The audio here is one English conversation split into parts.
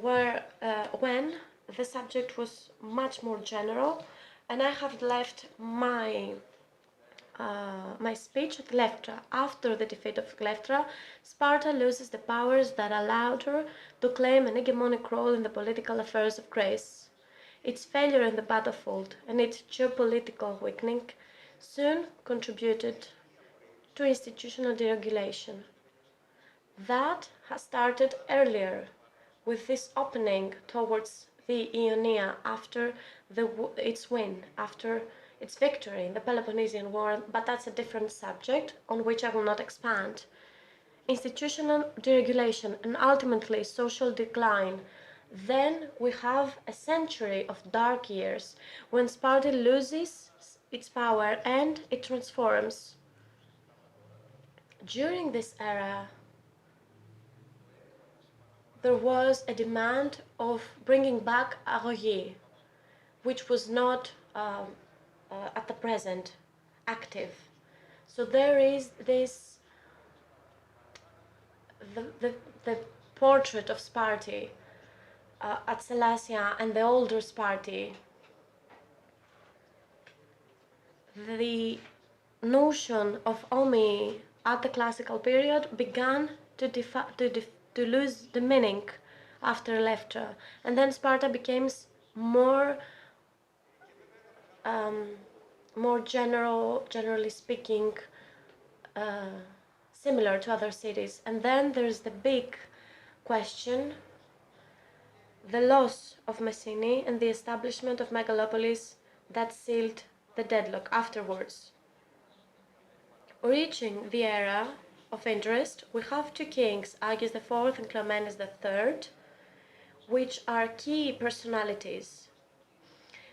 when the subject was much more general, and I have left my speech at Leftra. After the defeat of Leftra, Sparta loses the powers that allowed her to claim an hegemonic role in the political affairs of Greece. Its failure in the battlefield and its geopolitical weakening soon contributed to institutional deregulation. That has started earlier, with this opening towards the Ionia after its win, after its victory in the Peloponnesian War, but that's a different subject on which I will not expand. Institutional deregulation and ultimately social decline. Then we have a century of dark years when Sparta loses its power and it transforms. During this era, there was a demand of bringing back arroyer, which was not at the present active. So there is this, the portrait of Sparta at ΣΕΛΛΑΣΙΑΣ and the older Sparta. The notion of Omi at the classical period began to lose the meaning after Leftra, and then Sparta becomes more generally speaking, similar to other cities. And then there's the big question, the loss of Messini and the establishment of megalopolis that sealed the deadlock afterwards. Reaching the era of interest, we have two kings, Agios IV and Cleomenes III, which are key personalities.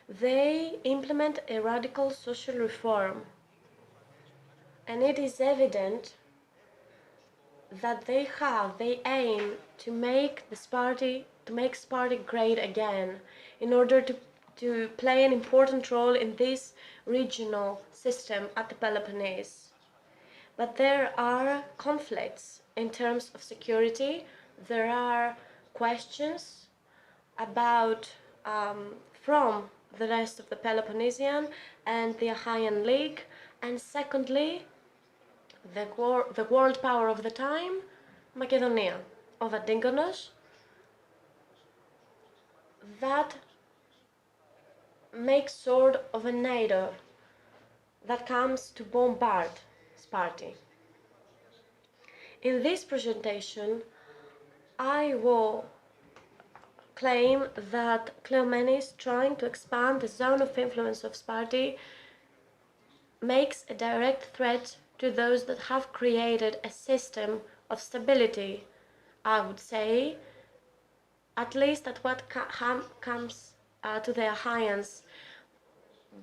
They implement a radical social reform, and it is evident that they aim to make Sparta great again, in order to play an important role in this regional system at the Peloponnese. But there are conflicts in terms of security. There are questions about from the rest of the Peloponnesian and the Achaean League, and secondly, the world power of the time, Macedonia, of Antigonos, that makes sort of a NATO that comes to bombard Sparta. In this presentation, I will claim that Cleomenes, trying to expand the zone of influence of Sparta, makes a direct threat to those that have created a system of stability, I would say, at least at what comes to the Achaeans,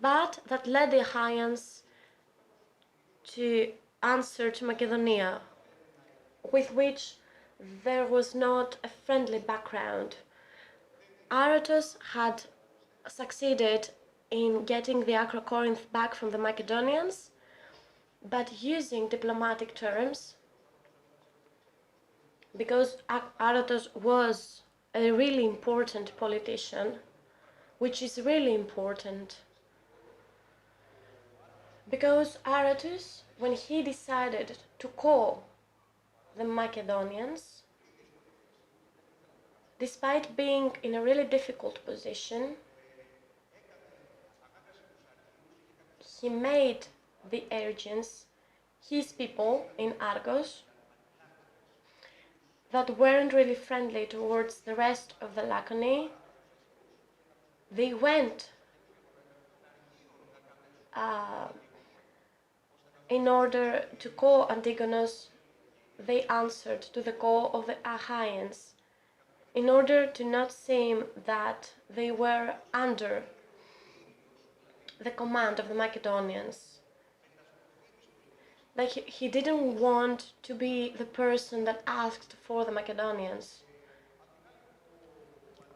but that led the Achaeans to answer to Macedonia, with which there was not a friendly background. Aratus had succeeded in getting the Acrocorinth back from the Macedonians, but using diplomatic terms, because Aratus was a really important politician, which is really important, because Aratus, when he decided to call the Macedonians, despite being in a really difficult position, he made the Argians, his people in Argos, that weren't really friendly towards the rest of the Laconae. They went in order to call Antigonos, they answered to the call of the Achaeans, in order to not seem that they were under the command of the Macedonians. Like he didn't want to be the person that asked for the Macedonians.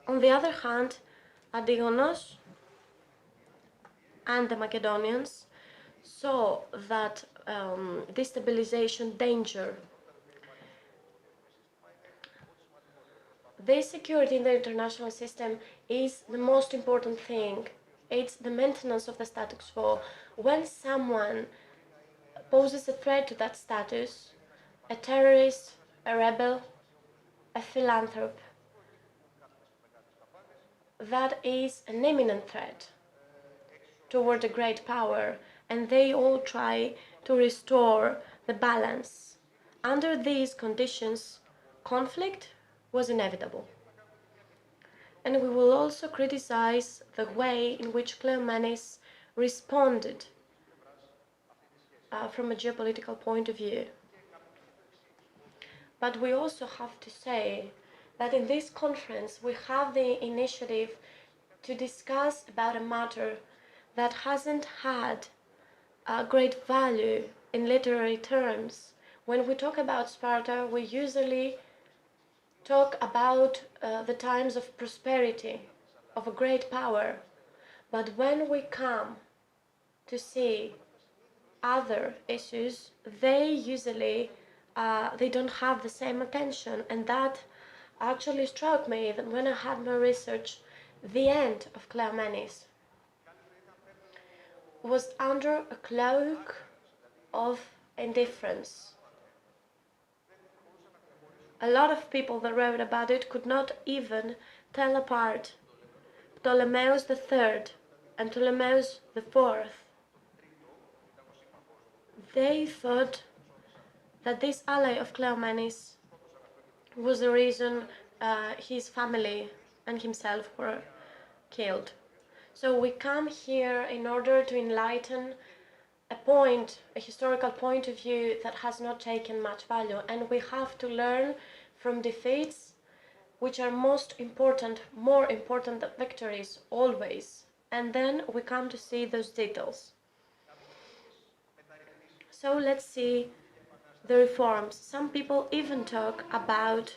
On the other hand, Antigonos and the Macedonians saw that destabilization danger. the security in the international system is the most important thing. It's the maintenance of the status quo. When someone poses a threat to that status, a terrorist, a rebel, a philanthrope, that is an imminent threat toward a great power, and they all try to restore the balance. Under these conditions, conflict was inevitable. And we will also criticize the way in which Cleomenes responded from a geopolitical point of view. But we also have to say that in this conference we have the initiative to discuss about a matter that hasn't had a great value in literary terms. When we talk about Sparta, we usually talk about the times of prosperity, of a great power. But when we come to see other issues, they usually they don't have the same attention, and that actually struck me that when I had my research, the end of Cleomenes was under a cloak of indifference. A lot of people that wrote about it could not even tell apart Ptolemaios III and Ptolemaios IV. They thought that this ally of Cleomenes was the reason his family and himself were killed. So we come here in order to enlighten a historical point of view that has not taken much value, and we have to learn from defeats, which are more important than victories always, and then we come to see those details. So let's see the reforms. Some people even talk about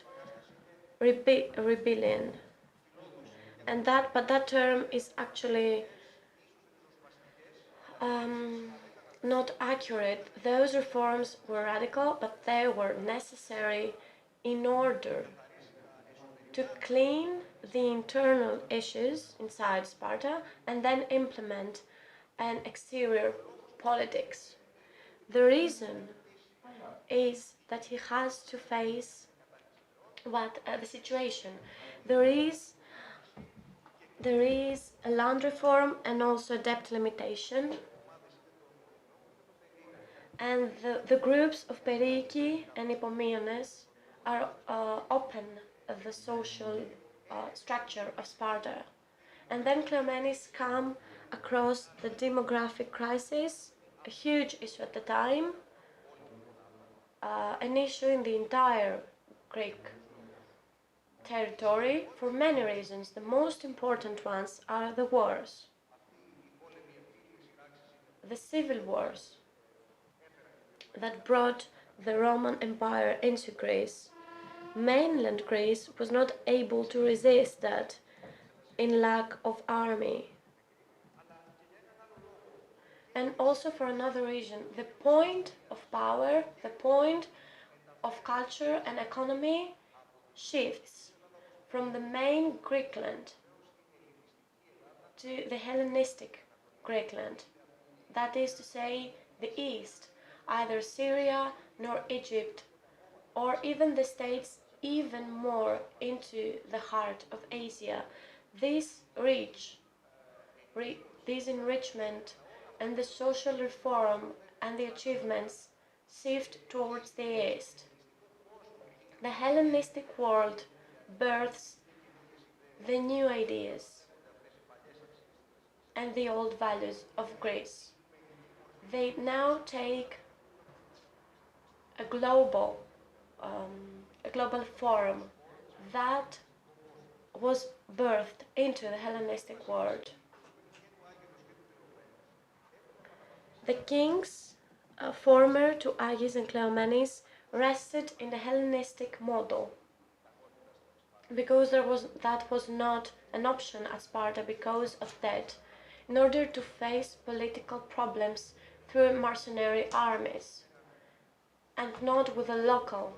rebellion, but that term is actually not accurate. Those reforms were radical, but they were necessary in order to clean the internal issues inside Sparta and then implement an exterior politics. The reason is that he has to face the situation. There is a land reform and also debt limitation, and the groups of Periki and Hippomenes are open the social structure of Sparta. And then Cleomenes come across the demographic crisis, a huge issue at the time, an issue in the entire Greek territory for many reasons. The most important ones are the wars, the civil wars that brought the Roman Empire into Greece. Mainland Greece was not able to resist that in lack of army. And also for another reason, the point of power, the point of culture and economy shifts from the main Greekland to the Hellenistic Greekland. That is to say, the East, either Syria nor Egypt, or even the states even more into the heart of Asia. This enrichment and the social reform and the achievements shift towards the East. The Hellenistic world births the new ideas and the old values of Greece. They now take a global form that was birthed into the Hellenistic world. The kings, former to Agis and Cleomenes, rested in the Hellenistic model because that was not an option at Sparta because of debt, in order to face political problems through mercenary armies and not with a local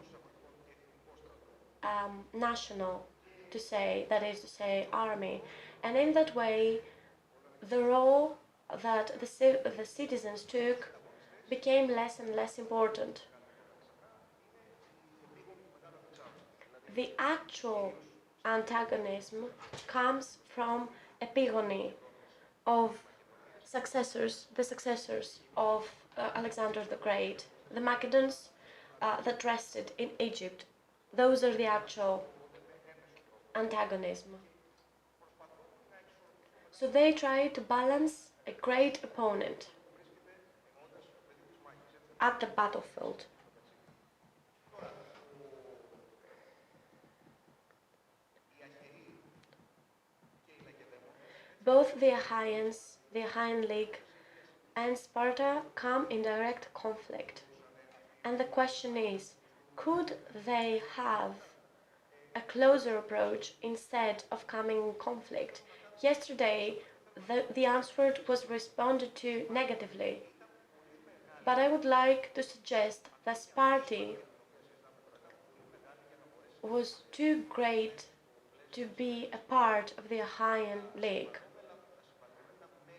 national to say, that is to say, army. And in that way, the role that the citizens took became less and less important. The actual antagonism comes from epigony of the successors of Alexander the Great, the Macedons that rested in Egypt. Those are the actual antagonism. So they try to balance a great opponent at the battlefield. Both the Achaeans, the Achaean League, and Sparta come in direct conflict. And the question is, could they have a closer approach instead of coming in conflict? Yesterday, the answer was responded to negatively. But I would like to suggest that Sparta was too great to be a part of the Achaean League.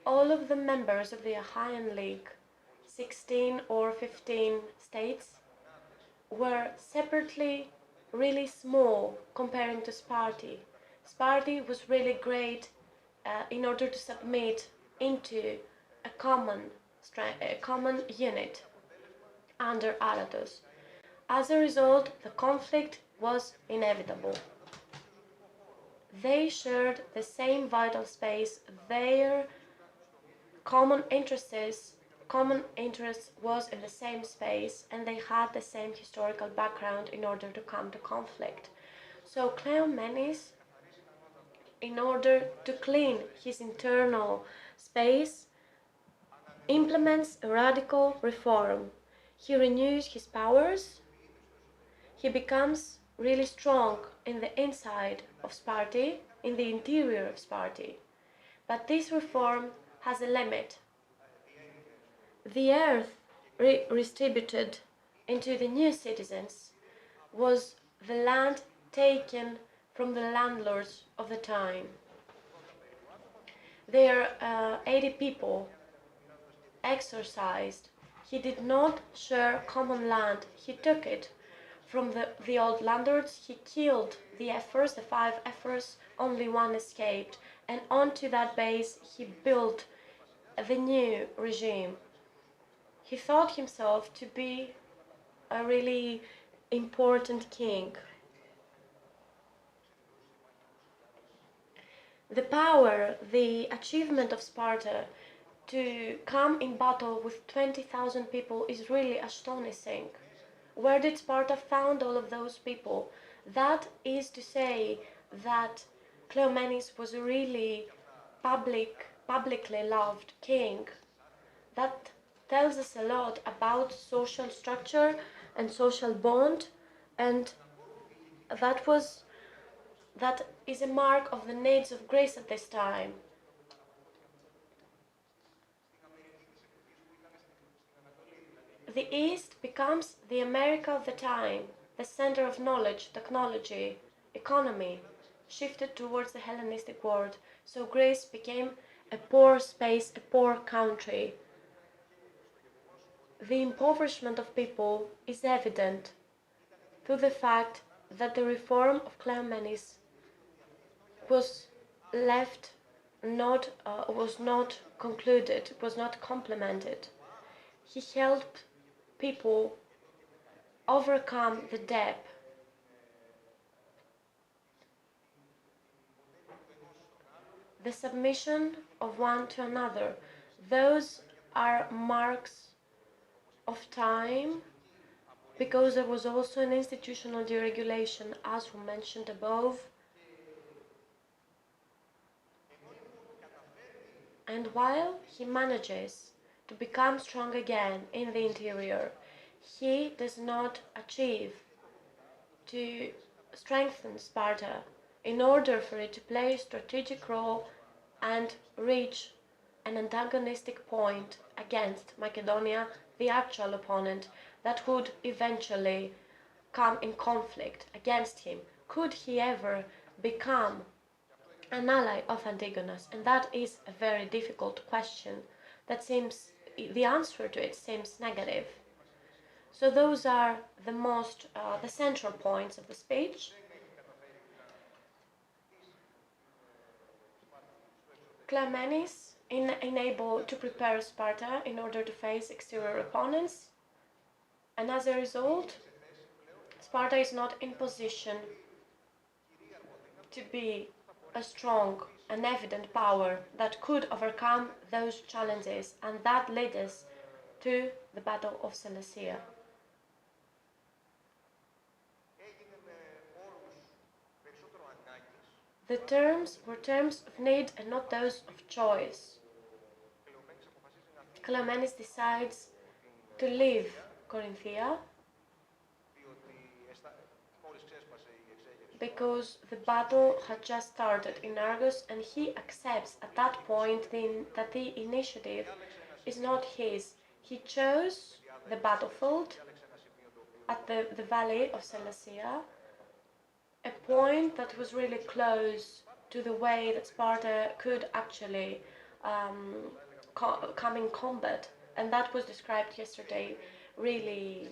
All of the members of the Achaean League, 16 or 15 states, were separately really small comparing to Sparta. Sparta was really great in order to submit into a common unit under Aratus. As a result, the conflict was inevitable. They shared the same vital space. Their common interest was in the same space, and they had the same historical background in order to come to conflict. So Cleomenes, in order to clean his internal space, implements a radical reform. He renews his powers. He becomes really strong in the inside of Sparta, in the interior of Sparta. But this reform has a limit. The earth redistributed into the new citizens was the land taken from the landlords of the time. There are 80 people exorcised. He did not share common land. He took it from the old landlords. He killed the ephors, the 5 ephors. Only one escaped. And onto that base he built the new regime. He thought himself to be a really important king. The power, the achievement of Sparta to come in battle with 20,000 people is really astonishing. Where did Sparta found all of those people? That is to say that Cleomenes was a really publicly loved king. That tells us a lot about social structure and social bond, and that is a mark of the needs of Greece at this time. The East becomes the America of the time, the center of knowledge, technology, economy, shifted towards the Hellenistic world, so Greece became a poor space, a poor country. The impoverishment of people is evident through the fact that the reform of Cleomenes was not concluded, was not complemented. He helped people overcome the debt. The submission of one to another, those are marks of time, because there was also an institutional deregulation, as we mentioned above. And while he manages to become strong again in the interior, he does not achieve to strengthen Sparta in order for it to play a strategic role and reach an antagonistic point against Macedonia, the actual opponent that would eventually come in conflict against him. Could he ever become an ally of Antigonus? And that is a very difficult question. That seems, the answer to it seems negative. So those are the central points of the speech. Cleomenes enabled to prepare Sparta in order to face exterior opponents, and as a result, Sparta is not in position to be a strong and evident power that could overcome those challenges, and that led us to the Battle of Seleucia. The terms were terms of need and not those of choice. Cleomenes decides to leave Corinthia because the battle had just started in Argos, and he accepts at that point that the initiative is not his. He chose the battlefield at the valley of Seleucia, a point that was really close to the way that Sparta could actually come in combat, and that was described yesterday really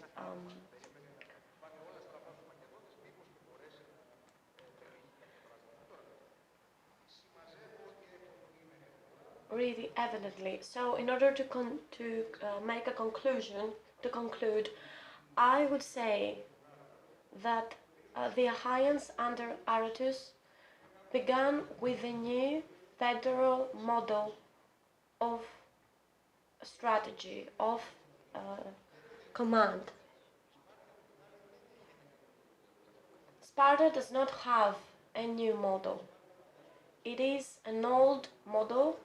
really evidently. So in order to make a conclude, I would say that the Achaeans under Aratus began with a new federal model of strategy, of command. Sparta does not have a new model. It is an old model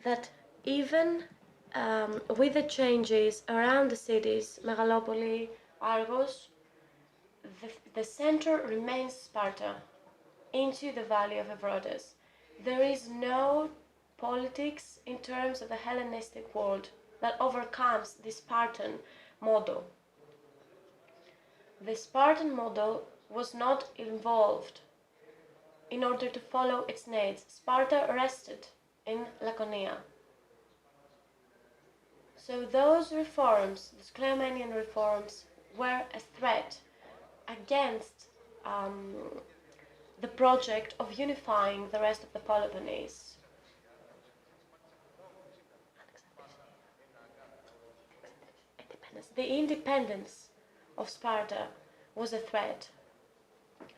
that even with the changes around the cities, Megalopoli, Argos, the center remains Sparta, into the valley of Evrotas. There is no politics in terms of the Hellenistic world that overcomes the Spartan model. The Spartan model was not involved in order to follow its needs. Sparta rested in Laconia. So those reforms, those Cleomenian reforms, were a threat against the project of unifying the rest of the Peloponnese. The independence of Sparta was a threat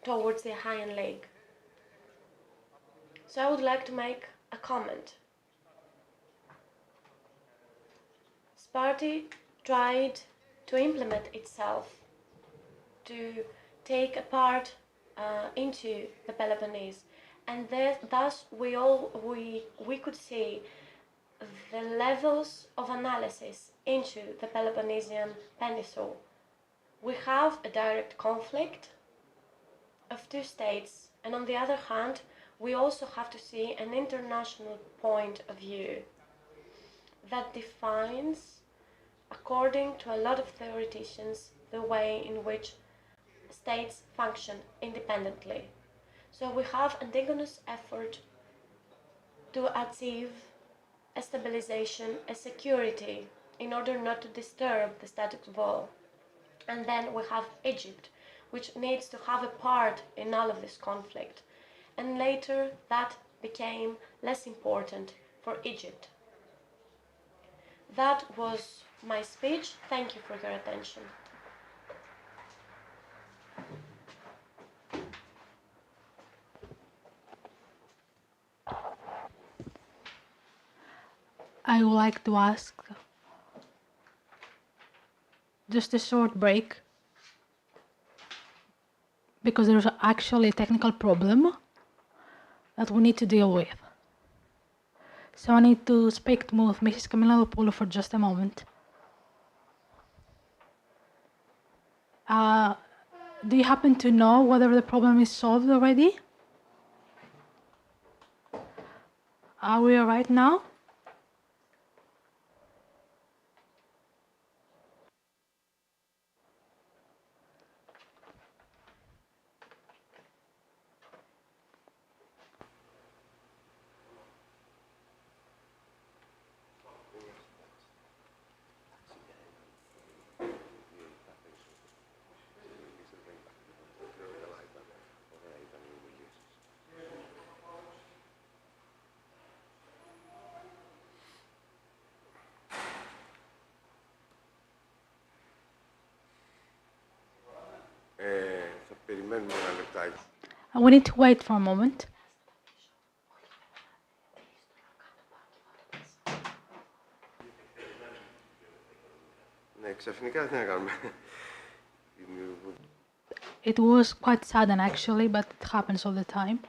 towards the Achaean League. So I would like to make a comment. Sparta tried to implement itself, to take a part into the Peloponnese, and thus we could see the levels of analysis into the Peloponnesian Peninsula. We have a direct conflict of two states, and on the other hand, we also have to see an international point of view that defines, according to a lot of theoreticians, the way in which states function independently. So we have Antigonus' effort to achieve a stabilization, a security, in order not to disturb the status quo. And then we have Egypt, which needs to have a part in all of this conflict. And later that became less important for Egypt. That was my speech. Thank you for your attention. I would like to ask just a short break because there's actually a technical problem that we need to deal with. So I need to speak to Mrs. Kamiladopoulou for just a moment. Do you happen to know whether the problem is solved already? Are we all right now? We need to wait for a moment. It was quite sudden actually, but it happens all the time.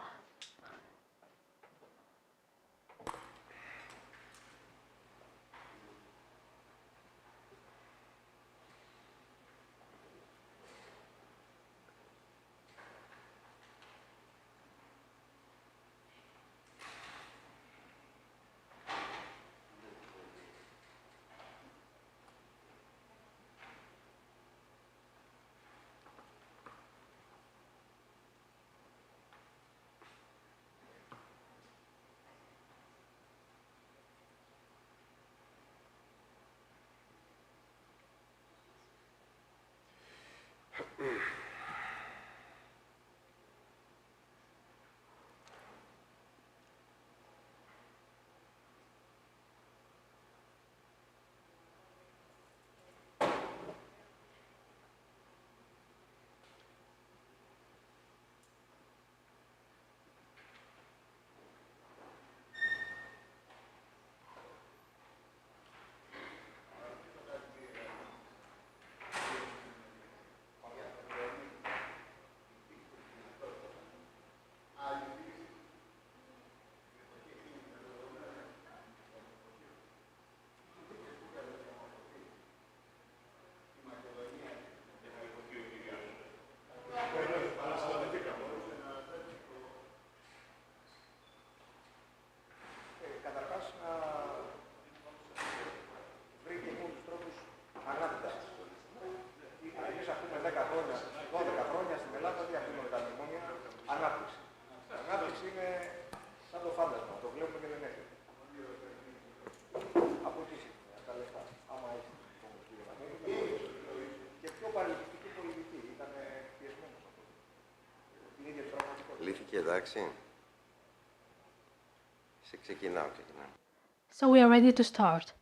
So we are ready to start.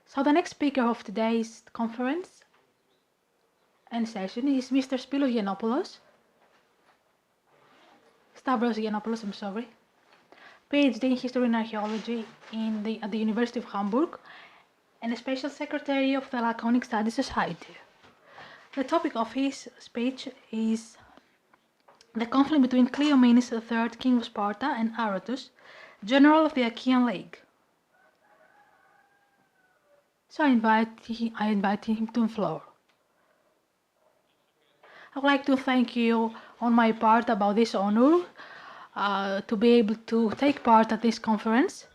So the next speaker of today's conference and session is Mr. Stavros Giannopoulos, I'm sorry, PhD in History and Archaeology at the University of Hamburg and a Special Secretary of the Laconic Studies Society. The topic of his speech is the conflict between Cleomenes III, king of Sparta, and Aratus, general of the Achaean League. So I invite him to the floor. I would like to thank you on my part about this honor to be able to take part at this conference.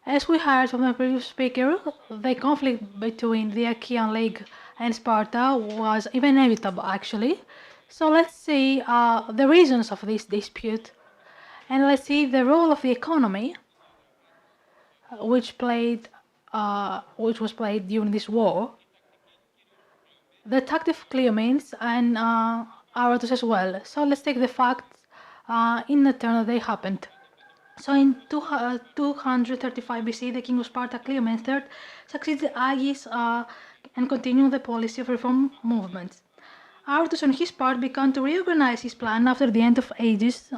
As we heard from the previous speaker, the conflict between the Achaean League and Sparta was inevitable actually. So let's see the reasons of this dispute, and let's see the role of the economy which was played during this war, the tactic of Cleomenes and Aratus as well. So let's take the facts in the turn that they happened. So in 235 BC, the king of Sparta, Cleomenes III, succeeded Agis and continued the policy of reform movements. Aratus, on his part, began to reorganize his plan after the end of Agis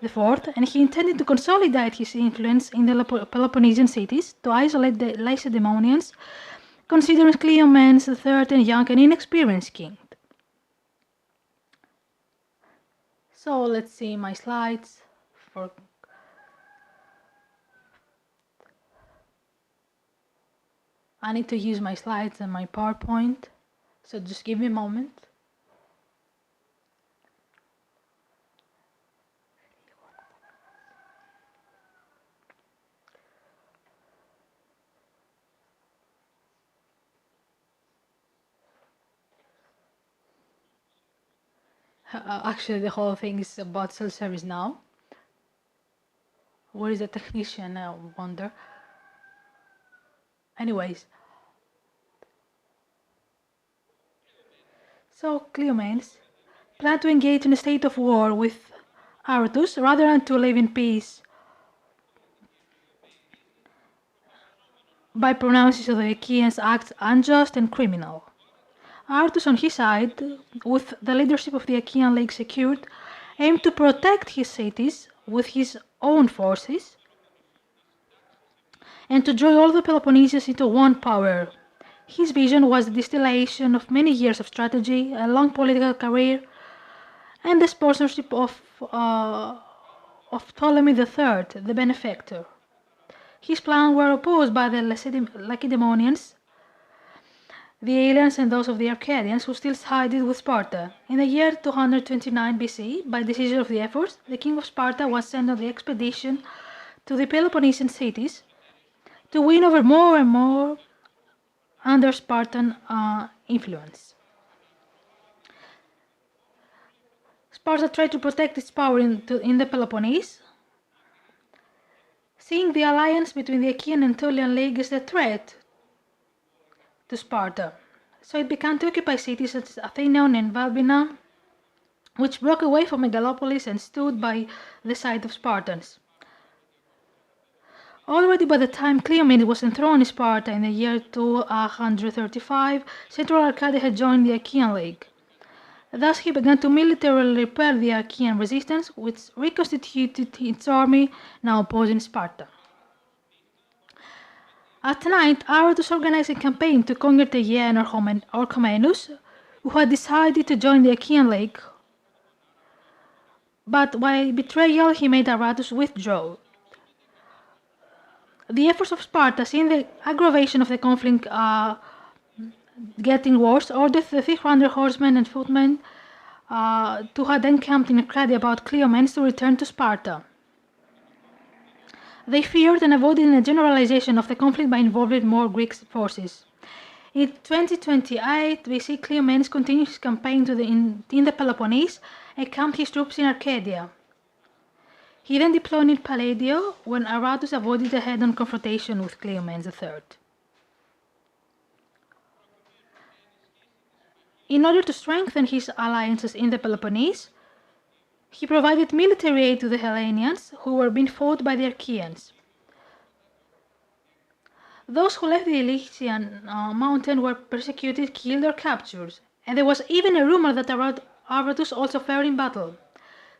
IV, and he intended to consolidate his influence in the Peloponnesian cities to isolate the Lacedaemonians, considering Cleomenes III a young and inexperienced king. So let's see my slides. I need to use my slides and my PowerPoint, so just give me a moment. Actually, the whole thing is about self-service now. Where is the technician, I wonder? Anyways. So Cleomenes planned to engage in a state of war with Aratus rather than to live in peace by pronouncing the Achaeans' acts unjust and criminal. Artus, on his side, with the leadership of the Achaean League secured, aimed to protect his cities with his own forces and to draw all the Peloponnesians into one power. His vision was the distillation of many years of strategy, a long political career, and the sponsorship of Ptolemy III, the benefactor. His plans were opposed by the Lacedaemonians, the aliens and those of the Arcadians, who still sided with Sparta. In the year 229 BC, by decision of the efforts, the king of Sparta was sent on the expedition to the Peloponnesian cities to win over more and more under Spartan influence. Sparta tried to protect its power in the Peloponnese, seeing the alliance between the Achaean and Aetolian League as a threat to Sparta. So it began to occupy cities such as Athenion and Valbina, which broke away from Megalopolis and stood by the side of Spartans. Already by the time Cleomenes was enthroned in Sparta in the year 235, Central Arcadia had joined the Achaean League. Thus he began to militarily repel the Achaean resistance, which reconstituted its army, now opposing Sparta. At night, Aratus organized a campaign to conquer Tegea and Orchomenus, who had decided to join the Achaean League, but by betrayal he made Aratus withdraw. The efforts of Sparta, seeing the aggravation of the conflict getting worse, ordered the 300 horsemen and footmen who had encamped in Arcadia about Cleomenes to return to Sparta. They feared and avoided a generalization of the conflict by involving more Greek forces. In 2028 BC, Cleomenes continued his campaign in the Peloponnese and camped his troops in Arcadia. He then deployed in Palladio when Aratus avoided a head-on confrontation with Cleomenes III. In order to strengthen his alliances in the Peloponnese, he provided military aid to the Hellenians, who were being fought by the Achaeans. Those who left the Elysian mountain were persecuted, killed, or captured, and there was even a rumor that Aratus also fell in battle.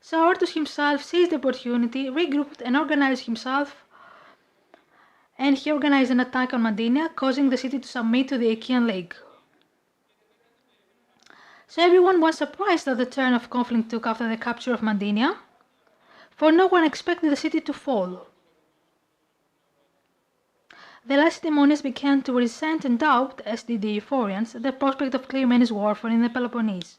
So Aratus himself seized the opportunity, regrouped, and organized himself, and he organized an attack on Mantinia, causing the city to submit to the Achaean League. So everyone was surprised that the turn of conflict took after the capture of Mantinia, for no one expected the city to fall. The Lacedaemonians began to resent and doubt, as did the Euphorians, the prospect of Cleomenes' warfare in the Peloponnese.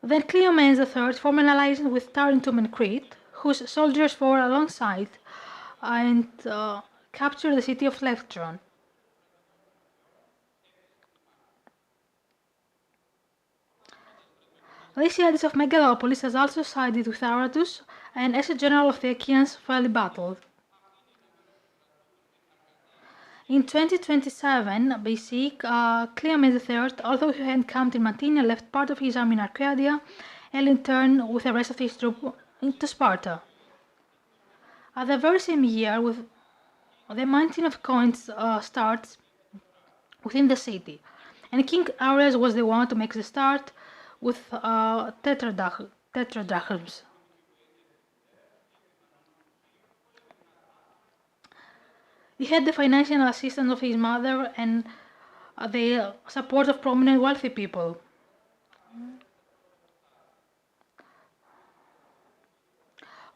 Then Cleomenes III formed an alliance with Tarentum and Crete, whose soldiers fought alongside and captured the city of Lektron. Lysiades of Megalopolis has also sided with Aratus, and as a general of the Achaeans fell in battle. In 2027 BC, Cleomenes III, although he had encamped in Mantinia, left part of his army in Arcadia and returned with the rest of his troops into Sparta. At the very same year, with the minting of coins starts within the city, and King Ares was the one to make the start with tetradrachms. He had the financial assistance of his mother and the support of prominent wealthy people.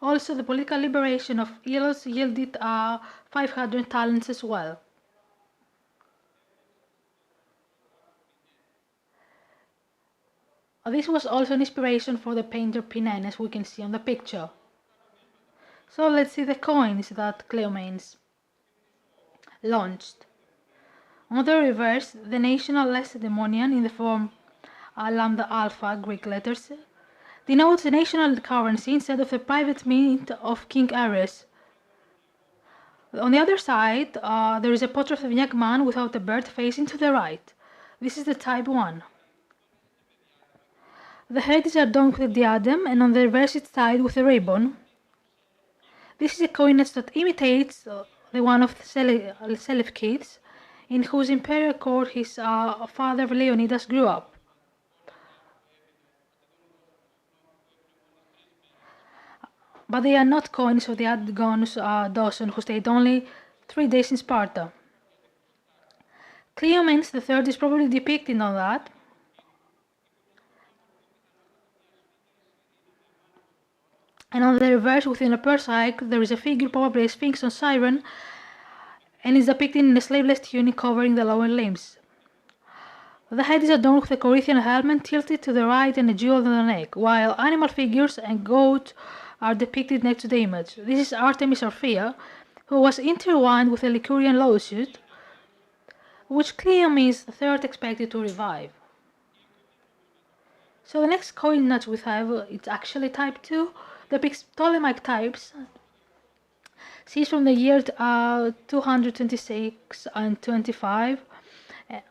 Also, the political liberation of Ilos yielded 500 talents as well. This was also an inspiration for the painter Pinene, as we can see on the picture. So let's see the coins that Cleomenes launched. On the reverse, the national Lacedaemonian in the form lambda alpha Greek letters denotes the national currency instead of the private mint of King Ares. On the other side, there is a portrait of a young man without a beard facing to the right. This is the type 1. The head is adorned with a diadem, and on the reverse it's tied with a ribbon. This is a coinage that imitates the one of Seleucids, in whose imperial court his father Leonidas grew up. But they are not coins of the Antigonus Doson, who stayed only 3 days in Sparta. Cleomenes III is probably depicted on that. And on the reverse, within a Persiac, there is a figure, probably a sphinx on Siren, and is depicted in a sleeveless tunic covering the lower limbs. The head is adorned with a Corinthian helmet tilted to the right and a jewel on the neck, while animal figures and goat are depicted next to the image. This is Artemis Orphea, who was intertwined with a Lycurian lawsuit, which Cleomenes III expected to revive. So the next coinage we have, it's actually type 2, depicts Ptolemaic types, seized from the year 226 and 25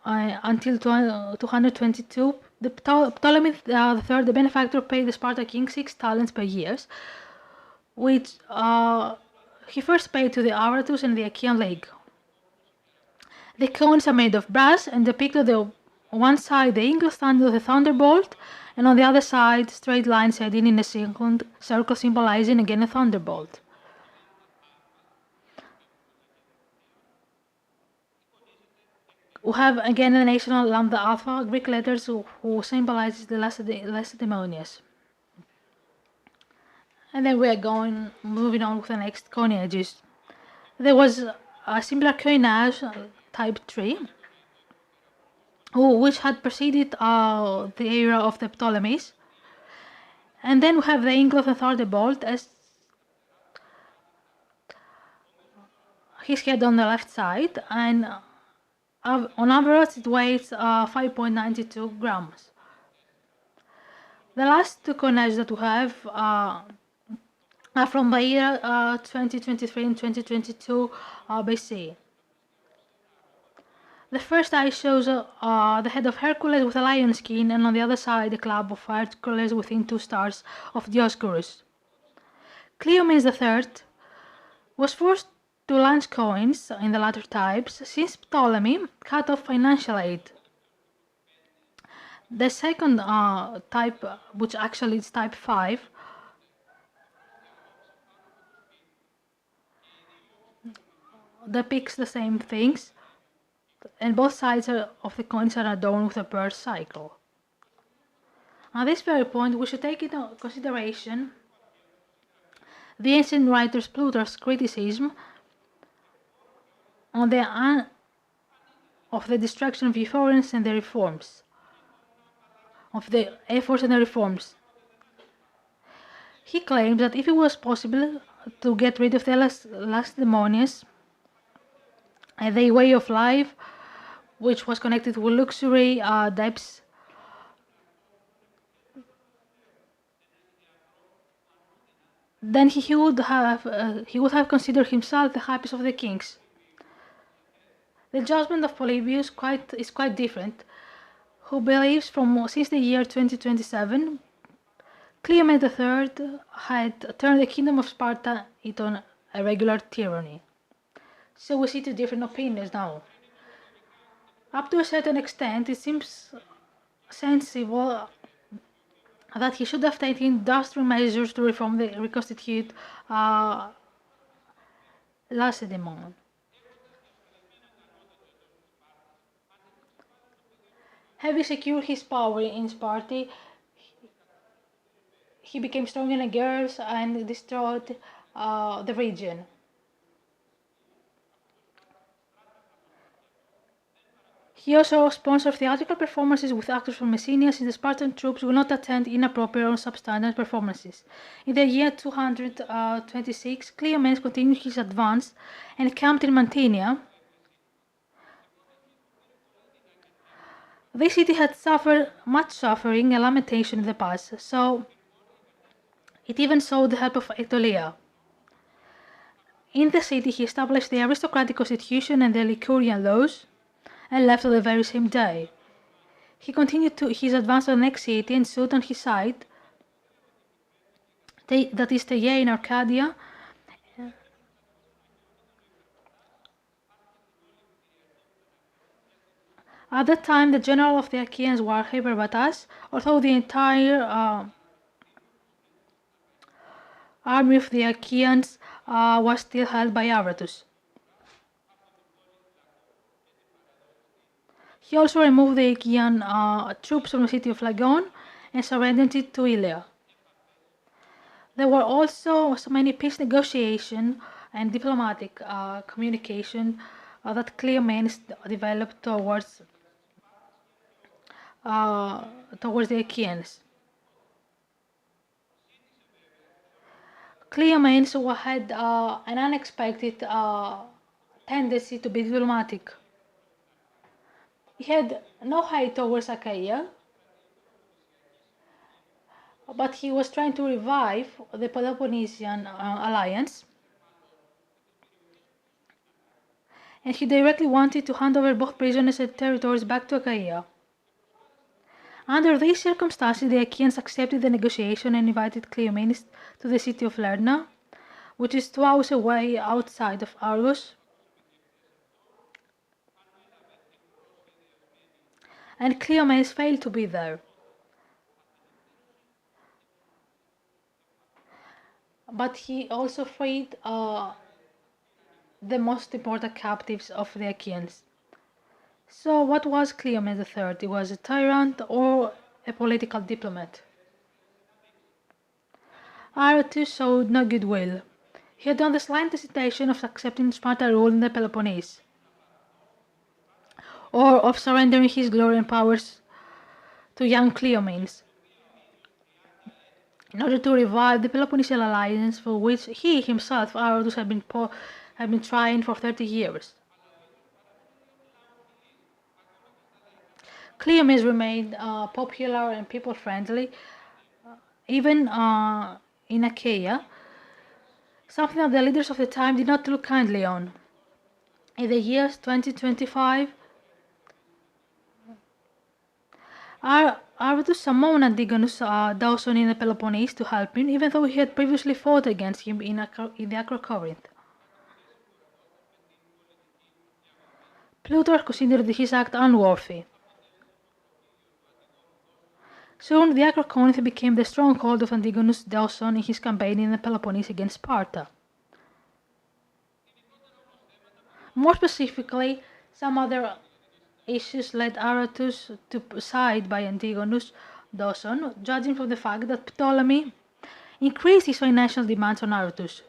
until 222. Ptolemy III, the benefactor, paid the Spartan king 6 talents per year, which he first paid to the Aratus and the Achaean League. The coins are made of brass and depict on one side the eagle standing with a thunderbolt, and on the other side straight lines heading in a circle symbolizing again a thunderbolt. We have again the national lambda alpha, Greek letters who symbolizes the Lacedaemonians. And then we are moving on with the next coinages. There was a similar coinage, type 3, which had preceded the era of the Ptolemies. And then we have the eagle of the thunderbolt as his head on the left side, and on average it weighs 5.92 grams. The last two coinages that we have are from the year 2023 and 2022 BC. The first eye shows the head of Hercules with a lion skin, and on the other side a club of Hercules within 2 stars of Dioscorus. Cleomenes III was forced to launch coins in the latter types since Ptolemy cut off financial aid. The second type, which actually is type 5, depicts the same things, and both sides of the coins are adorned with a bird cycle. At this very point, we should take into consideration the ancient writer Plutarch's criticism on of the destruction of efforts and the reforms. He claims that if it was possible to get rid of the Lacedaemonians and their way of life, which was connected with luxury, debts, then he would have considered himself the happiest of the kings. The judgment of Polybius is quite different, who believes since the year 2027, Cleomenes III had turned the kingdom of Sparta into a regular tyranny. So we see 2 different opinions now. Up to a certain extent, it seems sensible that he should have taken industrial measures to reconstitute Lacedaemon. Having secured his power in Sparta, he became strong in girls and destroyed the region. He also sponsored theatrical performances with actors from Messenia, since the Spartan troops would not attend inappropriate or substandard performances. In the year 226, Cleomenes continued his advance and camped in Mantinea. This city had suffered much suffering and lamentation in the past, so it even sought the help of Aetolia. In the city, he established the aristocratic constitution and the Lycurian laws, and left on the very same day. He continued his advance to the next city and stood on his side, that is Teia in Arcadia, At that time, the general of the Achaeans were Hyperbatas, although the entire army of the Achaeans was still held by Aratus. He also removed the Achaean troops from the city of Lagon and surrendered it to Ilia. There were also so many peace negotiations and diplomatic communication that Cleomenes developed towards the Achaeans. Cleomenes had an unexpected tendency to be diplomatic. He had no hate towards Achaia, but he was trying to revive the Peloponnesian alliance, and he directly wanted to hand over both prisoners and territories back to Achaia. Under these circumstances, the Achaeans accepted the negotiation and invited Cleomenes to the city of Lerna, which is 2 hours away outside of Argos. And Cleomenes failed to be there. But he also freed the most important captives of the Achaeans. So what was Cleomenes III? He was a tyrant or a political diplomat? Aratus showed no goodwill. He had done the slightest hesitation of accepting Sparta rule in the Peloponnese, or of surrendering his glory and powers to young Cleomenes, in order to revive the Peloponnesian alliance for which he himself, Aratus, had been trying for 30 years. Cleomenes remained popular and people-friendly, even in Achaia, something that the leaders of the time did not look kindly on. In the years 2025, Aratus summoned Antigonus Dawson in the Peloponnese to help him, even though he had previously fought against him in the Acrocorinth. Plutarch considered his act unworthy. Soon, the Acrocorinth became the stronghold of Antigonus Dawson in his campaign in the Peloponnese against Sparta. More specifically, some other issues led Aratus to side by Antigonus Dawson, judging from the fact that Ptolemy increased his financial demands on Aratus.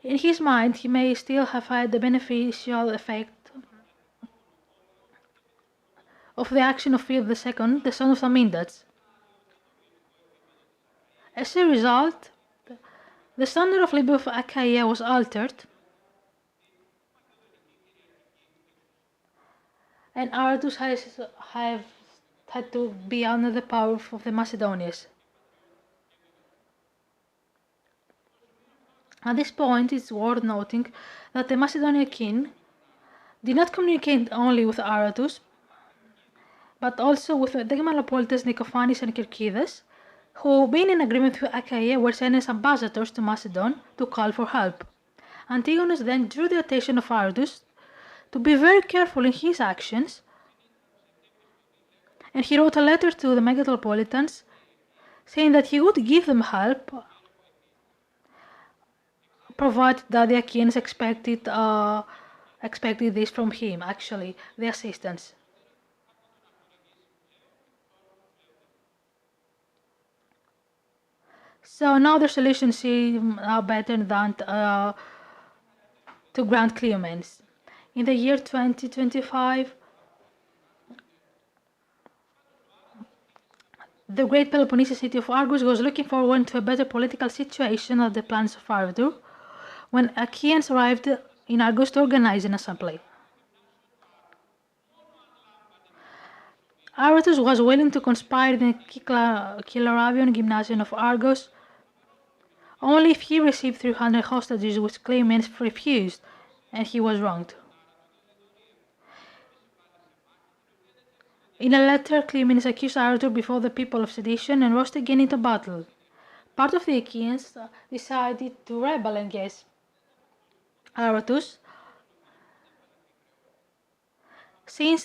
In his mind, he may still have had the beneficial effect of the action of Philip II, the son of Thamindas. As a result, the standard of living of Achaia was altered, and Aratus had to be under the power of the Macedonians. At this point, it's worth noting that the Macedonian king did not communicate only with Aratus, but also with the Demalopolites Nicophanes and Kirkides, who, being in agreement with Achaia, were sent as ambassadors to Macedon to call for help. Antigonus then drew the attention of Aratus to be very careful in his actions, and he wrote a letter to the Megalopolitans saying that he would give them help, provided that the Achaeans expected this from him, actually, the assistance. So now the solution seemed better than to grant Cleomenes. In the year 2025, the great Peloponnesian city of Argos was looking forward to a better political situation than the plans of Aratus, when Achaeans arrived in Argos to organize an assembly. Aratus was willing to conspire in the Kilarabian gymnasium of Argos only if he received 300 hostages, which Cleomenes refused, and he was wronged. In a letter, Cleomenes accused Aratus before the people of sedition and rushed again into battle. Part of the Achaeans decided to rebel against Aratus, since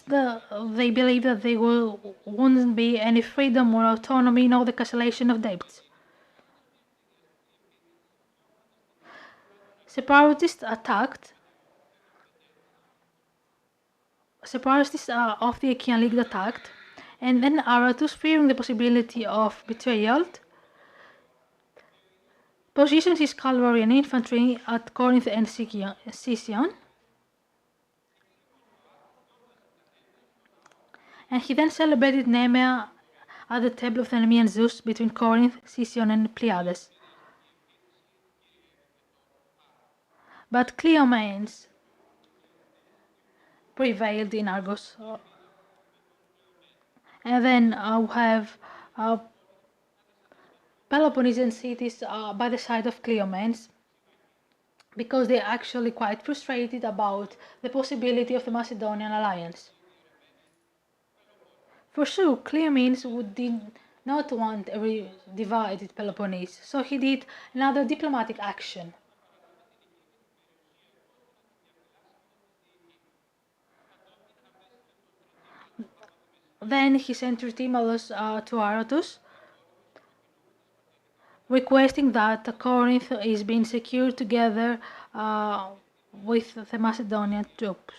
they believe that there wouldn't be any freedom or autonomy nor the cancellation of debts. Separatists of the Achaean League attacked, and then Aratus, fearing the possibility of betrayal, positioned his cavalry and infantry at Corinth and Sicyon, and he then celebrated Nemea at the temple of the Nemean Zeus between Corinth, Sicyon, and Pleiades. But Cleomenes prevailed in Argos, and then we have Peloponnesian cities by the side of Cleomenes, because they're actually quite frustrated about the possibility of the Macedonian alliance. For sure, Cleomenes did not want a divided Peloponnese, so he did another diplomatic action. Then he sent Tritymallus to Aratus, requesting that Corinth is being secured together with the Macedonian troops.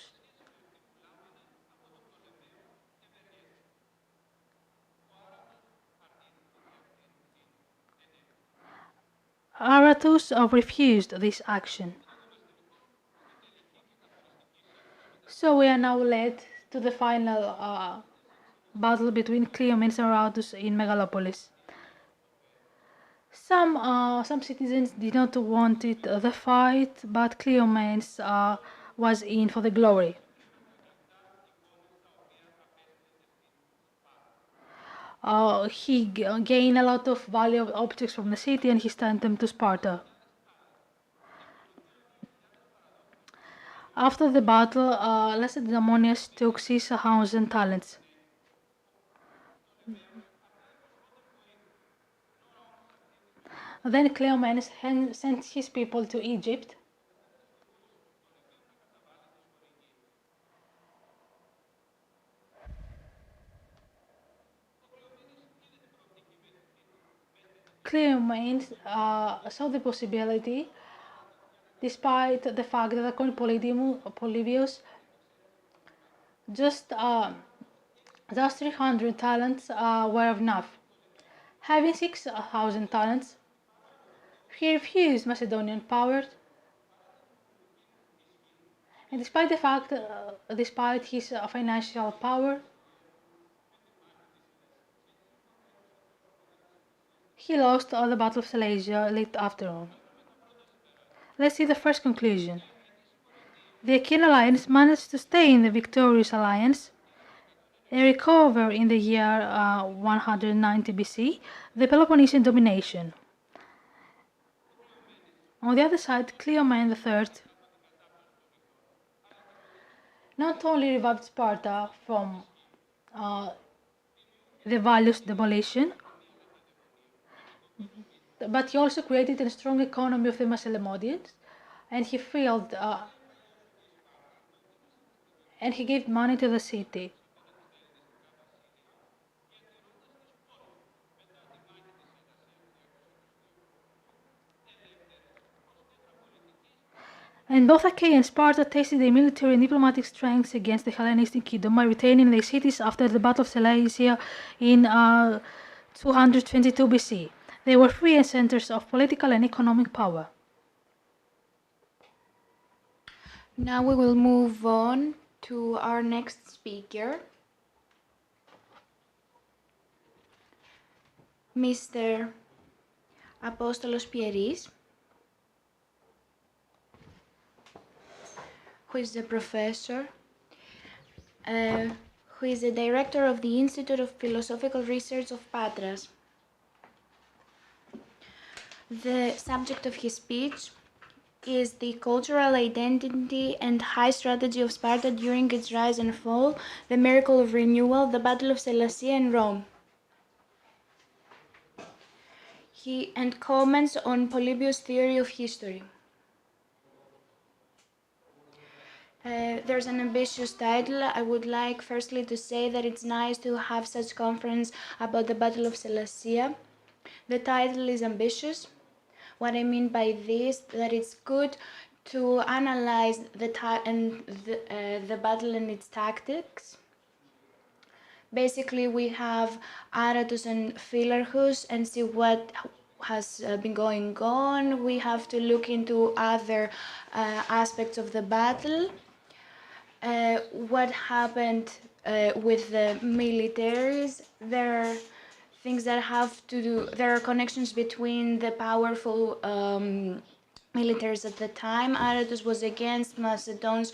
Aratus refused this action. So we are now led to the final battle between Cleomenes and Aratus in Megalopolis. Some citizens did not want the fight, but Cleomenes was in for the glory. He gained a lot of valuable objects from the city and he sent them to Sparta. After the battle, Lacedaemonius took 6,000 talents. Then Cleomenes sent his people to Egypt. Cleomenes saw the possibility, despite the fact that according to Polybius, just 300 talents were enough. Having 6,000 talents, he refused Macedonian power, and despite his financial power, he lost the Battle of Sellasia late after all. Let's see the first conclusion. The Achaean alliance managed to stay in the victorious alliance and recover in the year 190 BC the Peloponnesian domination. On the other side, Cleomenes III not only revived Sparta from the Valius demolition, but he also created a strong economy of the Macedonians, and he filled and he gave money to the city. And both Achaea and Sparta tested their military and diplomatic strengths against the Hellenistic kingdom by retaining their cities after the Battle of Sellasia in 222 BC. They were free centers of political and economic power. Now we will move on to our next speaker, Mr. Apostolos Pieris, who is a professor, who is the director of the Institute of Philosophical Research of Patras. The subject of his speech is the cultural identity and high strategy of Sparta during its rise and fall, the miracle of renewal, the Battle of Sellasia and Rome. He comments on Polybius' theory of history. There's an ambitious title. I would like firstly to say that it's nice to have such conference about the Battle of Sellasia. The title is ambitious. What I mean by this, that it's good to analyze the battle and its tactics. Basically, we have Aratus and Philarchus and see what has been going on. We have to look into other aspects of the battle. What happened with the militaries. There are things that have to do, there are connections between the powerful militaries at the time. Aratus was against Macedonians.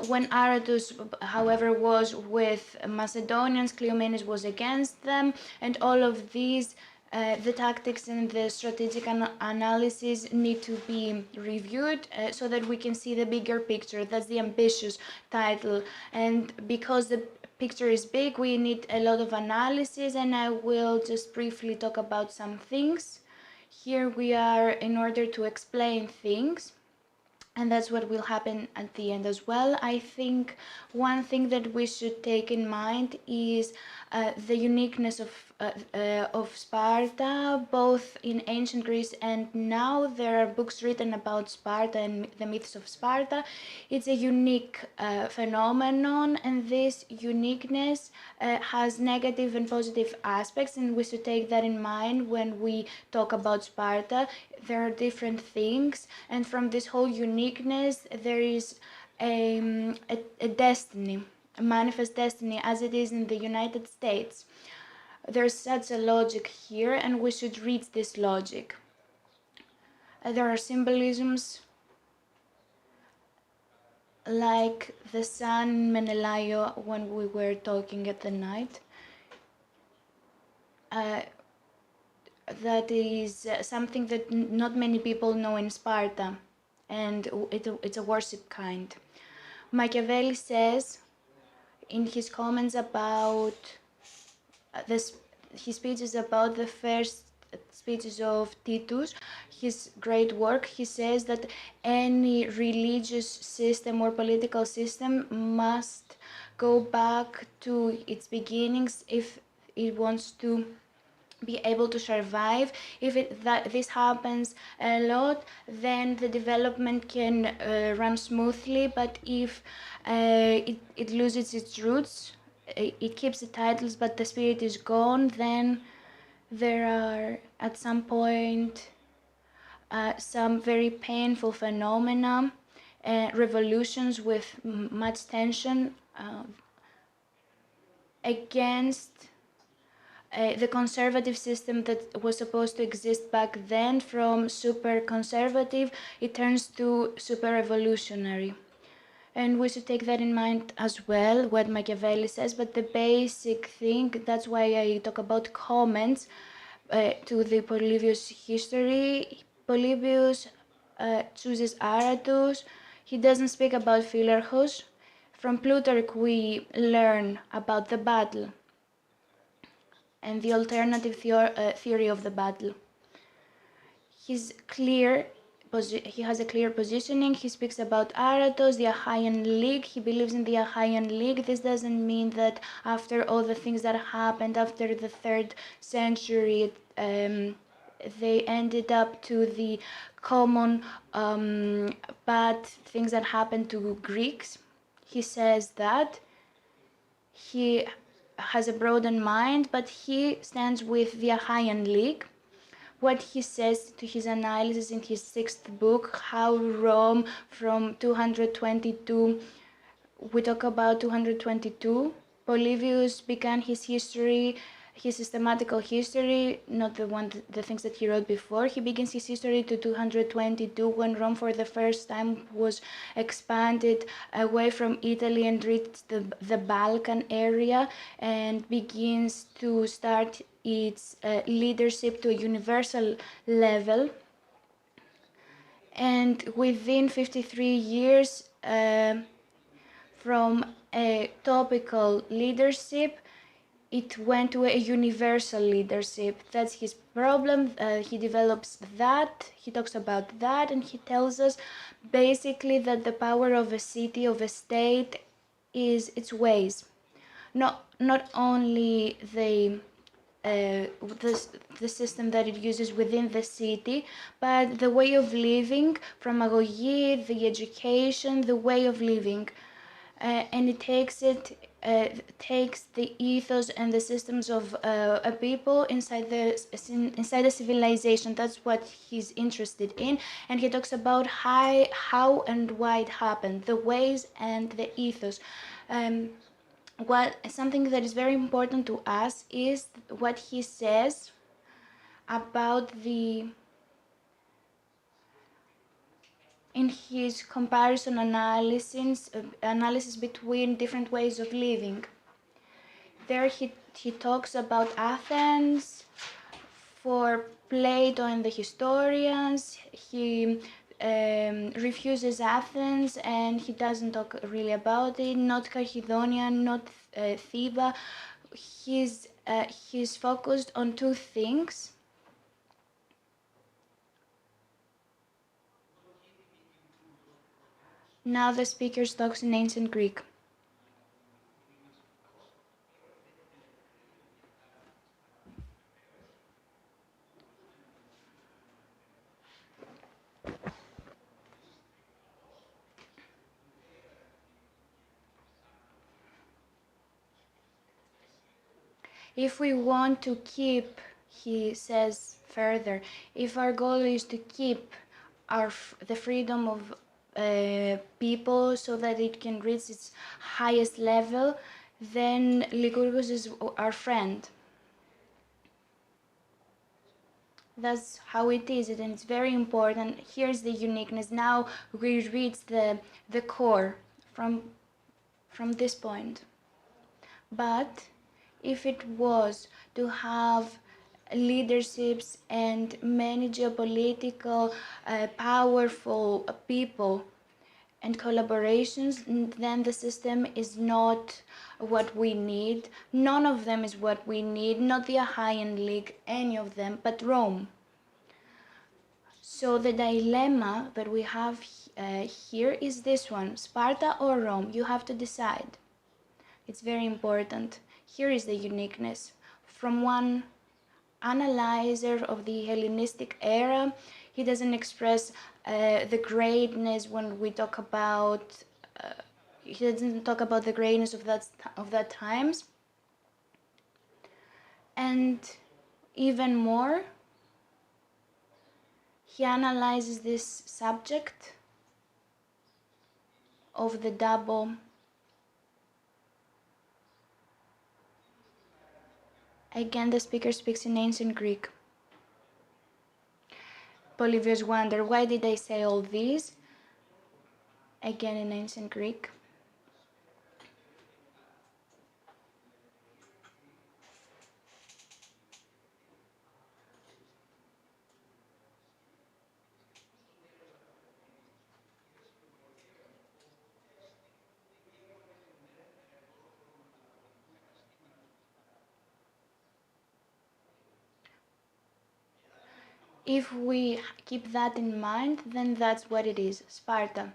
When Aratus, however, was with Macedonians, Cleomenes was against them, and all of these the tactics and the strategic analysis need to be reviewed so that we can see the bigger picture. That's the ambitious title. And because the picture is big, we need a lot of analysis, and I will just briefly talk about some things. Here we are in order to explain things, and that's what will happen at the end as well. I think one thing that we should take in mind is the uniqueness of Sparta, both in ancient Greece and now. There are books written about Sparta and the myths of Sparta. It's a unique phenomenon, and this uniqueness has negative and positive aspects, and we should take that in mind when we talk about Sparta. There are different things, and from this whole uniqueness there is a destiny, a manifest destiny, as it is in the United States. There's such a logic here, and we should read this logic. There are symbolisms like the sun in Menelaio when we were talking at the night. That is something that not many people know in Sparta, and it's a worship kind. Machiavelli says in his comments about his speeches about the first speeches of Titus, his great work, he says that any religious system or political system must go back to its beginnings if it wants to be able to survive. If this happens a lot, then the development can run smoothly, but if it loses its roots, it keeps the titles but the spirit is gone, then there are at some point some very painful phenomena, revolutions with much tension against the conservative system that was supposed to exist back then. From super conservative, it turns to super revolutionary. And we should take that in mind as well, what Machiavelli says. But the basic thing, that's why I talk about comments to the Polybius history. Polybius chooses Aratus. He doesn't speak about Philarchus. From Plutarch we learn about the battle and the alternative theory of the battle. He has a clear positioning. He speaks about Aratus, the Achaean League. He believes in the Achaean League. This doesn't mean that after all the things that happened after the 3rd century, they ended up to the common bad things that happened to Greeks. He says that he has a broadened mind, but he stands with the Achaean League. What he says to his analysis in his 6th book, how Rome from 222, we talk about 222, Polybius began his history, his systematical history, not the things that he wrote before. He begins his history to 222 when Rome for the first time was expanded away from Italy and reached the Balkan area, and begins to start its leadership to a universal level. And within 53 years from a topical leadership, it went to a universal leadership. That's his problem. He develops that, he talks about that, and he tells us basically that the power of a city, of a state, is its ways. Not only the system that it uses within the city, but the way of living, from αγωγή, the education, the way of living. And it takes the ethos and the systems of a people inside a civilization. That's what he's interested in, and he talks about how and why it happened, the ways and the ethos. Something that is very important to us is what he says about in his comparison analysis between different ways of living. There he talks about Athens for Plato and the historians. He refuses Athens and he doesn't talk really about it, not Chalcedonian, not Theba. He's focused on two things. Now the speaker talks in ancient Greek. If we want to keep, he says further, if our goal is to keep the freedom of people so that it can reach its highest level, then Lycurgus is our friend. That's how it is, and it's very important. Here's the uniqueness. Now we reach the core from this point. But if it was to have leaderships and many geopolitical powerful people and collaborations, then the system is not what we need. None of them is what we need, not the Achaean League, any of them, but Rome. So the dilemma that we have here is this one: Sparta or Rome? You have to decide. It's very important. Here is the uniqueness. From one analyzer of the Hellenistic era, he doesn't express the greatness when we talk about, he doesn't talk about the greatness of that times. And even more, he analyzes this subject of the double. Again, the speaker speaks in ancient Greek. Polybius wonder, why did I say all these? Again in ancient Greek. If we keep that in mind, then that's what it is. Sparta.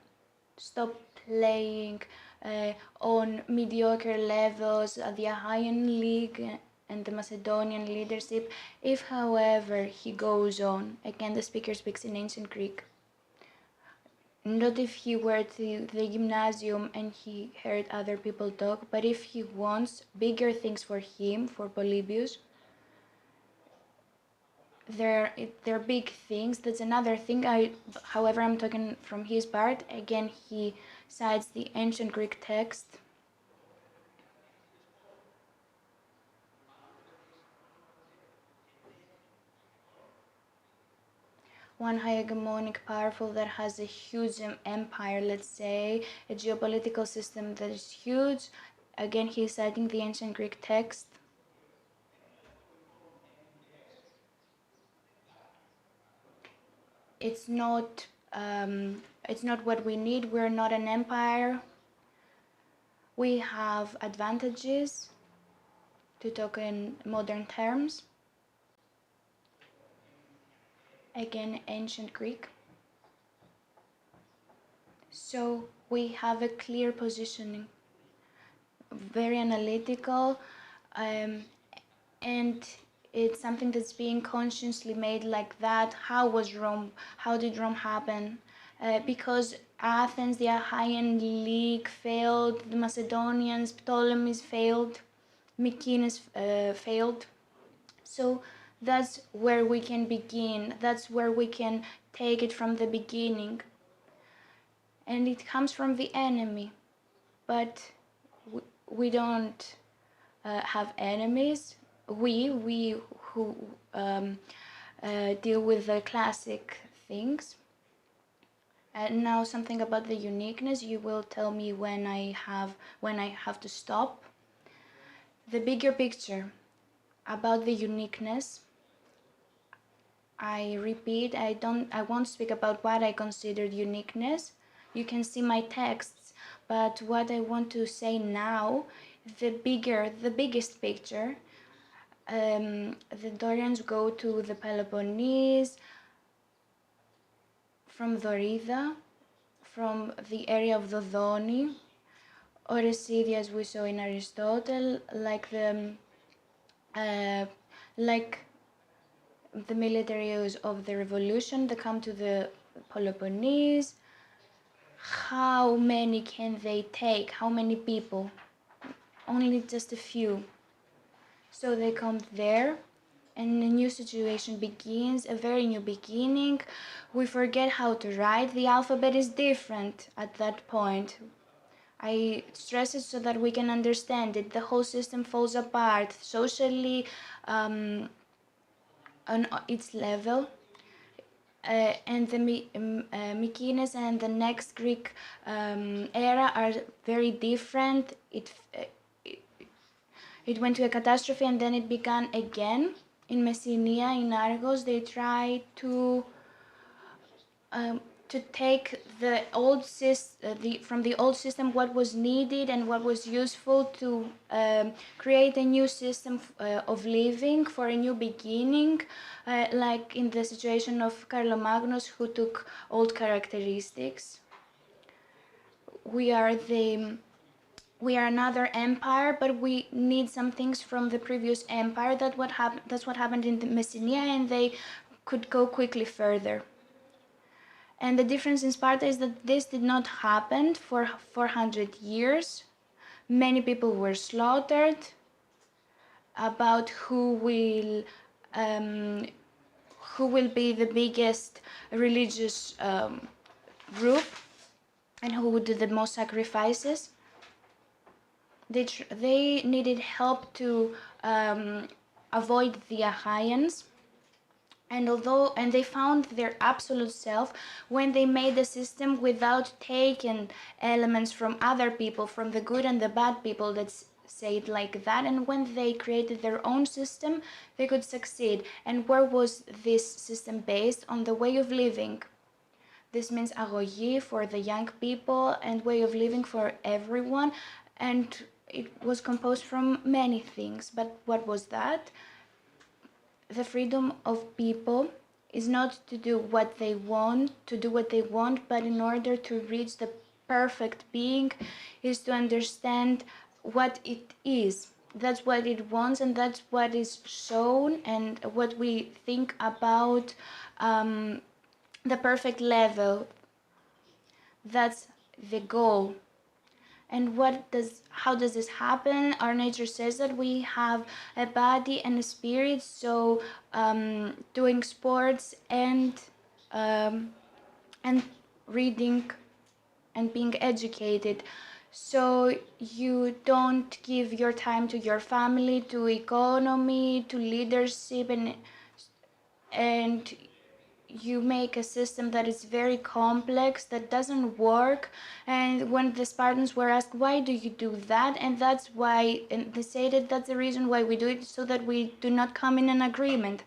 Stop playing on mediocre levels at the Achaean League and the Macedonian leadership. If, however, he goes on, again the speaker speaks in ancient Greek, not if he were to the gymnasium and he heard other people talk, but if he wants bigger things for him, for Polybius, they're big things. That's another thing. However, I'm talking from his part. Again, he cites the ancient Greek text. One hegemonic powerful that has a huge empire, let's say, a geopolitical system that is huge. Again, he's citing the ancient Greek text. It's not what we need. We're not an empire. We have advantages to talk in modern terms. Again, ancient Greek. So we have a clear positioning, very analytical, and it's something that's being consciously made like that. How was Rome? How did Rome happen? Because Athens, the Achaean League failed, the Macedonians, Ptolemies failed, Mycenae failed. So that's where we can begin. That's where we can take it from the beginning. And it comes from the enemy. But we don't have enemies. We who deal with the classic things. And now something about the uniqueness. You will tell me when I have to stop. The bigger picture about the uniqueness. I repeat, I won't speak about what I considered uniqueness. You can see my texts, but what I want to say now, the biggest picture. The Dorians go to the Peloponnese, from Dorida, from the area of Dodoni, or Scythia, as we saw in Aristotle, like the militaries of the revolution. They come to the Peloponnese. How many can they take? How many people? Only just a few. So they come there, and a new situation begins, a very new beginning. We forget how to write. The alphabet is different at that point. I stress it so that we can understand it. The whole system falls apart socially, on its level. And the Mycenae and the next Greek era are very different. It went to a catastrophe and then it began again. In Messenia, in Argos, they tried to take the old from the old system what was needed and what was useful to create a new system of living for a new beginning, like in the situation of Carlomagnus, who took old characteristics. We are another empire, but we need some things from the previous empire. That's what happened in the Messenia, and they could go quickly further. And the difference in Sparta is that this did not happen for 400 years. Many people were slaughtered. About who will be the biggest religious group and who would do the most sacrifices. They needed help to avoid the Achaeans. And they found their absolute self when they made a system without taking elements from other people, from the good and the bad people, let's say it like that. And when they created their own system, they could succeed. And where was this system based? On the way of living. This means agogí for the young people and way of living for everyone. And it was composed from many things. But what was that? The freedom of people is not to do what they want, but in order to reach the perfect being is to understand what it is. That's what it wants, and that's what is shown, and what we think about the perfect level. That's the goal. And how does this happen? Our nature says that we have a body and a spirit, so doing sports and reading and being educated. So you don't give your time to your family, to economy, to leadership, and you make a system that is very complex, that doesn't work. And when the Spartans were asked, why do you do that? And that's why, and they say that that's the reason why we do it, so that we do not come in an agreement.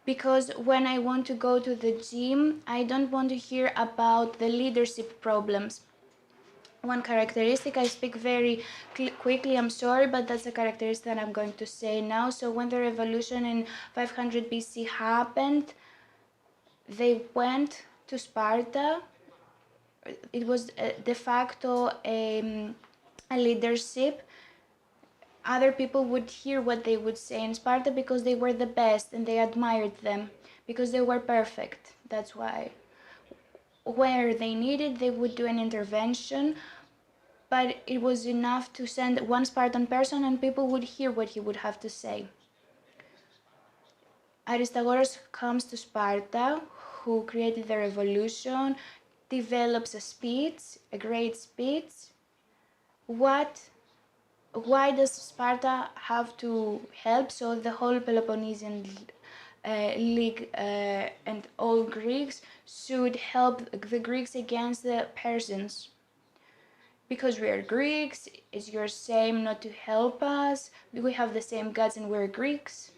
Because when I want to go to the gym, I don't want to hear about the leadership problems. one characteristic. I speak very quickly, I'm sorry, but that's a characteristic that I'm going to say now. So when the revolution in 500 BC happened, they went to Sparta. It was de facto a leadership. Other people would hear what they would say in Sparta because they were the best and they admired them because they were perfect. That's why. Where they needed, they would do an intervention, but it was enough to send one Spartan person and people would hear what he would have to say. Aristagoras comes to Sparta, who created the revolution, develops a speech, a great speech. Why does Sparta have to help? So the whole Peloponnesian League and all Greeks should help the Greeks against the Persians. Because we are Greeks, it's your same not to help us. We have the same gods and we're Greeks.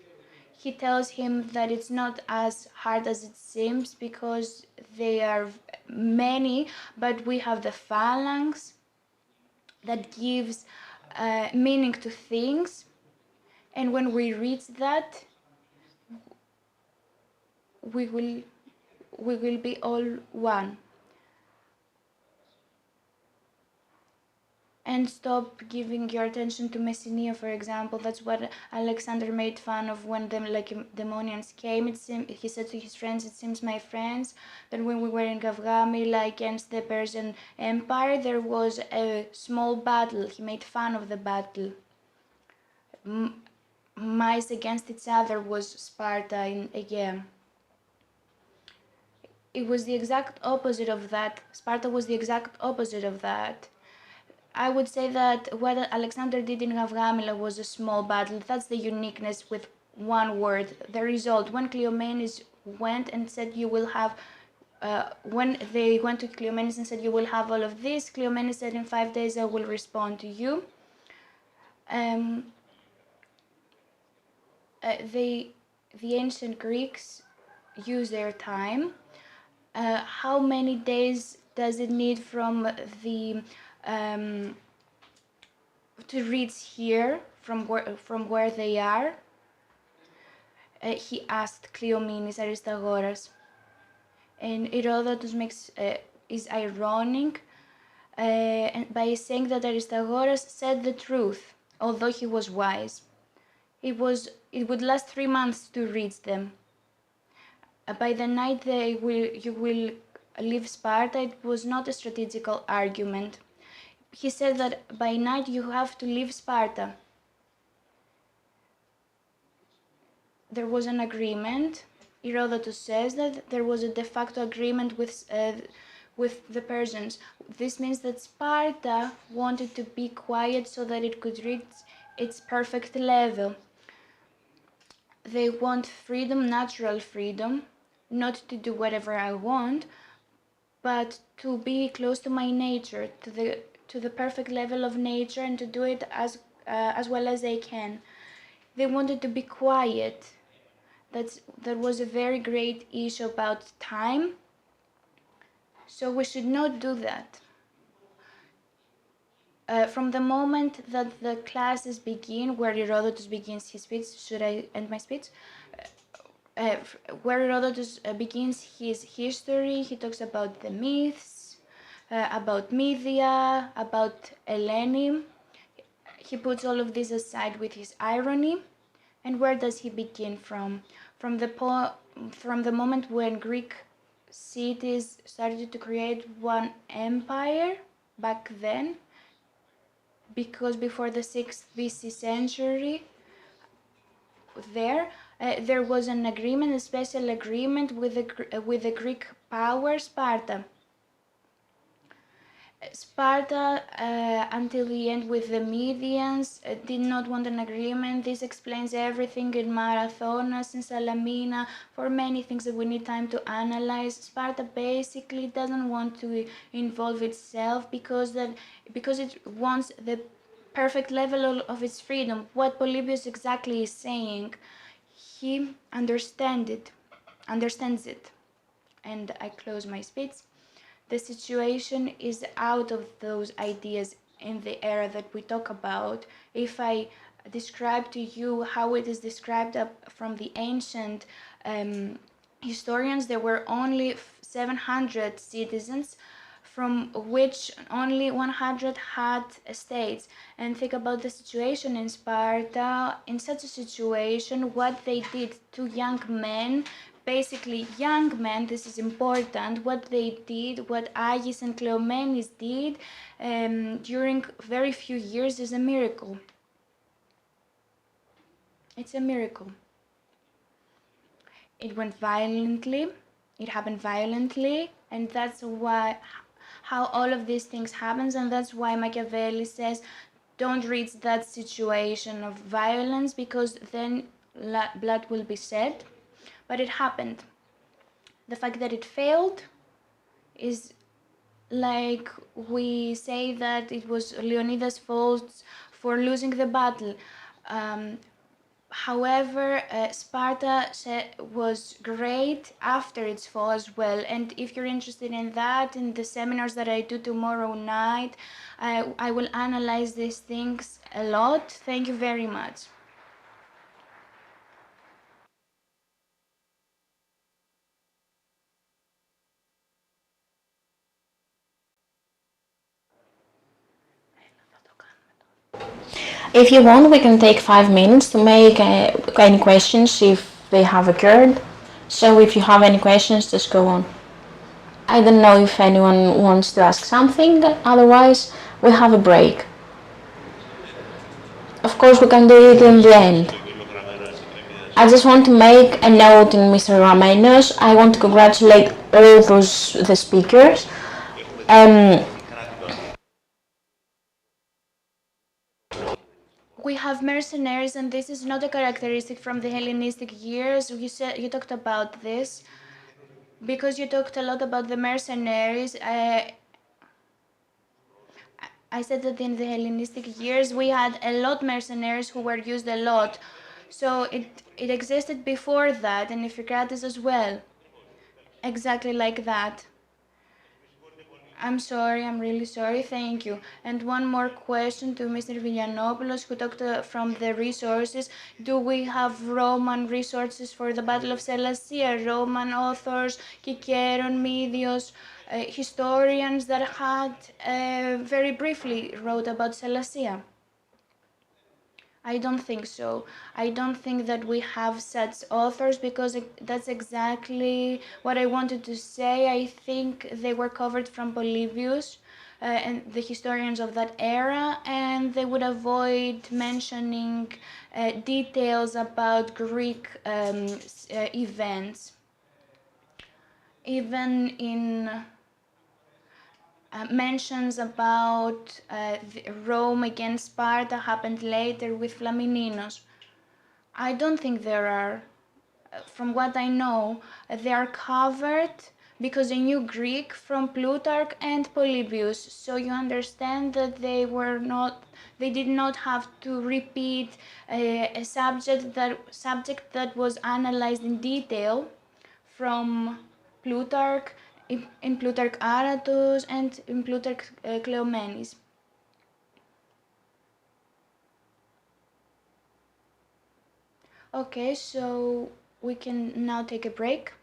He tells him that it's not as hard as it seems because they are many, but we have the phalanx that gives meaning to things, and when we reach that, we will be all one. And stop giving your attention to Messenia, for example. That's what Alexander made fun of when the Lacedaemonians came. He said to his friends, "It seems my friends, that when we were in Gavgamela against the Persian Empire, there was a small battle." He made fun of the battle. Mice against each other was Sparta in Aegean. It was the exact opposite of that. Sparta was the exact opposite of that. I would say that what Alexander did in Gavgamela was a small battle. That's the uniqueness with one word. The result, when Cleomenes went and said you will have, when they went to Cleomenes and said you will have all of this, Cleomenes said in 5 days I will respond to you. The ancient Greeks use their time. How many days does it need from the to reach here from where they are? He asked Cleomenes Aristagoras, and Herodotus is ironic by saying that Aristagoras said the truth, although he was wise. It would last 3 months to reach them. By the night you will leave Sparta, it was not a strategical argument. He said that by night you have to leave Sparta. There was an agreement. Herodotus says that there was a de facto agreement with the Persians. This means that Sparta wanted to be quiet so that it could reach its perfect level. They want freedom, natural freedom, not to do whatever I want, but to be close to my nature, to the perfect level of nature, and to do it as well as they can. They wanted to be quiet. That was a very great issue about time. So we should not do that. From the moment that the classes begin, where Herodotus begins his speech, should I end my speech? Where Herodotus begins his history, he talks about the myths, about Media, about Hellene. He puts all of this aside with his irony. And where does he begin from? From the moment when Greek cities started to create one empire back then, because before the 6th BC century, there was an agreement, a special agreement with the Greek power, Sparta. Sparta, until the end with the Medians, did not want an agreement. This explains everything in Marathonas, in Salamina, for many things that we need time to analyze. Sparta basically doesn't want to involve itself because it wants the perfect level of its freedom. What Polybius exactly is saying, he understands it. And I close my speech. the situation is out of those ideas in the era that we talk about. If I describe to you how it is described from the ancient historians, there were only 700 citizens, from which only 100 had estates. And think about the situation in Sparta. In such a situation, what they did to young men, basically young men, this is important, what they did, what Agis and Cleomenes did during very few years is a miracle. It's a miracle. It went violently, it happened violently, and that's why how all of these things happens, and that's why Machiavelli says don't reach that situation of violence, because then blood will be shed. But it happened. The fact that it failed is like we say that it was Leonidas' fault for losing the battle. However, Sparta was great after its fall as well. And if you're interested in that, in the seminars that I do tomorrow night, I will analyze these things a lot. Thank you very much. If you want, we can take 5 minutes to make any questions if they have occurred. So if you have any questions, just go on. I don't know if anyone wants to ask something, otherwise we have a break. Of course, we can do it in the end. I just want to make a note in Mr. Ramenos. I want to congratulate all the speakers. We have mercenaries, and this is not a characteristic from the Hellenistic years. You talked about this because you talked a lot about the mercenaries. I said that in the Hellenistic years we had a lot mercenaries who were used a lot. So it existed before that, and Iphicrates as well. Exactly like that. I'm sorry, I'm really sorry, thank you. And one more question to Mr. Villanopoulos, who talked from the resources. Do we have Roman resources for the Battle of Sellasia? Roman authors, Kikeron, Medios, historians that had very briefly wrote about Sellasia? I don't think so. I don't think that we have such authors, because that's exactly what I wanted to say. I think they were covered from Polybius and the historians of that era, and they would avoid mentioning details about Greek events. Even in mentions about Rome against Sparta happened later with Flamininos. I don't think there are. From what I know, they are covered because they knew Greek from Plutarch and Polybius. So you understand that they did not have to repeat a subject that was analyzed in detail from Plutarch, in Plutarch Aratus and in Plutarch Cleomenes. Okay, so we can now take a break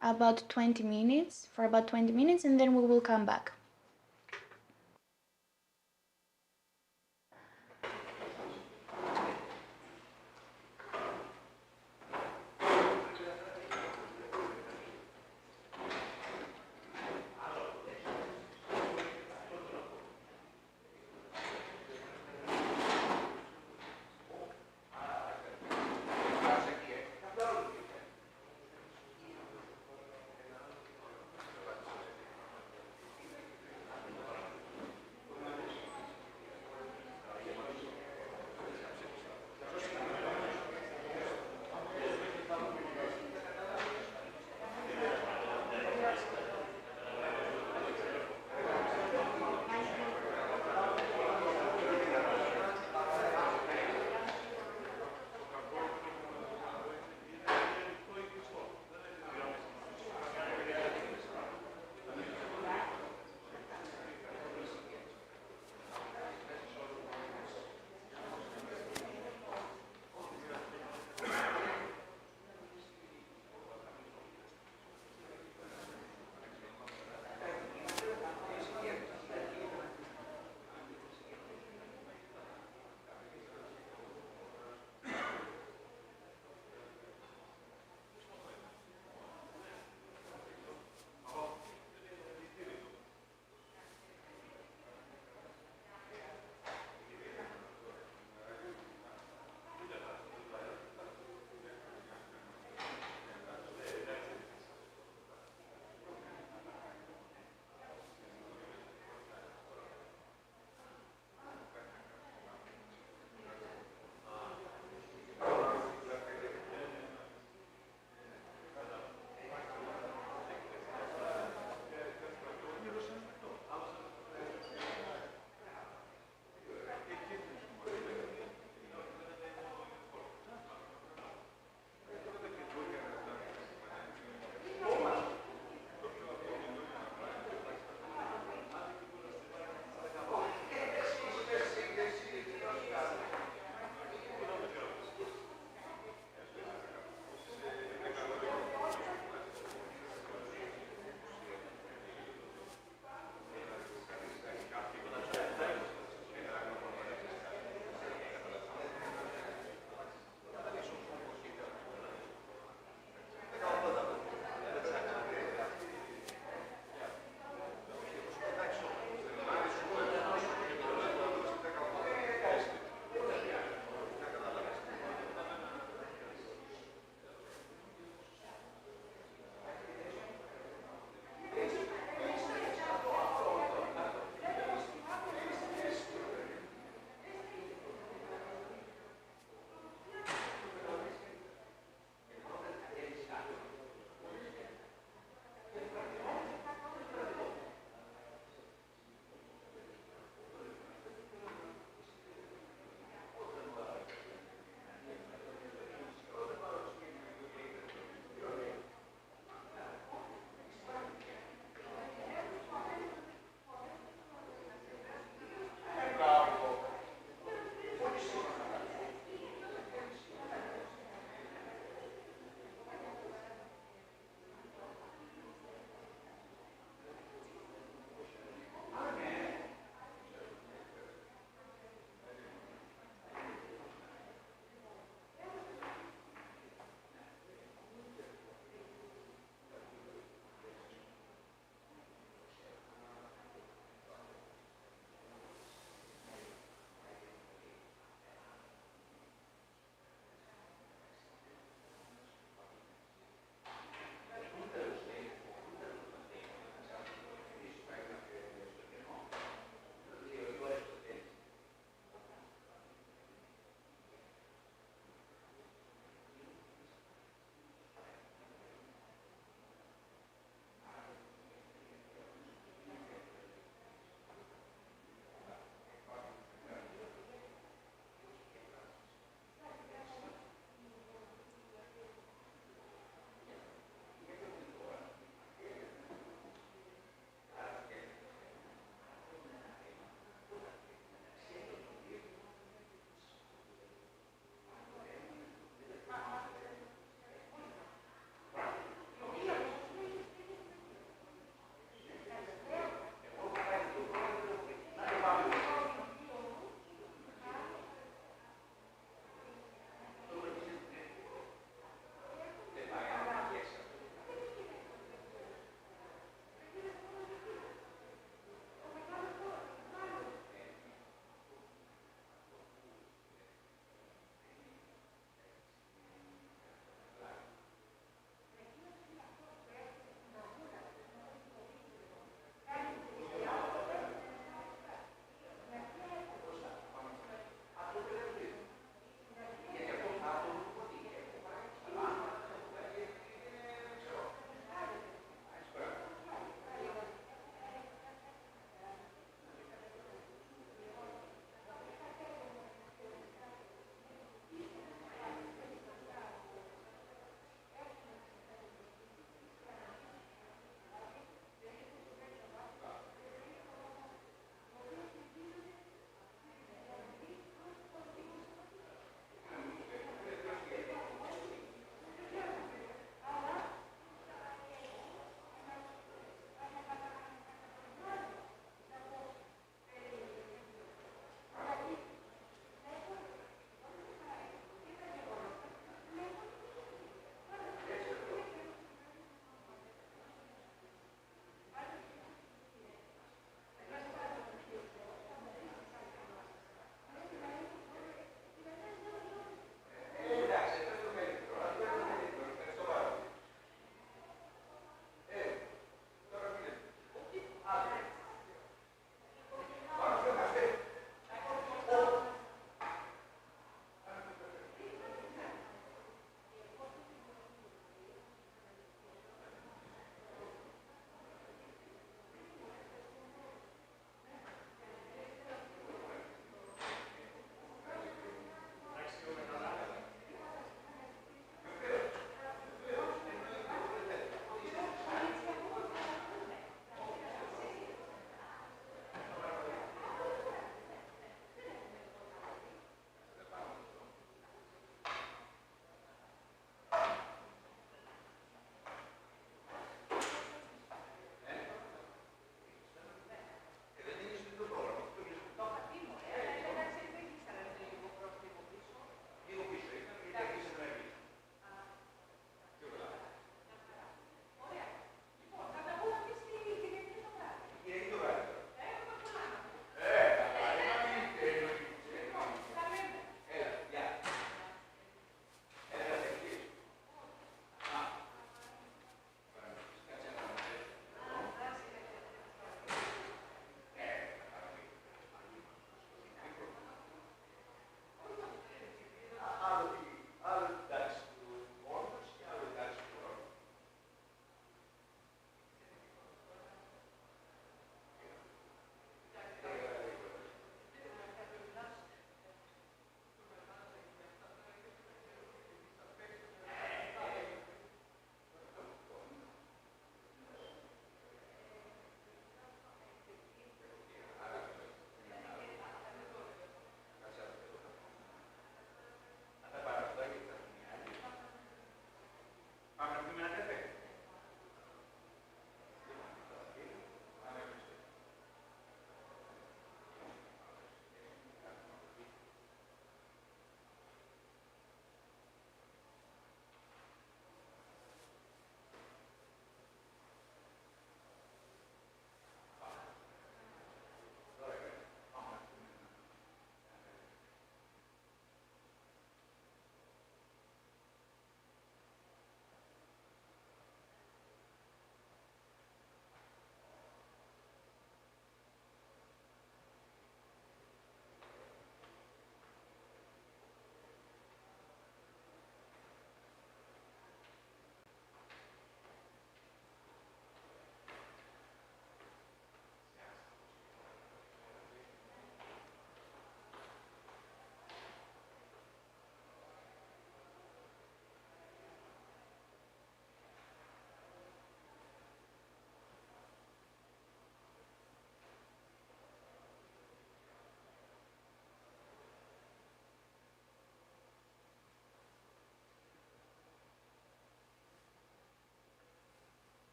for about 20 minutes, and then we will come back.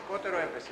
Γενικότερο έπεσε.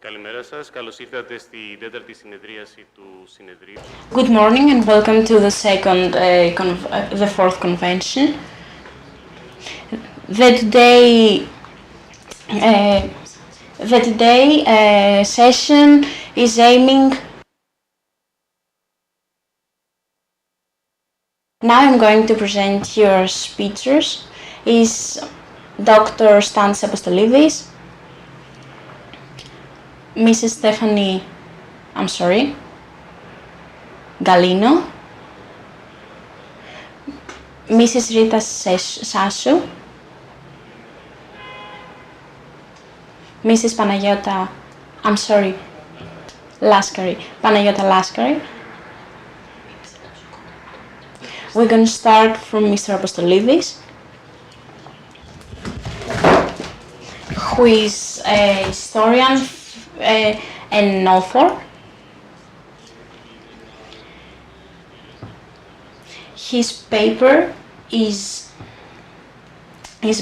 Καλημέρα σας. Καλώς ήρθατε στη τέταρτη συνεδρίαση του Συνεδρίου. Good morning and welcome to the fourth convention. The today session is aiming. Now I'm going to present your speakers. Is Dr. Stanis Apostolidis, Mrs. Stephanie, Galino, Mrs. Rita Sassou, Mrs. Panayota, Panayota Laskari. We're going to start from Mr. Apostolidis, who is a historian and an author. His paper is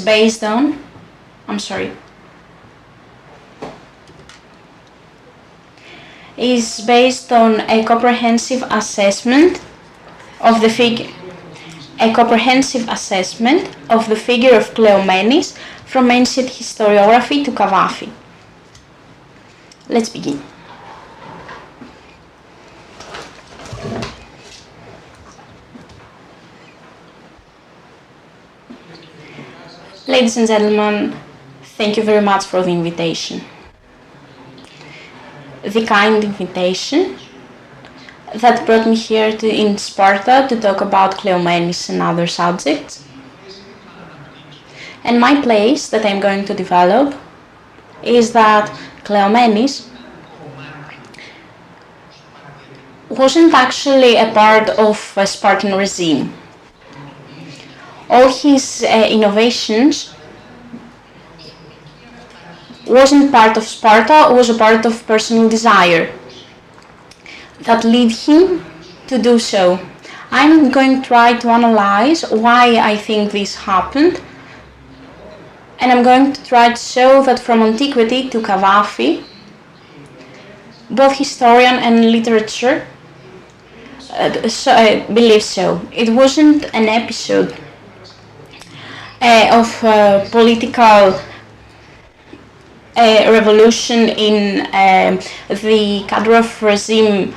based on, a comprehensive assessment of the figure. Of Kleomenis from ancient historiography to Cavafy. Let's begin. Ladies and gentlemen, thank you very much for the invitation. The kind invitation that brought me here in Sparta to talk about Kleomenis and other subjects. And my place that I'm going to develop is that Kleomenis wasn't actually a part of a Spartan regime. All his innovations wasn't part of Sparta, was a part of personal desire that led him to do so. I'm going to try to analyze why I think this happened, and I'm going to try to show that from antiquity to Cavafy, both historian and literature believe so. It wasn't an episode of political revolution in the Kadyrov regime,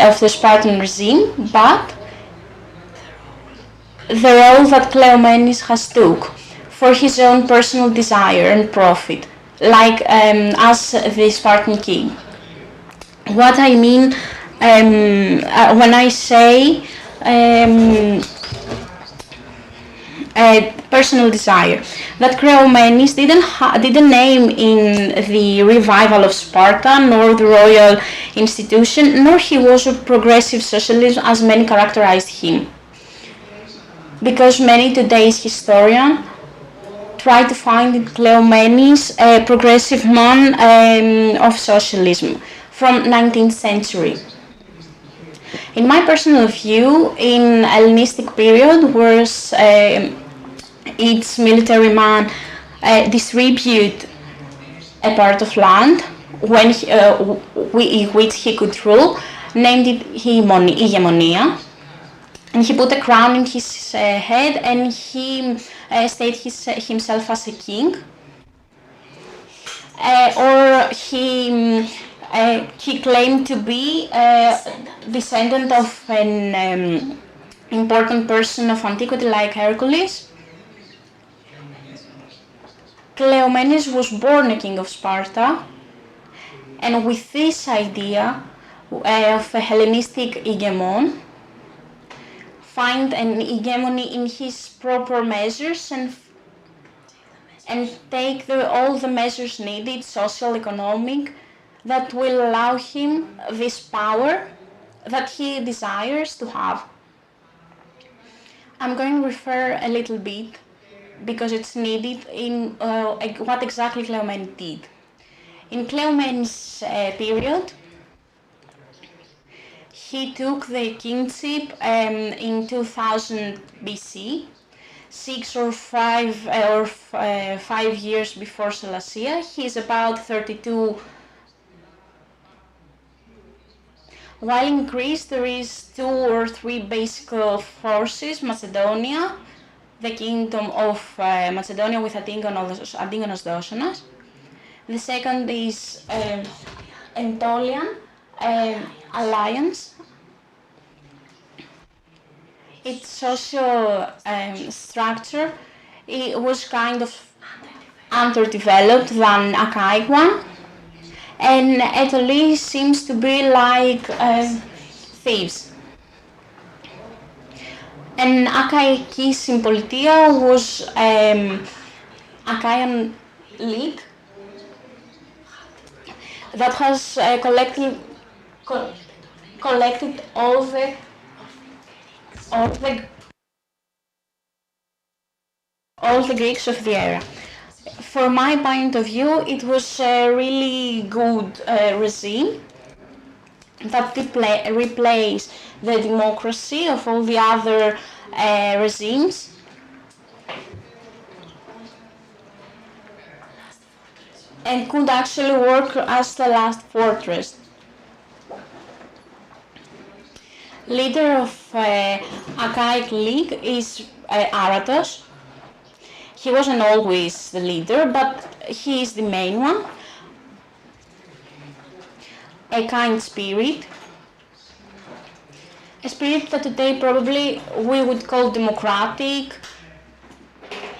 of the Spartan regime, but the role that Kleomenis has took for his own personal desire and profit, like as the Spartan king. What I mean when I say personal desire, that Kleomenis didn't aim in the revival of Sparta, nor the royal institution, nor he was a progressive socialism as many characterized him. Because many today's historians try to find in Kleomenis a progressive man of socialism from 19th century. In my personal view, in Hellenistic period, whereas its military man distribute a part of land which he could rule, named it Ηγεμονία. And he put a crown in his head, and he stated himself as a king. Or he claimed to be a descendant of an important person of antiquity like Hercules. Cleomenes was born a king of Sparta, and with this idea of a Hellenistic hegemon, find an hegemony in his proper measures and take all the measures needed, social, economic, that will allow him this power that he desires to have. I'm going to refer a little bit, because it's needed, in what exactly Cleomenes did. In Cleomenes' period, he took the kingship in 2000 BC, 6 or 5 years before ΣΕΛΛΑΣΙΑΣ. He is about 32. While in Greece there is 2 or 3 basic forces: Macedonia, the kingdom of Macedonia with Antigonos Dossonas. The second is Anatolian alliance. Its social structure, it was kind of underdeveloped than Achaemenid one, and Italy seems to be like thieves. And Achaemenid Symppolitia was Achaean League that has collected all the Greeks of the era. From my point of view, it was a really good regime that replaced the democracy of all the other regimes. And could actually work as the last fortress. Leader of Achaemenid League is Aratos. He wasn't always the leader, but he is the main one. A kind spirit. A spirit that today probably we would call democratic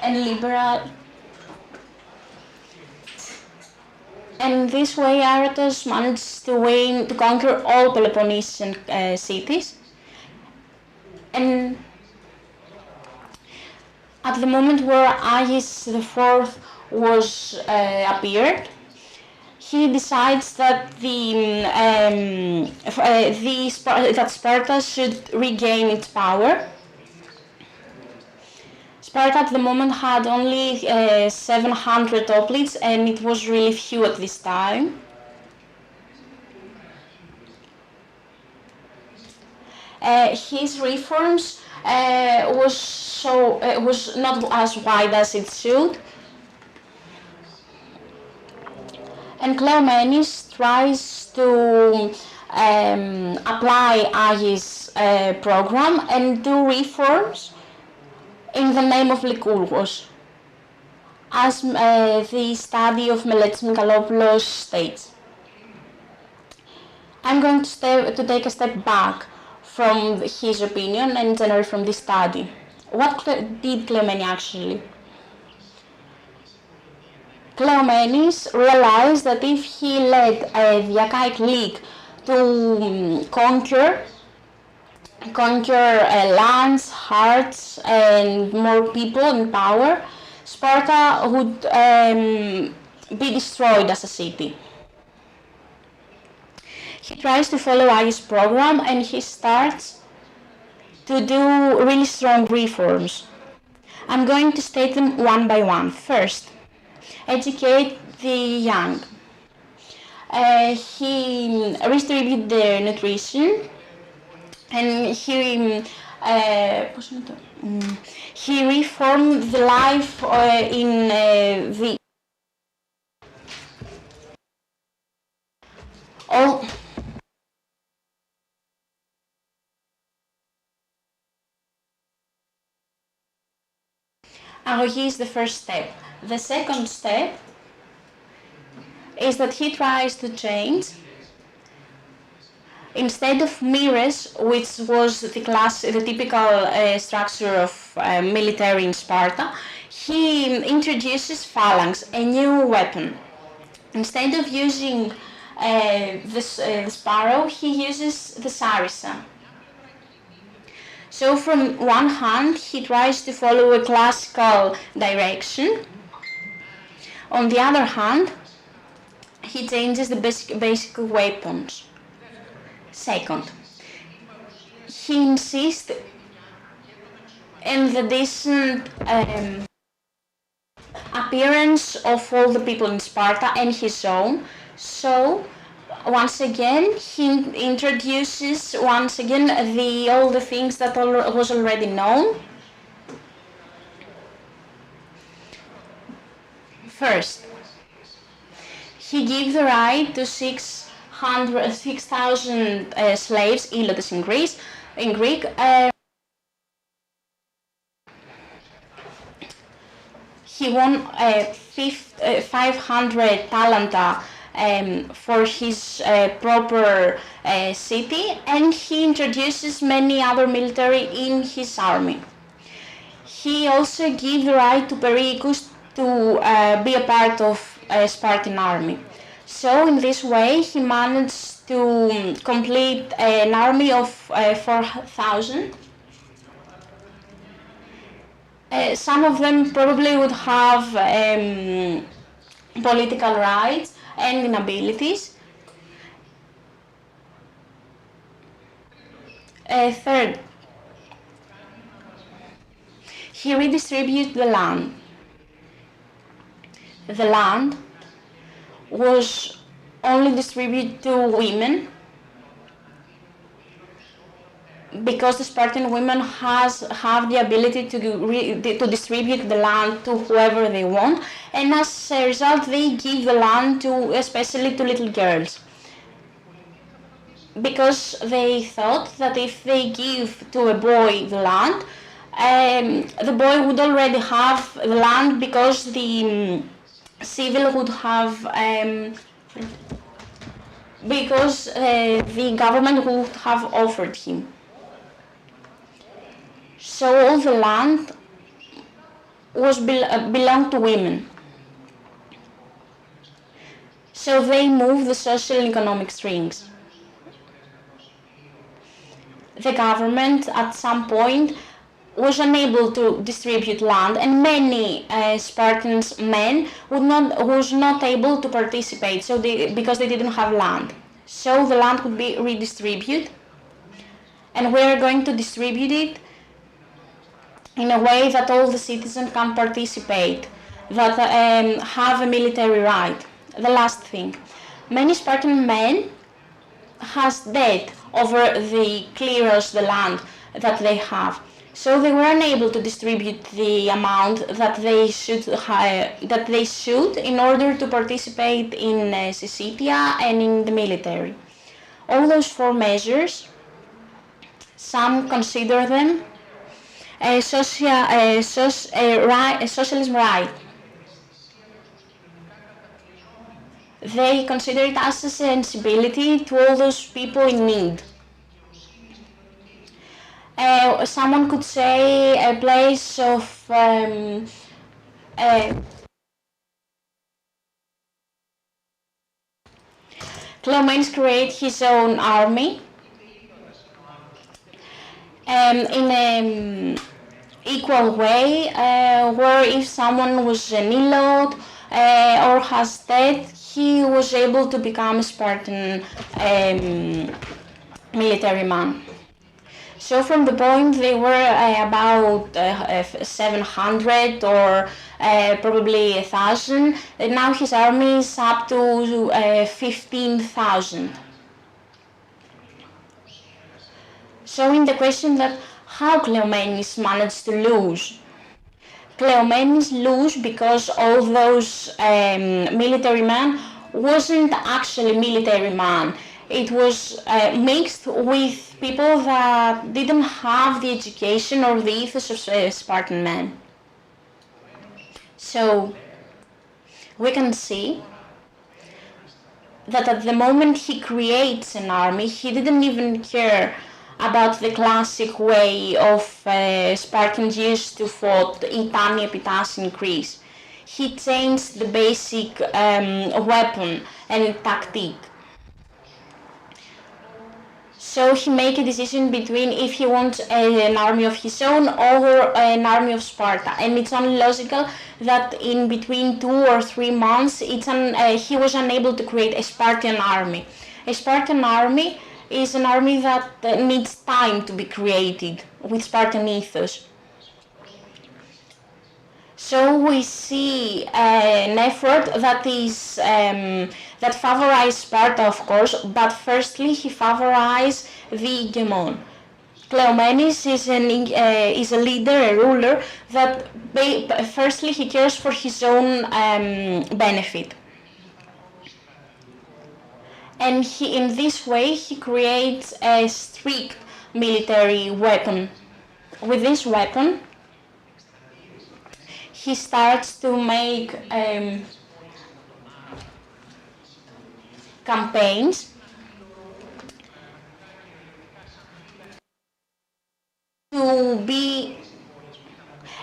and liberal. And this way Aratos managed to conquer all Peloponnesian cities. And at the moment where Agis IV was appeared, he decides that that Sparta should regain its power. Sparta at the moment had only 700 hoplites, and it was really few at this time. His reforms was not as wide as it should, and Cleomenes tries to apply Agis' program and do reforms in the name of Lycurgos, as the study of Meletis Mikalopoulos states. I'm going to take a step back from his opinion and generally from this study. What did Cleomenes actually? Cleomenes realized that if he led the Achaemenid League to conquer lands, hearts, and more people and power, Sparta would be destroyed as a city. He tries to follow Agis' program, and he starts to do really strong reforms. I'm going to state them one by one. First, educate the young. He redistributed their nutrition, and he reformed the life in the All Αγωγή is the first step. The second step is that he tries to change. Instead of mirrors, which was the typical structure of military in Sparta, he introduces phalanx, a new weapon. Instead of using the sparrow, he uses the sarissa. So from one hand, he tries to follow a classical direction. On the other hand, he changes the basic weapons. Second, he insists in the decent appearance of all the people in Sparta and his own. So once again, he introduces all the things that was already known. First, he gives the right to 6,000 slaves, ilotes in Greek. He won 500 talenta for his proper city, and he introduces many other military in his army. He also gives the right to Pericus to be a part of a Spartan army. So in this way he managed to complete an army of 4,000. Some of them probably would have political rights and inabilities. Third, he redistributes the land. The land was only distributed to women because the Spartan women have the ability to distribute the land to whoever they want, and as a result they give the land especially to little girls, because they thought that if they give to a boy the land, the boy would already have the land because the civil would have because the government would have offered him. So all the land was belonged to women. So they moved the social and economic strings. The government at some point was unable to distribute land, and many Spartans men was not able to participate, because they didn't have land. So the land would be redistributed, and we are going to distribute it in a way that all the citizens can participate, that have a military right. The last thing, many Spartan men has debt over the clearance, the land that they have. So they were unable to distribute the amount that they should in order to participate in Syssitia and in the military. All those four measures, some consider them a socialism right. They consider it as a sensibility to all those people in need. Someone could say a place of Cleomenes created his own army in an equal way, where if someone was an ilote or has debt, he was able to become a Spartan military man. So from the point they were about 700 or probably 1,000, and now his army is up to 15,000. Showing the question that how Cleomenes managed to lose. Cleomenes lose because all those military men wasn't actually military man. It was mixed with people that didn't have the education or the ethos of Spartan men. So we can see that at the moment he creates an army, he didn't even care about the classic way of Spartans used to fight Itani epitas in Greece. He changed the basic weapon and tactic. So he made a decision between if he wants an army of his own or an army of Sparta, and it's only logical that in between 2 or 3 months he was unable to create a Spartan army. A Spartan army is an army that needs time to be created with Spartan ethos. So we see an effort that is that favorizes Sparta, of course, but firstly he favorizes the hegemon. Cleomenes is a leader, a ruler, that firstly he cares for his own benefit. And in this way he creates a strict military weapon. With this weapon he starts to make campaigns to be,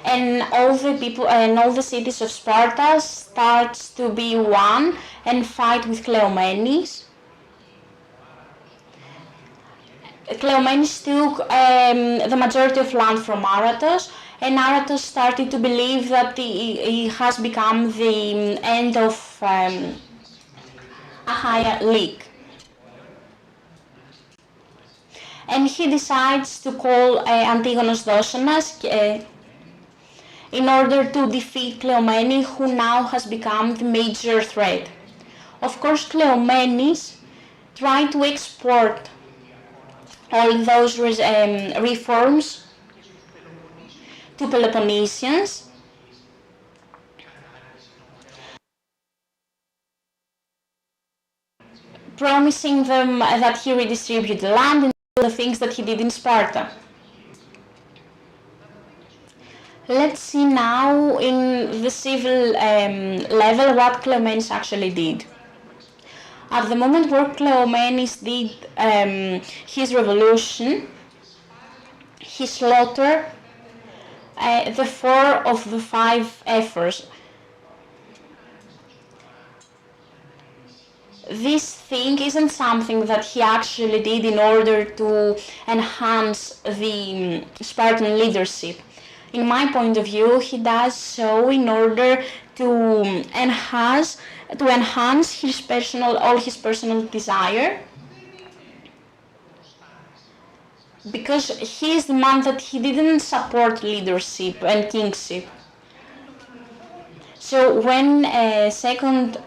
and all the people and all the cities of Sparta starts to be one and fight with Cleomenes. Cleomenes took the majority of land from Aratos, and Aratos started to believe that he has become the end of Achaia League. And he decides to call Antigonos Dossenas in order to defeat Cleomenes, who now has become the major threat. Of course, Cleomenes tried to export all those reforms to Peloponnesians, promising them that he redistributed land and the things that he did in Sparta. Let's see now in the civil level what Cleomenes actually did. At the moment where Cleomenes did his revolution, he slaughtered the 4 of the 5 ephors. This thing isn't something that he actually did in order to enhance the Spartan leadership. In my point of view, he does so in order to enhance all his personal desire, because he is the man that he didn't support leadership and kingship. So when a second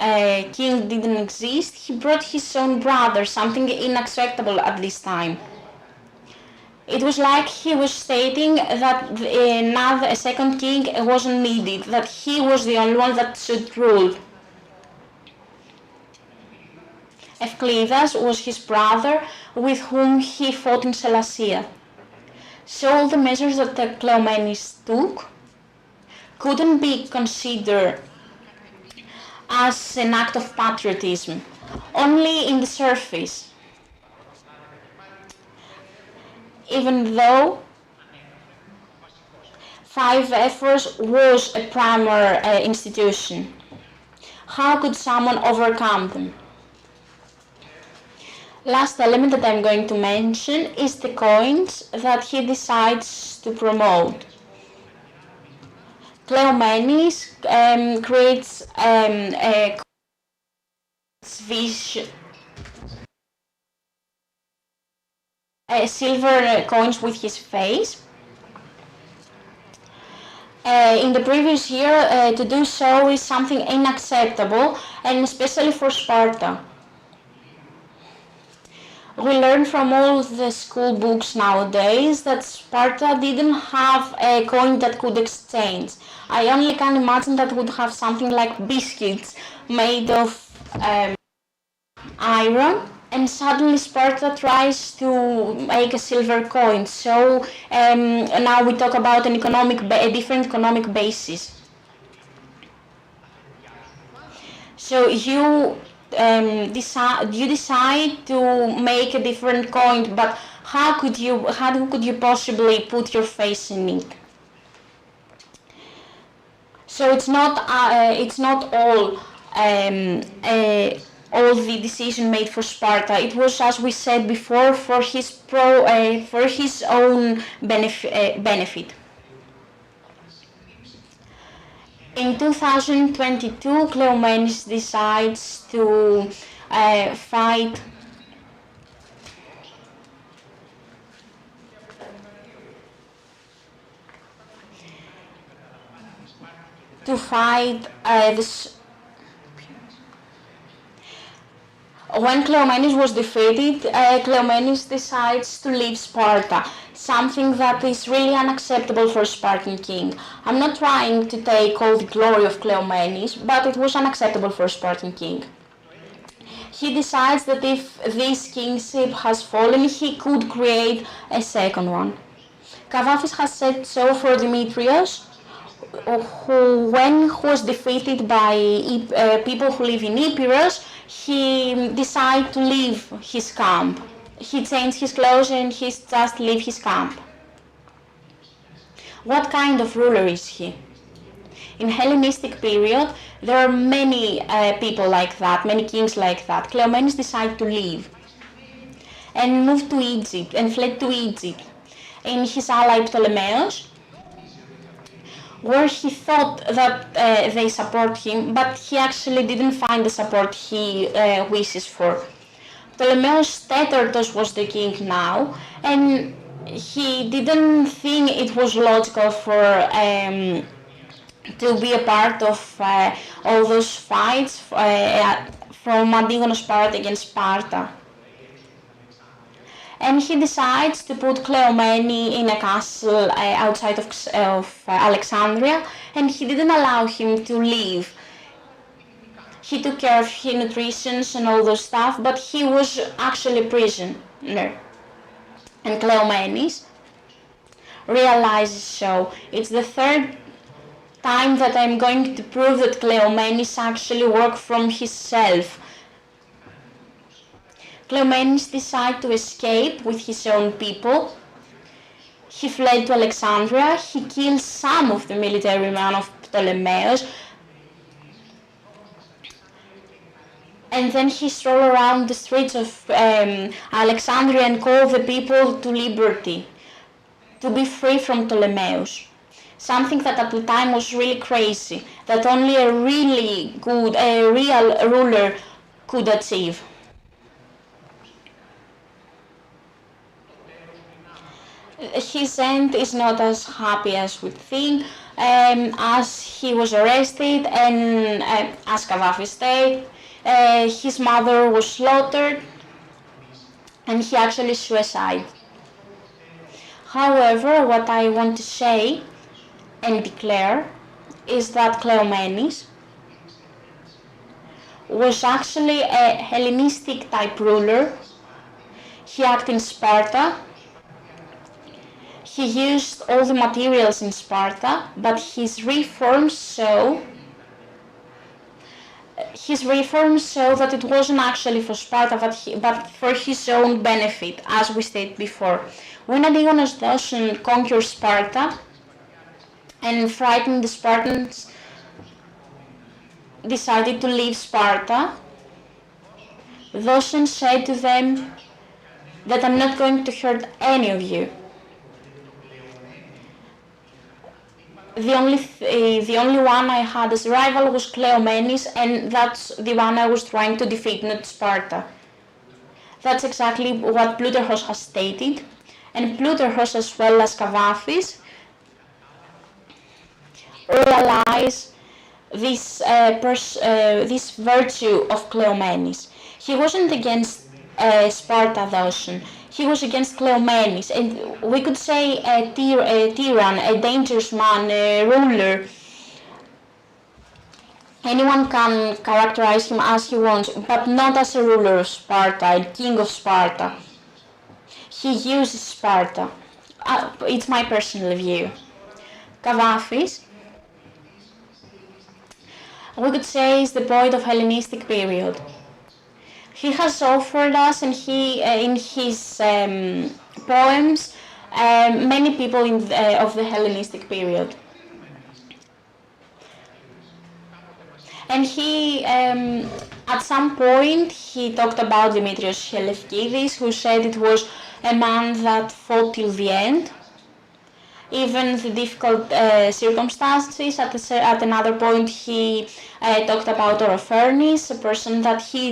king didn't exist, he brought his own brother, something unacceptable at this time. It was like he was stating that a second king wasn't needed, that he was the only one that should rule. Euclides was his brother, with whom he fought in Sellasia. So all the measures that Cleomenes took couldn't be considered as an act of patriotism, only in the surface. Even though 5 ephors was a primary institution, how could someone overcome them? Last element that I'm going to mention is the coins that he decides to promote. Cleomenes creates silver coins with his face. In the previous year, to do so is something unacceptable, and especially for Sparta. We learn from all the school books nowadays that Sparta didn't have a coin that could exchange. I only can imagine that would have something like biscuits made of iron, and suddenly Sparta tries to make a silver coin. So now we talk about a different economic basis. So you decide to make a different coin, but how could you possibly put your face in it? So it's not all the decision made for Sparta. It was, as we said before, for his own benefit. In 2022, Cleomenes decides to fight this. When Cleomenes was defeated, Cleomenes decides to leave Sparta, something that is really unacceptable for a Spartan king. I'm not trying to take all the glory of Cleomenes, but it was unacceptable for a Spartan king. He decides that if this kingship has fallen, he could create a second one. Kavafis has said so for Demetrius, who, when he was defeated by people who live in Epirus, he decided to leave his camp. He changed his clothes and he just leave his camp. What kind of ruler is he? In Hellenistic period, there are many people like that, many kings like that. Cleomenes decided to leave and moved to Egypt and fled to Egypt in his ally Ptolemaeus, where he thought that they support him, but he actually didn't find the support he wishes for. Ptolemaeus Tetrarchos was the king now, and he didn't think it was logical for to be a part of all those fights from Antigonos Sparta against Sparta. And he decides to put Cleomene in a castle outside of Alexandria, and he didn't allow him to leave. He took care of his nutrition and all those stuff, but he was actually a prisoner. And Cleomenes realizes so. It's the third time that I'm going to prove that Cleomenes actually worked from himself. Cleomenes decided to escape with his own people. He fled to Alexandria. He killed some of the military men of Ptolemaeus, and then he strolled around the streets of Alexandria and called the people to liberty, to be free from Ptolemaeus. Something that at the time was really crazy, that only a real ruler could achieve. His end is not as happy as we think, as he was arrested and as Kavafis said, his mother was slaughtered and he actually suicided. However, what I want to say and declare is that Cleomenes was actually a Hellenistic type ruler. He acted in Sparta. He used all the materials in Sparta, but his reforms show that it wasn't actually for Sparta, but for his own benefit, as we stated before. When Antigonos Doson conquered Sparta and frightened the Spartans, decided to leave Sparta, Doson said to them that I'm not going to hurt any of you. The only one I had as a rival was Cleomenes, and that's the one I was trying to defeat, not Sparta. That's exactly what Plutarchos has stated, and Plutarchos as well as Kavafis realize this virtue of Cleomenes. He wasn't against Sparta Doson. He was against Cleomenes, and we could say a tyrann, a dangerous man, a ruler. Anyone can characterize him as he wants, but not as a ruler of Sparta, king of Sparta. He uses Sparta. It's my personal view. Kavafis, we could say, is the poet of Hellenistic period. He has offered us, and in his poems, many people of the Hellenistic period. And he, at some point, he talked about Demetrios Chelefkidis, who said it was a man that fought till the end. Even the difficult circumstances. At another point, he talked about Orofernes, a person that he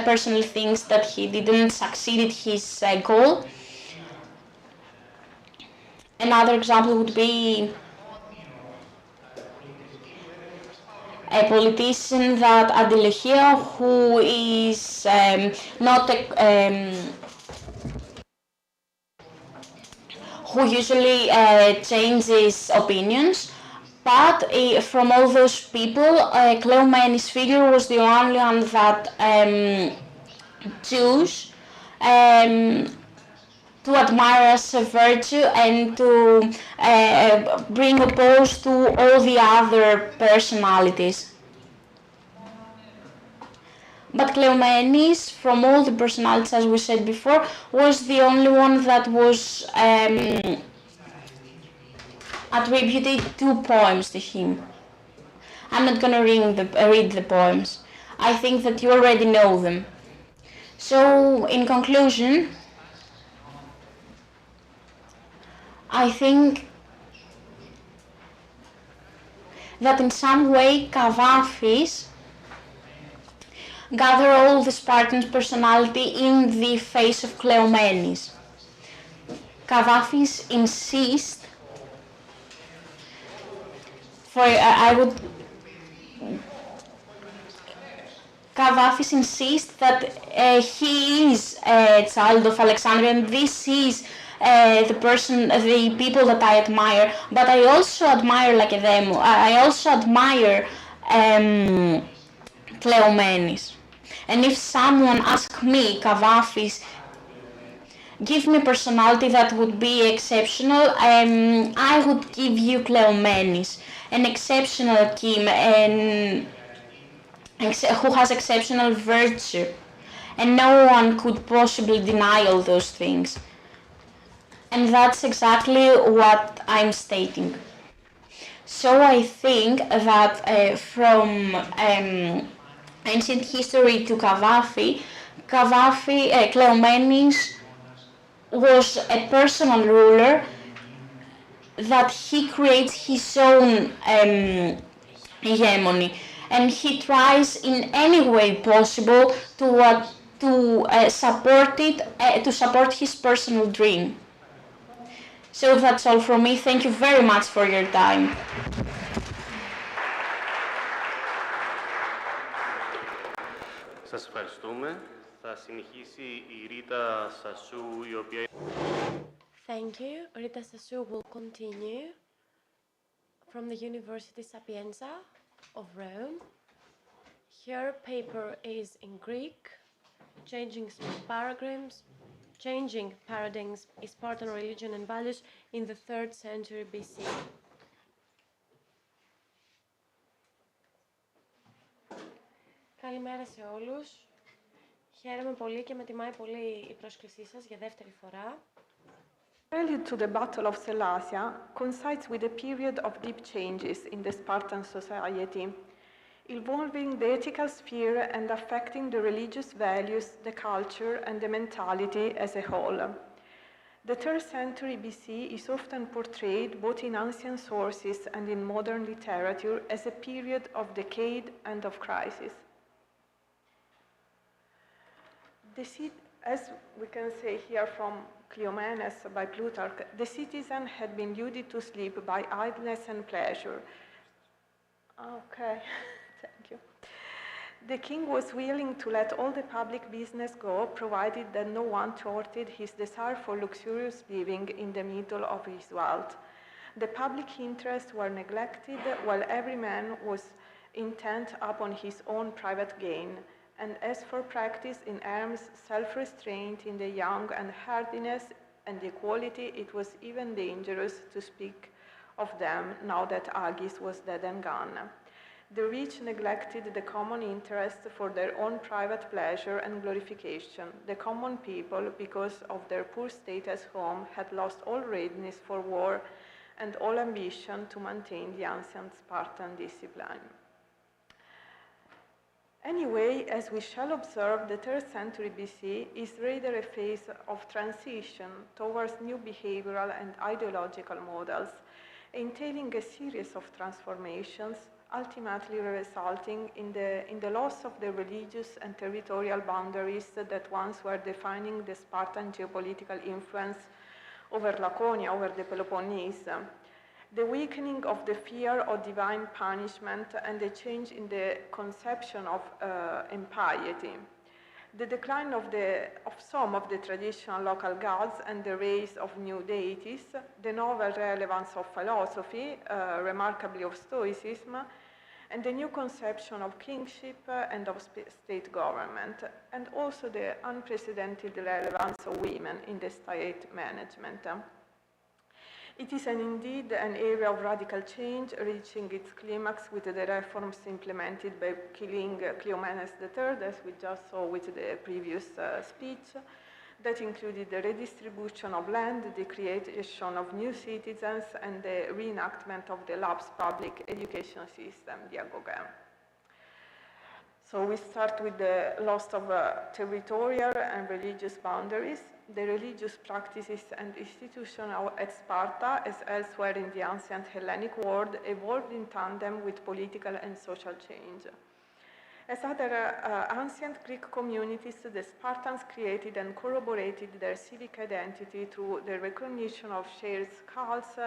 personally thinks that he didn't succeed at his goal. Another example would be a politician that Adelechia, who is who usually changes opinions, but from all those people, Cleomenes' figure was the only one that chose to admire as a virtue and to bring opposed to all the other personalities. But Cleomenes, from all the personalities, as we said before, was the only one that was attributed 2 poems to him. I'm not going to read the poems. I think that you already know them. So, in conclusion, I think that in some way Kavafis gather all the Spartans' personality in the face of Cleomenes. Kavafis insists Kavafis insists that he is a child of Alexandria, and this is the people that I admire. But I also admire Lakedemo. I also admire Cleomenes. And if someone asks me, Kavafis, give me a personality that would be exceptional, I would give you Cleomenes, an exceptional king, who has exceptional virtue, and no one could possibly deny all those things. And that's exactly what I'm stating. So I think that from ancient history to Cleomenes was a personal ruler that he creates his own hegemony, and he tries in any way possible to support his personal dream. So that's all from me. Thank you very much for your time. Σας ευχαριστούμε. Θα συνεχίσει η Ρίτα Σασού, η οποία... Thank you. Rita Sassou will continue from the University Sapienza of Rome. Her paper is in Greek, Changing Paradigms in Spartan Religion and Values in the 3rd century BC. Καλημέρα σε όλους. Χαίρομαι πολύ και με τιμάει πολύ η πρόσκλησή σας για δεύτερη φορά. Prelude to the Battle of Sellasia coincides with a period of deep changes in the Spartan society, involving the ethical sphere and affecting the religious values, the culture, and the mentality as a whole. The 3rd century BC is often portrayed both in ancient sources and in modern literature as a period of decay and of crisis. As we can say here from Cleomenes by Plutarch, the citizen had been doomed to sleep by idleness and pleasure. Okay, thank you. The king was willing to let all the public business go, provided that no one thwarted his desire for luxurious living in the middle of his wealth. The public interests were neglected, while every man was intent upon his own private gain, and as for practice in arms, self-restraint in the young, and hardiness and equality, it was even dangerous to speak of them now that Agis was dead and gone. The rich neglected the common interest for their own private pleasure and glorification. The common people, because of their poor state at home, had lost all readiness for war and all ambition to maintain the ancient Spartan discipline. Anyway, as we shall observe, the 3rd century BC is rather a phase of transition towards new behavioral and ideological models, entailing a series of transformations, ultimately resulting in the loss of the religious and territorial boundaries that once were defining the Spartan geopolitical influence over Laconia, over the Peloponnese, the weakening of the fear of divine punishment, and the change in the conception of impiety, the decline of some of the traditional local gods and the rise of new deities, the novel relevance of philosophy, remarkably of Stoicism, and the new conception of kingship and of state government, and also the unprecedented relevance of women in the state management. It is indeed an area of radical change, reaching its climax with the reforms implemented by King Cleomenes III, as we just saw with the previous speech, that included the redistribution of land, the creation of new citizens, and the reenactment of the lapsed public education system, the agogé. So we start with the loss of territorial and religious boundaries. The religious practices and institutions at Sparta, as elsewhere in the ancient Hellenic world, evolved in tandem with political and social change. As other ancient Greek communities, the Spartans created and corroborated their civic identity through the recognition of shared cults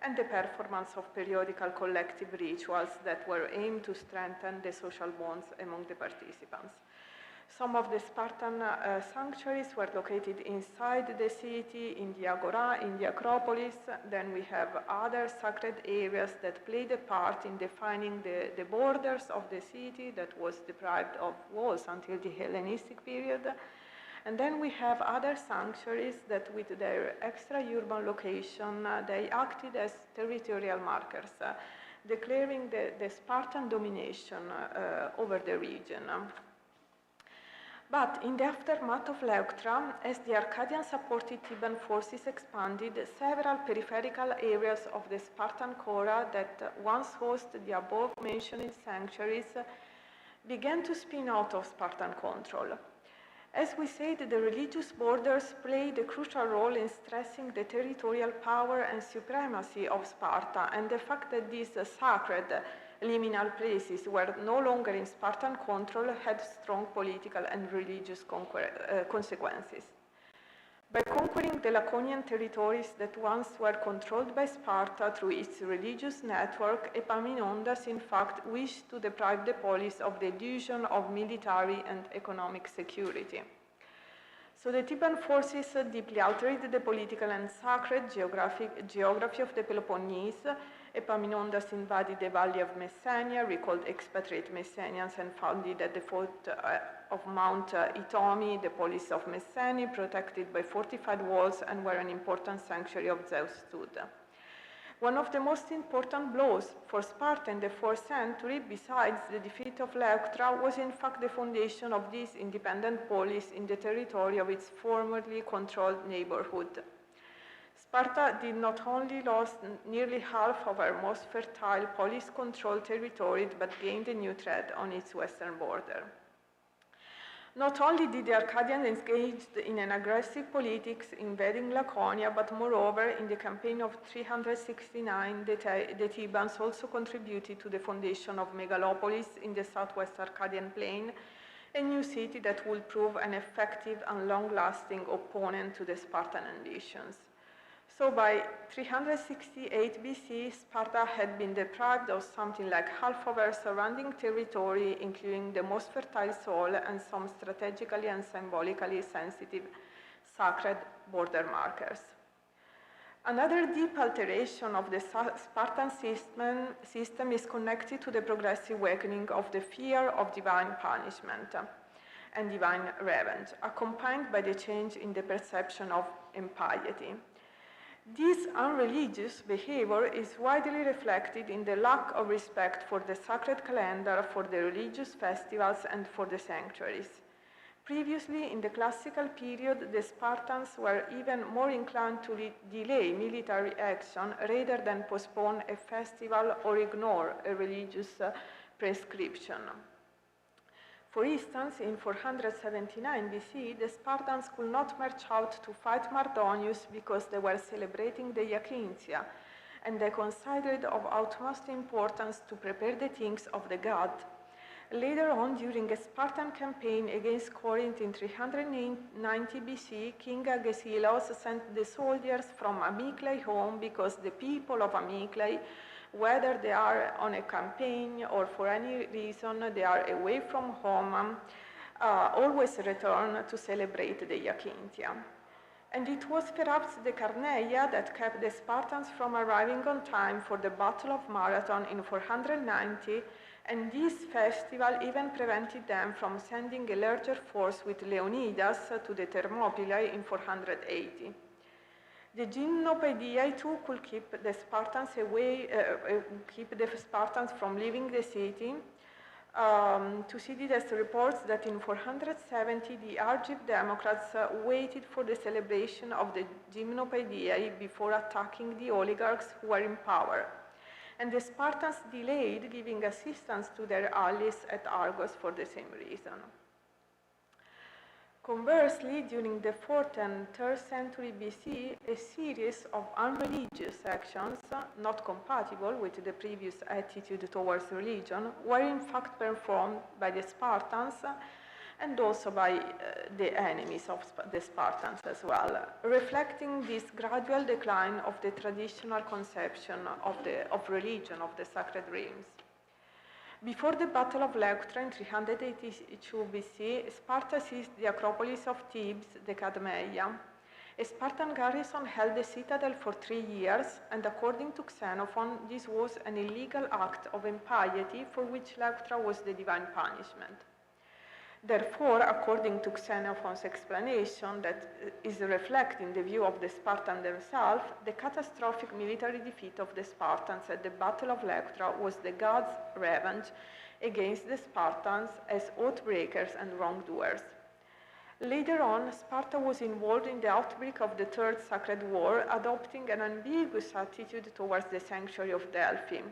and the performance of periodical collective rituals that were aimed to strengthen the social bonds among the participants. Some of the Spartan sanctuaries were located inside the city, in the agora, in the Acropolis. Then we have other sacred areas that played a part in defining the borders of the city that was deprived of walls until the Hellenistic period. And then we have other sanctuaries that, with their extra-urban location, they acted as territorial markers, declaring the Spartan domination over the region. But in the aftermath of Leuctra, as the Arcadian-supported Theban forces expanded, several peripheral areas of the Spartan Chora that once hosted the above-mentioned sanctuaries began to spin out of Spartan control. As we said, the religious borders played a crucial role in stressing the territorial power and supremacy of Sparta, and the fact that these sacred liminal places were no longer in Spartan control had strong political and religious consequences. By conquering the Laconian territories that once were controlled by Sparta through its religious network, Epaminondas in fact wished to deprive the polis of the illusion of military and economic security. So the Theban forces deeply altered the political and sacred geography of the Peloponnese. Epaminondas invaded the valley of Messenia, recalled expatriate Messenians, and founded at the foot of Mount Itomi, the polis of Messene, protected by fortified walls and where an important sanctuary of Zeus stood. One of the most important blows for Sparta in the 4th century, besides the defeat of Leuctra, was in fact the foundation of this independent polis in the territory of its formerly controlled neighborhood. Sparta did not only lose nearly half of her most fertile polis-controlled territory, but gained a new threat on its western border. Not only did the Arcadians engage in an aggressive politics invading Laconia, but moreover, in the campaign of 369, the Thebans also contributed to the foundation of Megalopolis in the southwest Arcadian plain, a new city that would prove an effective and long-lasting opponent to the Spartan ambitions. So by 368 BC, Sparta had been deprived of something like half of her surrounding territory, including the most fertile soil and some strategically and symbolically sensitive sacred border markers. Another deep alteration of the Spartan system is connected to the progressive weakening of the fear of divine punishment and divine revenge, accompanied by the change in the perception of impiety. This unreligious behavior is widely reflected in the lack of respect for the sacred calendar, for the religious festivals, and for the sanctuaries. Previously, in the classical period, the Spartans were even more inclined to delay military action rather than postpone a festival or ignore a religious prescription. For instance, in 479 BC, the Spartans could not march out to fight Mardonius because they were celebrating the ΓΙΑ, and they considered of utmost importance to prepare the things of the god. Later on, during a Spartan campaign against Corinth in 390 BC, King Agesilaus sent the soldiers from Amyclae home because the people of Amyclae, whether they are on a campaign or for any reason they are away from home, always return to celebrate the ΓΙΑ. And it was perhaps the Carneia that kept the Spartans from arriving on time for the Battle of Marathon in 490, and this festival even prevented them from sending a larger force with Leonidas to the Thermopylae in 480. The Gymnopediae too could keep the Spartans from leaving the city. Thucydides reports that in 470 the Argive Democrats waited for the celebration of the Gymnopediae before attacking the oligarchs who were in power, and the Spartans delayed giving assistance to their allies at Argos for the same reason. Conversely, during the 4th and 3rd century BC, a series of unreligious actions, not compatible with the previous attitude towards religion, were in fact performed by the Spartans and also by the enemies of the Spartans as well, reflecting this gradual decline of the traditional conception of religion, of the sacred realms. Before the Battle of Leuctra in 382 BC, Sparta seized the Acropolis of Thebes, the Cadmeia. A Spartan garrison held the citadel for 3 years, and according to Xenophon, this was an illegal act of impiety for which Leuctra was the divine punishment. Therefore, according to Xenophon's explanation that is reflected in the view of the Spartans themselves, the catastrophic military defeat of the Spartans at the Battle of Leuctra was the gods' revenge against the Spartans as oath-breakers and wrongdoers. Later on, Sparta was involved in the outbreak of the Third Sacred War, adopting an ambiguous attitude towards the sanctuary of Delphi.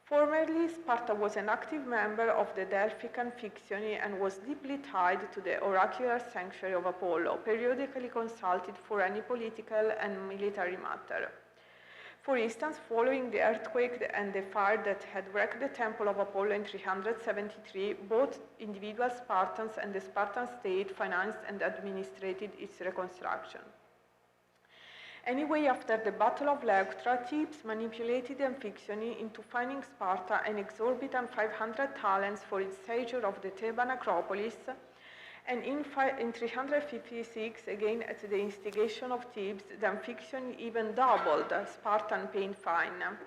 Formerly, Sparta was an active member of the Delphic Amphictyony and was deeply tied to the oracular sanctuary of Apollo, periodically consulted for any political and military matter. For instance, following the earthquake and the fire that had wrecked the temple of Apollo in 373, both individual Spartans and the Spartan state financed and administrated its reconstruction. Anyway, after the Battle of Leuctra, Thebes manipulated Amphictyony into fining Sparta an exorbitant 500 talents for its seizure of the Theban Acropolis, and in 356, again at the instigation of Thebes, the Amphictyony even doubled Spartan paying fine,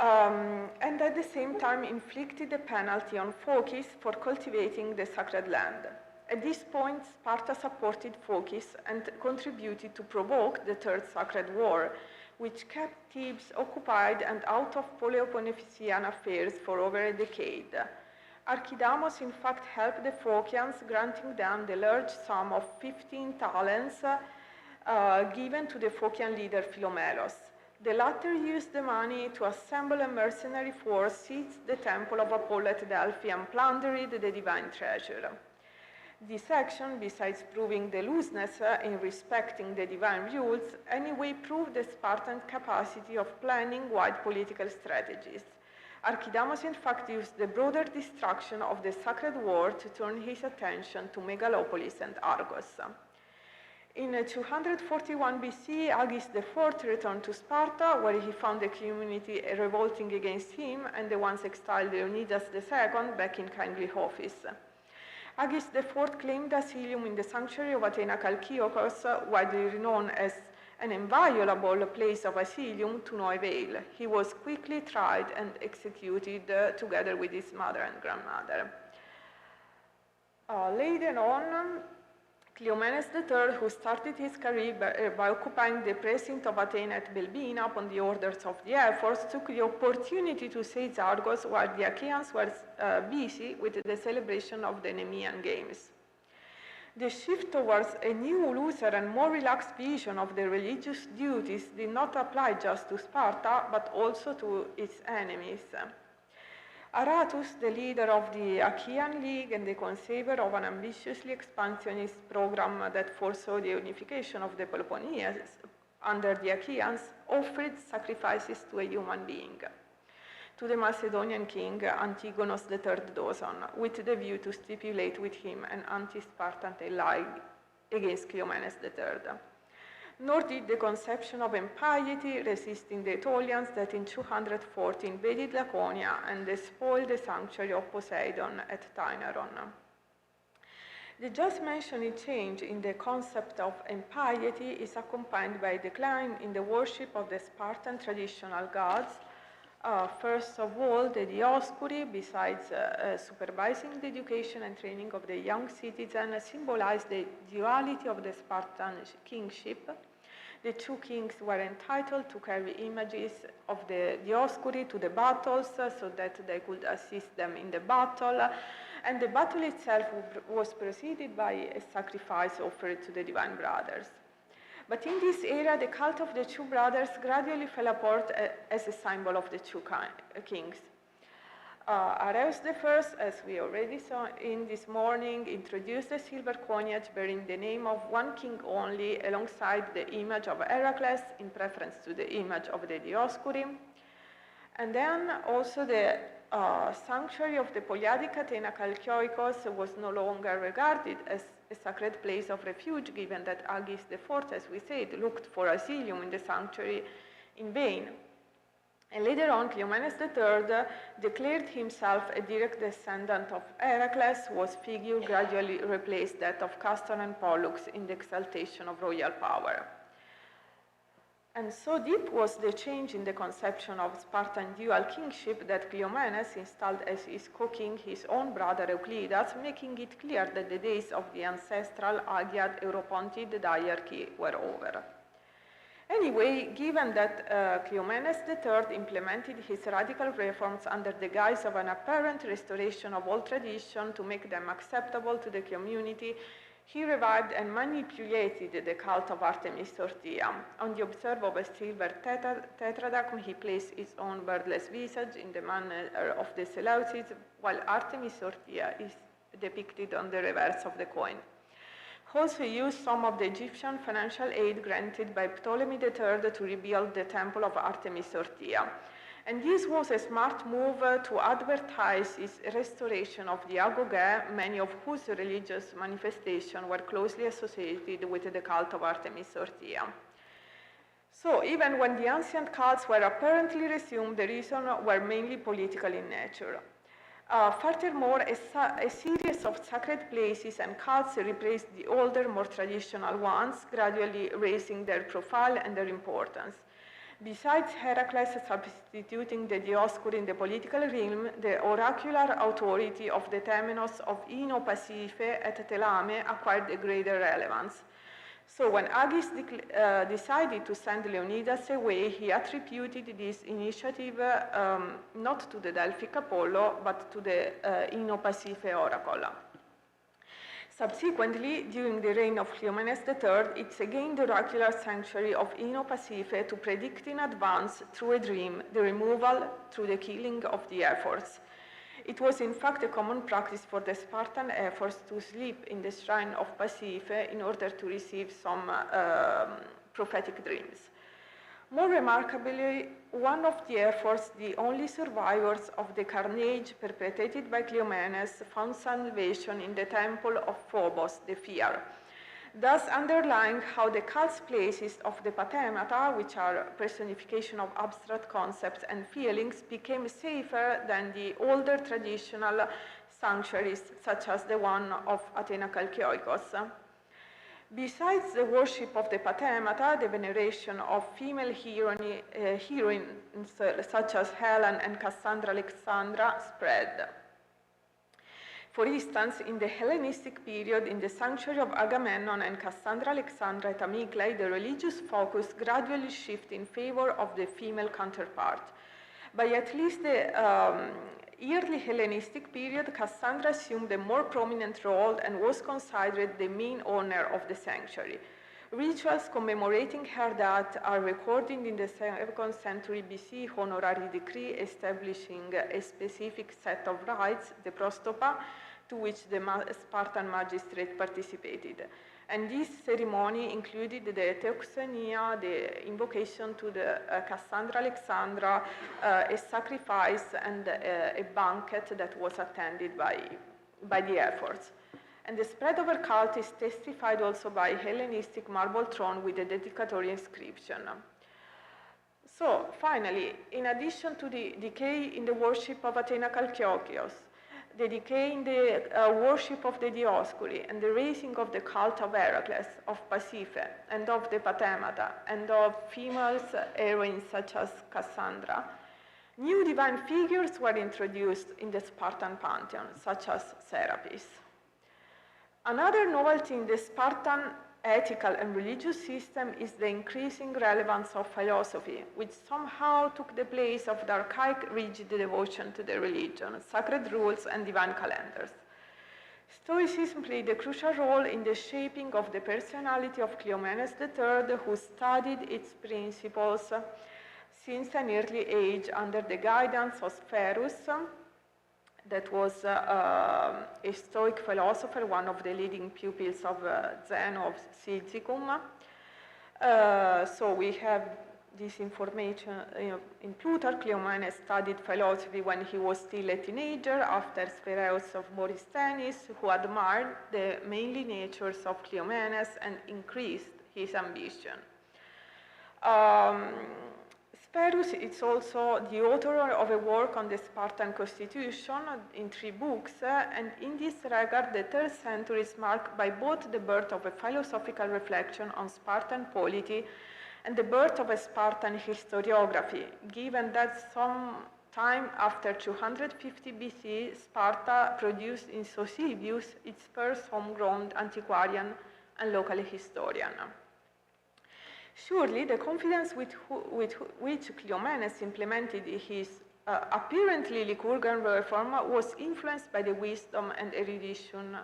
and at the same time inflicted a penalty on Phokis for cultivating the sacred land. At this point, Sparta supported Phokis and contributed to provoke the Third Sacred War, which kept Thebes occupied and out of Peloponnesian affairs for over a decade. Archidamos, in fact, helped the Phocians, granting them the large sum of 15 talents given to the Phocian leader Philomelos. The latter used the money to assemble a mercenary force, seized the temple of Apollo at Delphi, and plundered the divine treasure. This action, besides proving the looseness in respecting the divine rules, anyway proved the Spartan capacity of planning wide political strategies. Archidamos, in fact, used the broader destruction of the sacred war to turn his attention to Megalopolis and Argos. In 241 BC, Agis IV returned to Sparta, where he found the community revolting against him and the once exiled Leonidas II back in kindly office. Agis IV claimed asylum in the sanctuary of Athena Chalkiochos, widely known as an inviolable place of asylum to no avail. He was quickly tried and executed together with his mother and grandmother. Later on, Cleomenes III, who started his career by occupying the precinct of Athens at Belbina upon the orders of the Air Force, took the opportunity to seize Argos while the Achaeans were busy with the celebration of the Nemean Games. The shift towards a new, looser, and more relaxed vision of the religious duties did not apply just to Sparta, but also to its enemies. Aratus, the leader of the Achaean League and the conceiver of an ambitiously expansionist program that foresaw the unification of the Peloponnese under the Achaeans, offered sacrifices to a human being, to the Macedonian king Antigonus III Doson, with the view to stipulate with him an anti-Spartan alliance against Cleomenes III. Nor did the conception of impiety resisting the Aetolians that in 240 invaded Laconia and despoiled the sanctuary of Poseidon at Tyneron. The just mentioned change in the concept of impiety is accompanied by a decline in the worship of the Spartan traditional gods. First of all, the Dioscuri, besides supervising the education and training of the young citizen, symbolized the duality of the Spartan kingship. The two kings were entitled to carry images of the Dioscuri to the battles so that they could assist them in the battle, and the battle itself was preceded by a sacrifice offered to the divine brothers. But in this era, the cult of the two brothers gradually fell apart as a symbol of the two kings. Areus I, as we already saw in this morning, introduced a silver coinage bearing the name of one king only alongside the image of Heracles in preference to the image of the Dioscuri. And then also the sanctuary of the Poliadic Athena Chalkioikos was no longer regarded as a sacred place of refuge, given that Agis IV, as we said, looked for asylum in the sanctuary in vain. And later on, Cleomenes III declared himself a direct descendant of Heracles, whose figure gradually replaced that of Castor and Pollux in the exaltation of royal power. And so deep was the change in the conception of Spartan dual kingship that Cleomenes installed as his co-king his own brother Euclides, making it clear that the days of the ancestral Agiad Europontid diarchy were over. Anyway, given that Cleomenes III implemented his radical reforms under the guise of an apparent restoration of all tradition to make them acceptable to the community, he revived and manipulated the cult of Artemis Orthia. On the observe of a silver tetradrachm, he placed his own birdless visage in the manner of the Seleucids, while Artemis Orthia is depicted on the reverse of the coin. Also used some of the Egyptian financial aid granted by Ptolemy III to rebuild the temple of Artemis Orthia. And this was a smart move to advertise his restoration of the Agoge, many of whose religious manifestations were closely associated with the cult of Artemis Orthia. So even when the ancient cults were apparently resumed, the reasons were mainly political in nature. Furthermore, a series of sacred places and cults replaced the older, more traditional ones, gradually raising their profile and their importance. Besides Heracles substituting the Dioscuri in the political realm, the oracular authority of the Temenos of Ino Pasife at Telame acquired a greater relevance. So when Agis decided to send Leonidas away, he attributed this initiative not to the Delphic Apollo, but to the Ino Pasife oracle. Subsequently, during the reign of Cleomenes III, it's again the oracular sanctuary of Ino Pasife to predict in advance through a dream the removal through the killing of the efforts. It was in fact a common practice for the Spartan efforts to sleep in the shrine of Pasife in order to receive some prophetic dreams. More remarkably, one of the efforts, the only survivors of the carnage perpetrated by Cleomenes, found salvation in the temple of Phobos, the Fear, thus underlying how the cult's places of the pathemata, which are personification of abstract concepts and feelings, became safer than the older traditional sanctuaries, such as the one of Athena Chalkioikos. Besides the worship of the Pathemata, the veneration of female heroines such as Helen and Cassandra Alexandra spread. For instance, in the Hellenistic period, in the sanctuary of Agamemnon and Cassandra Alexandra at Amyclae, the religious focus gradually shifted in favor of the female counterpart. By at least the early Hellenistic period, Cassandra assumed a more prominent role and was considered the main owner of the sanctuary. Rituals commemorating her death are recorded in the 2nd century BC honorary decree establishing a specific set of rites, the prostopa, to which the Spartan magistrate participated. And this ceremony included the Theoxenia, the invocation to the Cassandra Alexandra, a sacrifice, and a banquet that was attended by the efforts. And the spread of her cult is testified also by a Hellenistic marble throne with a dedicatory inscription. So, finally, in addition to the decay in the worship of Athena Chalkiokios, the decay in the worship of the Dioscuri, and the raising of the cult of Heracles, of Pasiphae, and of the Pathemata, and of female heroines such as Cassandra, new divine figures were introduced in the Spartan pantheon, such as Serapis. Another novelty in the Spartan ethical and religious system is the increasing relevance of philosophy, which somehow took the place of the archaic rigid devotion to the religion, sacred rules, and divine calendars. Stoicism played a crucial role in the shaping of the personality of Cleomenes III, who studied its principles since an early age under the guidance of Sphärus, that was a Stoic philosopher, one of the leading pupils of Zeno of Cyzicum. So we have this information in Plutarch. Cleomenes studied philosophy when he was still a teenager, after Sphereus of Borysthenes, who admired the manly natures of Cleomenes and increased his ambition. Sphärus is also the author of a work on the Spartan constitution in 3 books, and in this regard, the 3rd century is marked by both the birth of a philosophical reflection on Spartan polity and the birth of a Spartan historiography, given that some time after 250 BC, Sparta produced in Eusebius its first homegrown antiquarian and local historian. Surely, the confidence with which Cleomenes implemented his apparently Lycurgan reform was influenced by the wisdom and erudition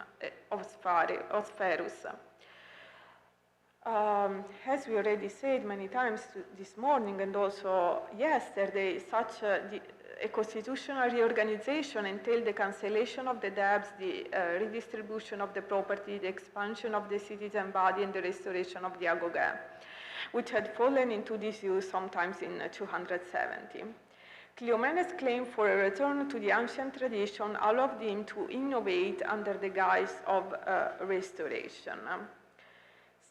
of Sphärus. As we already said many times this morning and also yesterday, such a constitutional reorganization entailed the cancellation of the debts, the redistribution of the property, the expansion of the citizen body, and the restoration of the agogé, which had fallen into disuse sometimes in 270. Cleomenes' claim for a return to the ancient tradition allowed him to innovate under the guise of restoration.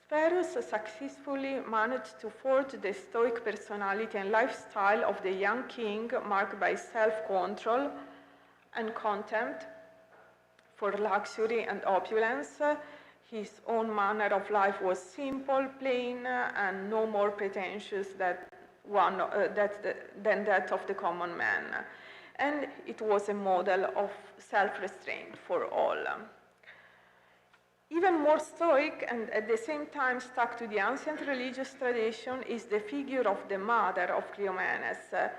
Sphärus successfully managed to forge the Stoic personality and lifestyle of the young king, marked by self-control and contempt for luxury and opulence. His own manner of life was simple, plain, and no more pretentious than that of the common man. And it was a model of self-restraint for all. Even more stoic and at the same time stuck to the ancient religious tradition is the figure of the mother of Cleomenes,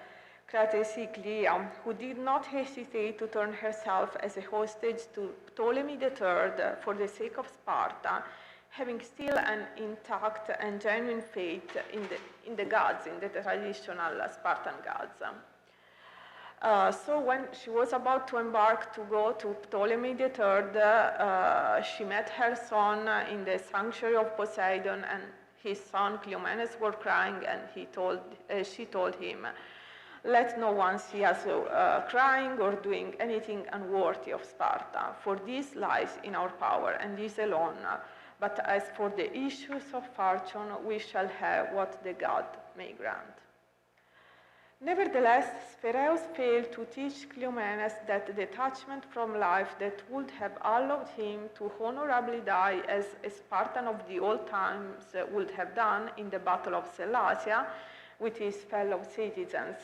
Cratesiclia, who did not hesitate to turn herself as a hostage to Ptolemy III for the sake of Sparta, having still an intact and genuine faith in the gods, in the traditional Spartan gods. So when she was about to embark to go to Ptolemy III, she met her son in the sanctuary of Poseidon, and his son Cleomenes were crying, and she told him, "Let no one see us crying or doing anything unworthy of Sparta, for this lies in our power, and this alone. But as for the issues of fortune, we shall have what the god may grant." Nevertheless, Sphereus failed to teach Cleomenes that the detachment from life that would have allowed him to honorably die as a Spartan of the old times would have done in the Battle of Sellasia with his fellow citizens.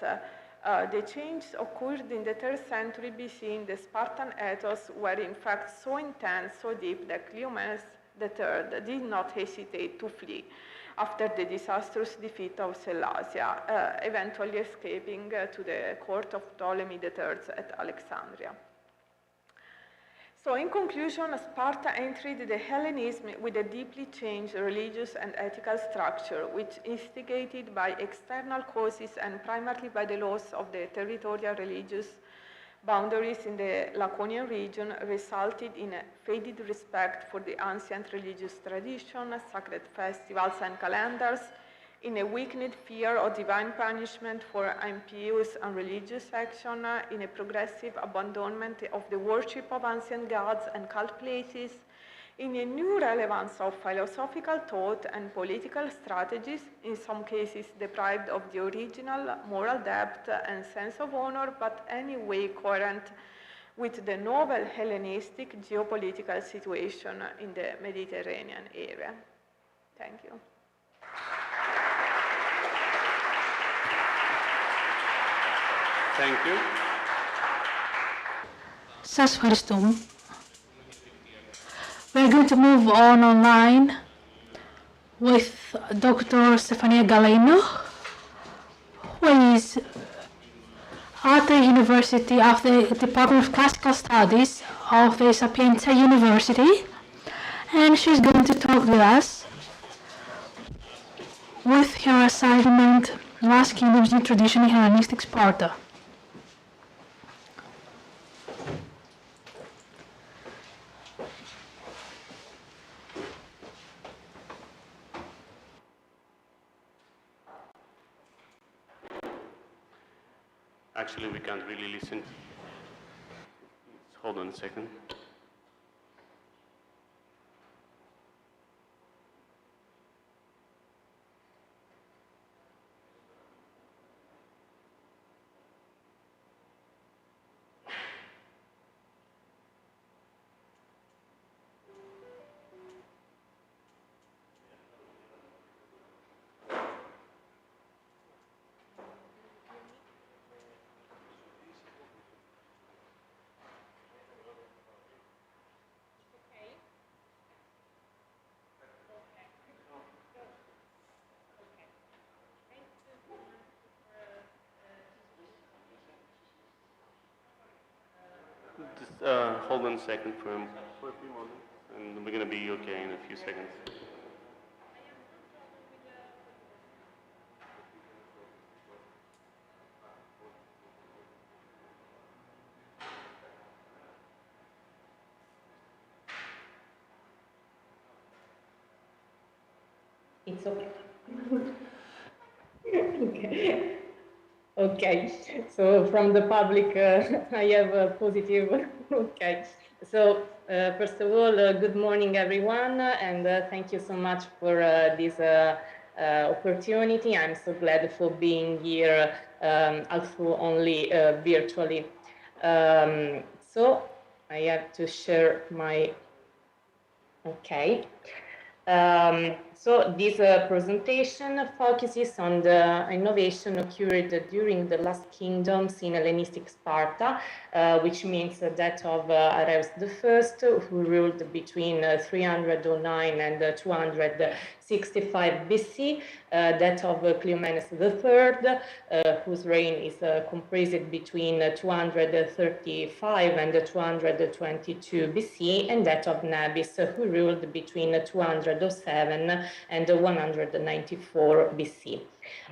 The changes occurred in the 3rd century BC in the Spartan ethos were in fact so intense, so deep that Cleomenes III did not hesitate to flee after the disastrous defeat of Sellasia, eventually escaping to the court of Ptolemy III at Alexandria. So in conclusion, Sparta entered the Hellenism with a deeply changed religious and ethical structure, which instigated by external causes and primarily by the loss of the territorial religious boundaries in the Laconian region, resulted in a faded respect for the ancient religious tradition, sacred festivals and calendars, in a weakened fear of divine punishment for impious and religious action, in a progressive abandonment of the worship of ancient gods and cult places, in a new relevance of philosophical thought and political strategies, in some cases deprived of the original moral depth and sense of honor, but anyway coherent with the novel Hellenistic geopolitical situation in the Mediterranean area. Thank you. Thank you. Σας ευχαριστούμε. We're going to move on online with Dr. Stefania Galeno, who is at the University of the Department of Classical Studies of the Sapienza University, and she's going to talk with us with her assignment, Last Kingdom's New Tradition in Hellenistic Sparta. Actually, we can't really listen. Hold on a second. Just hold on a second for a few moments, and we're going to be okay in a few seconds. It's okay. Okay. Okay, so from the public, I have a positive. Okay, so first of all, good morning, everyone, and thank you so much for this opportunity. I'm so glad for being here, also only virtually. So I have to share my. Okay. So this presentation focuses on the innovation occurred during the last kingdoms in Hellenistic Sparta, which means that of Areus I, who ruled between 309 and 265 BC, that of Cleomenes III, whose reign is comprised between 235 and 222 BC, and that of Nabis, who ruled between 207 and 194 BC.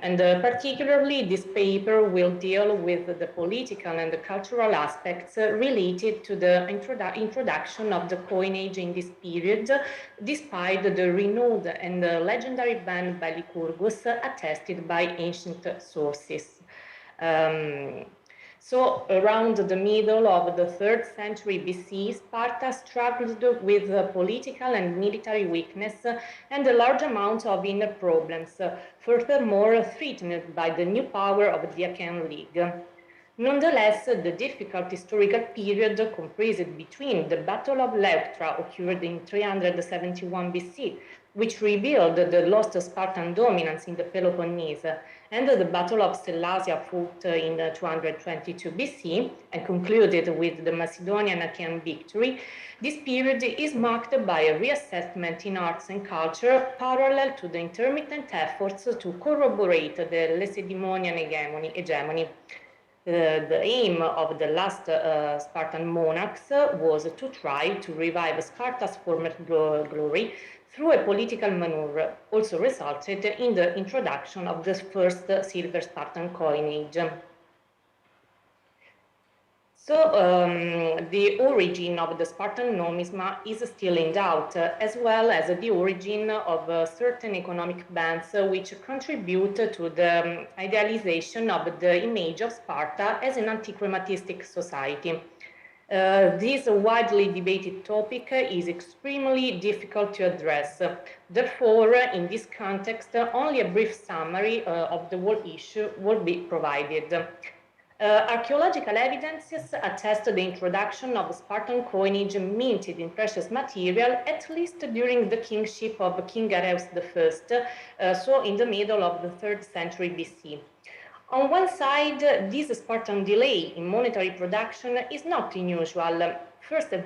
And particularly, this paper will deal with the political and the cultural aspects related to the introduction of the coinage in this period, despite the renowned and legendary ban by Lycurgus attested by ancient sources. So around the middle of the 3rd century BC, Sparta struggled with political and military weakness and a large amount of inner problems, furthermore threatened by the new power of the Achaean League. Nonetheless, the difficult historical period comprised between the Battle of Leuctra, occurred in 371 BC, which revealed the lost Spartan dominance in the Peloponnese, and the Battle of Sellasia, fought in 222 BC and concluded with the Macedonian Achaean victory. This period is marked by a reassessment in arts and culture parallel to the intermittent efforts to corroborate the Lacedaemonian hegemony. The aim of the last Spartan monarchs was to try to revive Sparta's former glory through a political maneuver, also resulted in the introduction of the first silver Spartan coinage. So the origin of the Spartan nomisma is still in doubt, as well as the origin of certain economic bands which contribute to the idealization of the image of Sparta as an anti-chromatistic society. This widely debated topic is extremely difficult to address. Therefore, in this context, only a brief summary of the whole issue will be provided. Archaeological evidences attest the introduction of Spartan coinage minted in precious material, at least during the kingship of King Areus I, so in the middle of the 3rd century BC. On one side, this Spartan delay in monetary production is not unusual. First and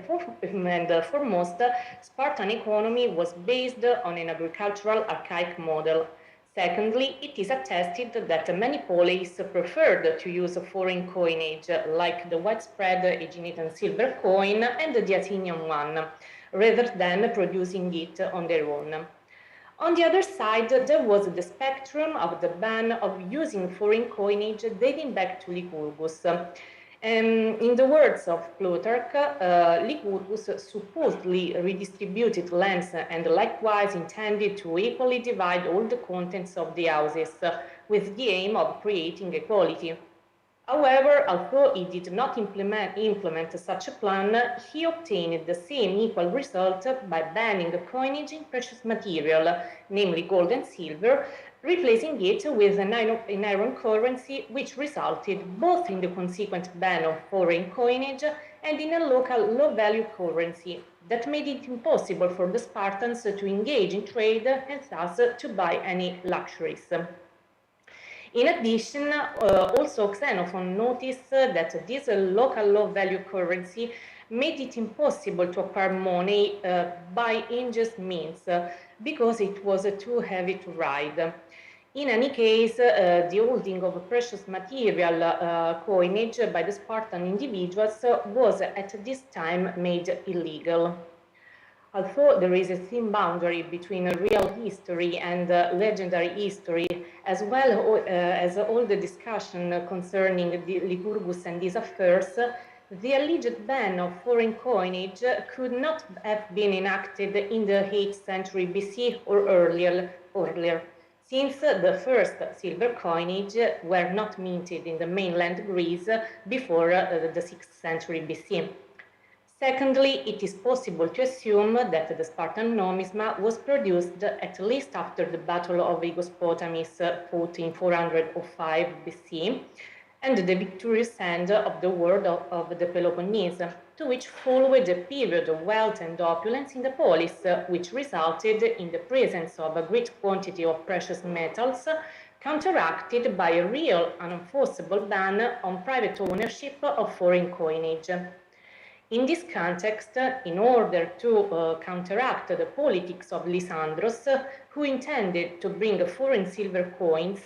foremost, Spartan economy was based on an agricultural archaic model. Secondly, it is attested that many polis preferred to use foreign coinage, like the widespread Aeginetan silver coin and the Athenian one, rather than producing it on their own. On the other side, there was the spectrum of the ban of using foreign coinage dating back to Lycurgus. In the words of Plutarch, Lycurgus supposedly redistributed lands and likewise intended to equally divide all the contents of the houses, with the aim of creating equality. However, although he did not implement such a plan, he obtained the same equal result by banning coinage in precious material, namely gold and silver, replacing it with an iron currency, which resulted both in the consequent ban of foreign coinage and in a local low-value currency that made it impossible for the Spartans to engage in trade and thus to buy any luxuries. In addition, also Xenophon noticed that this local low-value currency made it impossible to acquire money by ingest means because it was too heavy to ride. In any case, the holding of precious material coinage by the Spartan individuals was at this time made illegal. Although there is a thin boundary between real history and legendary history, as well as all the discussion concerning the Lycurgus and these affairs, the alleged ban of foreign coinage could not have been enacted in the 8th century BC or earlier, since the first silver coinage were not minted in the mainland Greece before the 6th century BC. Secondly, it is possible to assume that the Spartan nomisma was produced at least after the Battle of Aegospotamius, fought in 405 BC, and the victorious end of the war of the Peloponnese, to which followed a period of wealth and opulence in the polis, which resulted in the presence of a great quantity of precious metals, counteracted by a real unenforceable ban on private ownership of foreign coinage. In this context, in order to counteract the politics of Lysandros, who intended to bring foreign silver coins,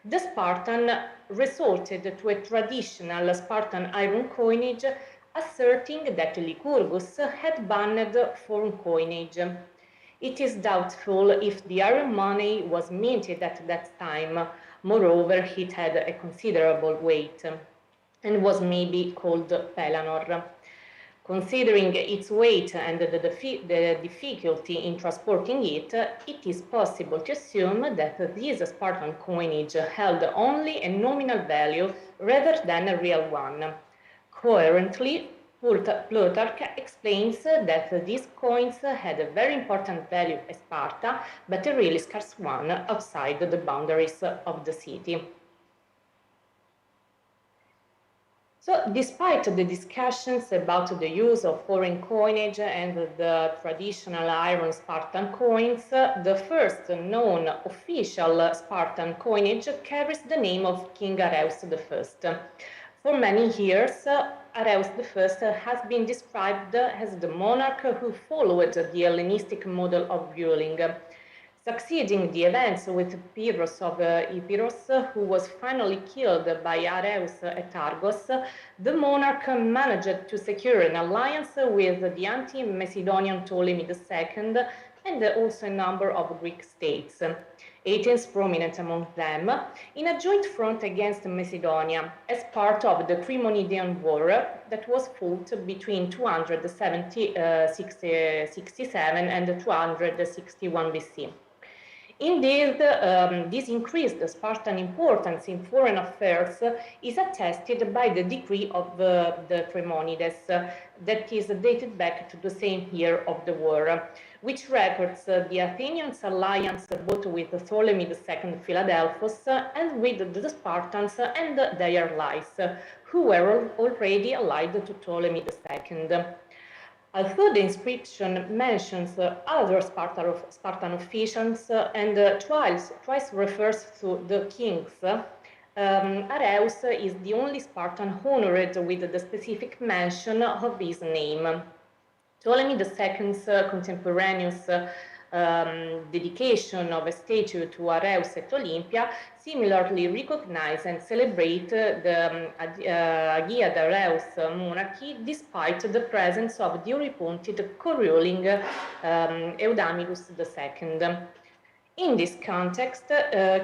the Spartan resorted to a traditional Spartan iron coinage, asserting that Lycurgus had banned foreign coinage. It is doubtful if the iron money was minted at that time. Moreover, it had a considerable weight and was maybe called pellanor. Considering its weight and the difficulty in transporting it, it is possible to assume that this Spartan coinage held only a nominal value rather than a real one. Coherently, Plutarch explains that these coins had a very important value at Sparta, but a really scarce one outside the boundaries of the city. So, despite the discussions about the use of foreign coinage and the traditional iron Spartan coins, the first known official Spartan coinage carries the name of King Areus I. For many years, Areus I has been described as the monarch who followed the Hellenistic model of ruling. Succeeding the events with Pyrrhus of Epirus, who was finally killed by Areus at Argos, the monarch managed to secure an alliance with the anti-Macedonian Ptolemy II and also a number of Greek states, Athens prominent among them, in a joint front against Macedonia as part of the Trimonidine War that was fought between 267 and 261 BC. Indeed, this increased Spartan importance in foreign affairs is attested by the decree of the Trimonide that is dated back to the same year of the war, which records the Athenians' alliance both with Ptolemy II Philadelphus and with the Spartans and their allies, who were already allied to Ptolemy II. Although the inscription mentions other Spartan officials and twice refers to the kings, Areus is the only Spartan honored with the specific mention of his name. Ptolemy II's contemporaneous dedication of a statue to Areus at Olympia similarly recognize and celebrate the ΓΙΑ ΤΗΝ monarchy despite the presence of the reputed co-ruling Eudamilus II. In this context,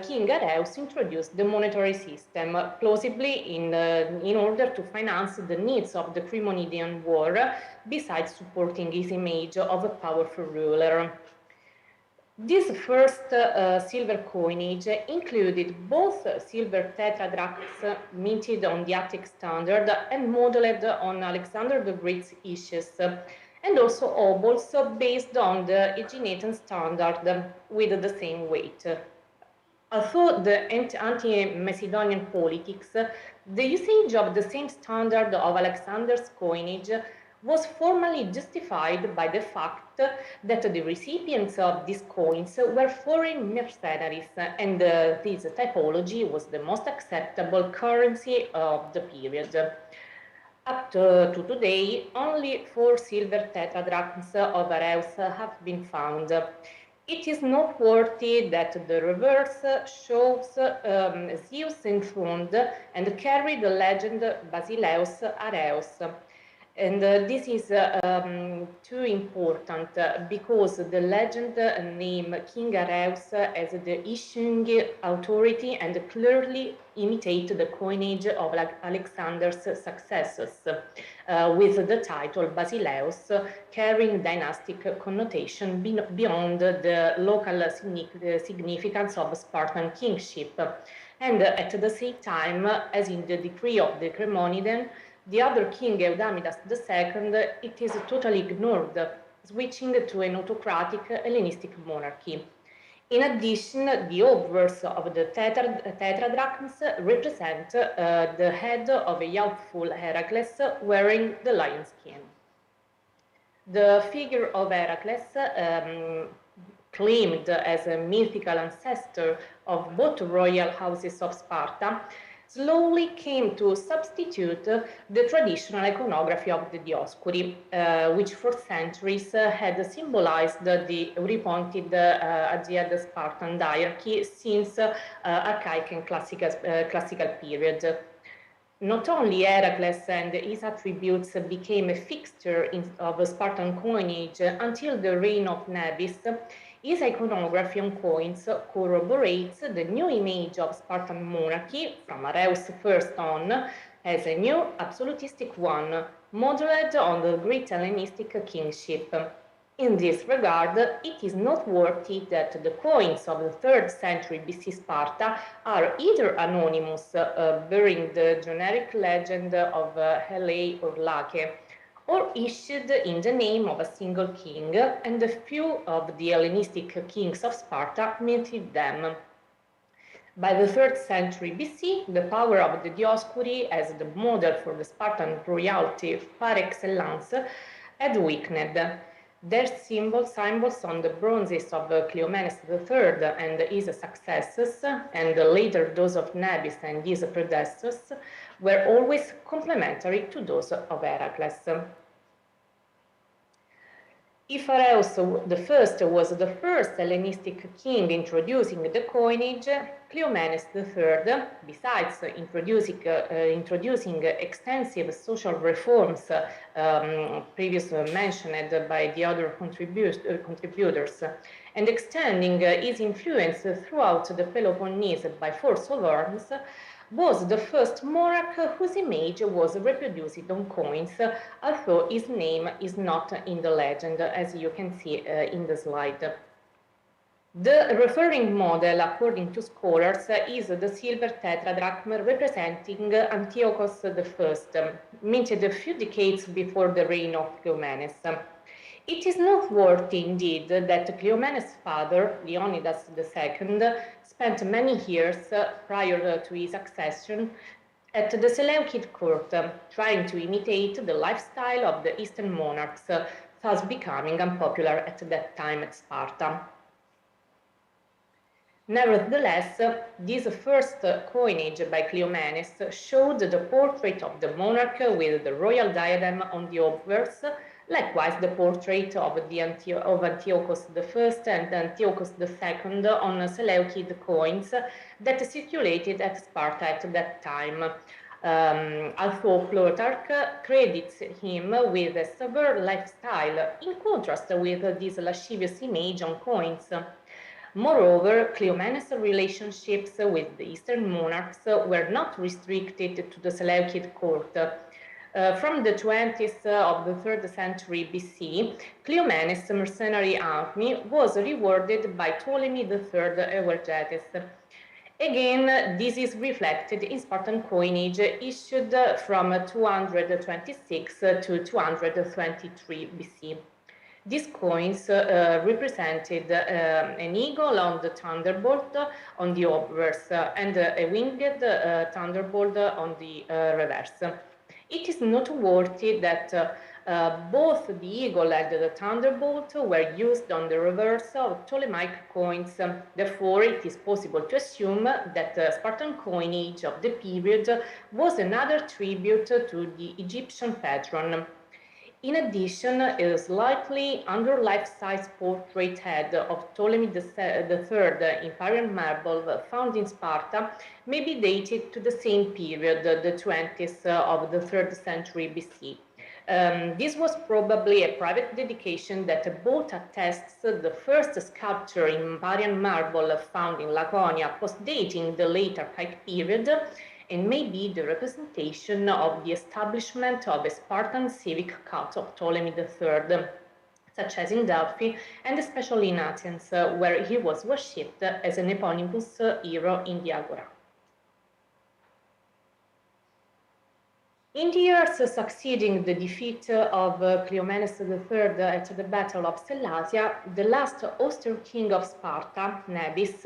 King Areus introduced the monetary system, plausibly in order to finance the needs of the Trimonidine War, besides supporting his image of a powerful ruler. This first silver coinage included both silver tetradrachms minted on the Attic standard and modeled on Alexander the Great's issues, and also obols based on the Aeginetan standard with the same weight. Although the anti-Macedonian politics, the usage of the same standard of Alexander's coinage was formally justified by the fact that the recipients of these coins were foreign mercenaries, and this typology was the most acceptable currency of the period. Up to today, only 4 silver tetradrachms of Areus have been found. It is noteworthy that the reverse shows Zeus enthroned and carry the legend Basileus Areus. And this is too important because the legend names King Areus as the issuing authority and clearly imitate the coinage of Alexander's successors, with the title Basileus carrying dynastic connotation beyond the local significance of Spartan kingship. And at the same time, as in the decree of the Trimonide, the other king, Eudamidas II, it is totally ignored, switching to an autocratic Hellenistic monarchy. In addition, the obverse of the tetradrachms represent the head of a youthful Heracles wearing the lion skin. The figure of Heracles, claimed as a mythical ancestor of both royal houses of Sparta, slowly came to substitute the traditional iconography of the Dioscuri, which for centuries had symbolized the repointed Aegean Spartan diarchy since archaic and classical period. Not only Heracles and his attributes became a fixture of Spartan coinage until the reign of Nabis, his iconography on coins corroborates the new image of Spartan monarchy from Areus I on as a new absolutistic one, modeled on the Great Hellenistic kingship. In this regard, it is noteworthy that the coins of the 3rd century BC Sparta are either anonymous, bearing the generic legend of Helle or Lake, or issued in the name of a single king, and a few of the Hellenistic kings of Sparta minted them. By the 3rd century BC, the power of the Dioscuri as the model for the Spartan royalty par excellence had weakened. Their symbols on the bronzes of Cleomenes III and his successors, and later those of Nabis and his predecessors, were always complementary to those of Heracles. If Areus I was the first Hellenistic king introducing the coinage, Cleomenes III, besides introducing extensive social reforms previously mentioned by the other contributors, and extending his influence throughout the Peloponnese by force of arms, was the first monarch whose image was reproduced on coins, although his name is not in the legend, as you can see in the slide. The referring model, according to scholars, is the silver tetradrachm representing Antiochus I, minted a few decades before the reign of Cleomenes. It is noteworthy indeed that Cleomenes' father, Leonidas II, spent many years prior to his accession at the Seleucid court, trying to imitate the lifestyle of the Eastern monarchs, thus becoming unpopular at that time at Sparta. Nevertheless, this first coinage by Cleomenes showed the portrait of the monarch with the royal diadem on the obverse, likewise the portrait of Antiochus I and Antiochus II on Seleucid coins that circulated at Sparta at that time, although Plutarch credits him with a sober lifestyle, in contrast with this lascivious image on coins. Moreover, Cleomenes' relationships with the Eastern monarchs were not restricted to the Seleucid court. From the 20s of the 3rd century BC, Cleomenes' mercenary army was rewarded by Ptolemy III Euergetes. Again, this is reflected in Spartan coinage issued from 226 to 223 BC. These coins represented an eagle on the thunderbolt on the obverse and a winged thunderbolt on the reverse. It is noteworthy that both the eagle and the thunderbolt were used on the reverse of Ptolemaic coins. Therefore, it is possible to assume that the Spartan coinage of the period was another tribute to the Egyptian patron. In addition, a slightly under life-size portrait head of Ptolemy III in Parian marble found in Sparta may be dated to the same period, the 20s of the 3rd century BC. This was probably a private dedication that both attests the first sculpture in Parian marble found in Laconia, post-dating the late Archaic period, and may be the representation of the establishment of a Spartan civic cult of Ptolemy III, such as in Delphi and especially in Athens, where he was worshipped as an eponymous hero in the Agora. In the years succeeding the defeat of Cleomenes III at the Battle of Sellasia, the last austere king of Sparta, Nabis,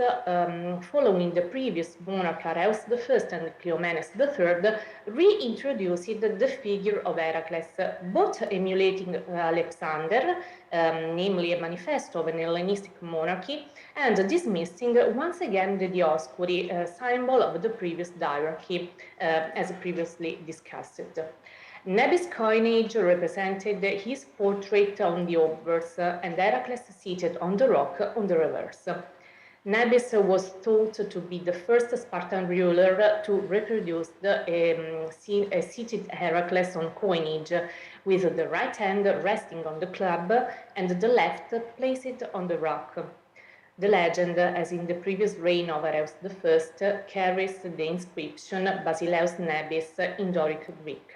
following the previous monarch Areus I and Cleomenes III, reintroduced the figure of Heracles, both emulating Alexander, namely a manifesto of an Hellenistic monarchy, and dismissing once again the Dioscuri, symbol of the previous diarchy, as previously discussed. Nabis' coinage represented his portrait on the obverse and Heracles seated on the rock on the reverse. Nabis was thought to be the first Spartan ruler to reproduce a seated Heracles on coinage, with the right hand resting on the club and the left placed on the rock. The legend, as in the previous reign of Areus I, carries the inscription Basileus Nabis in Doric Greek.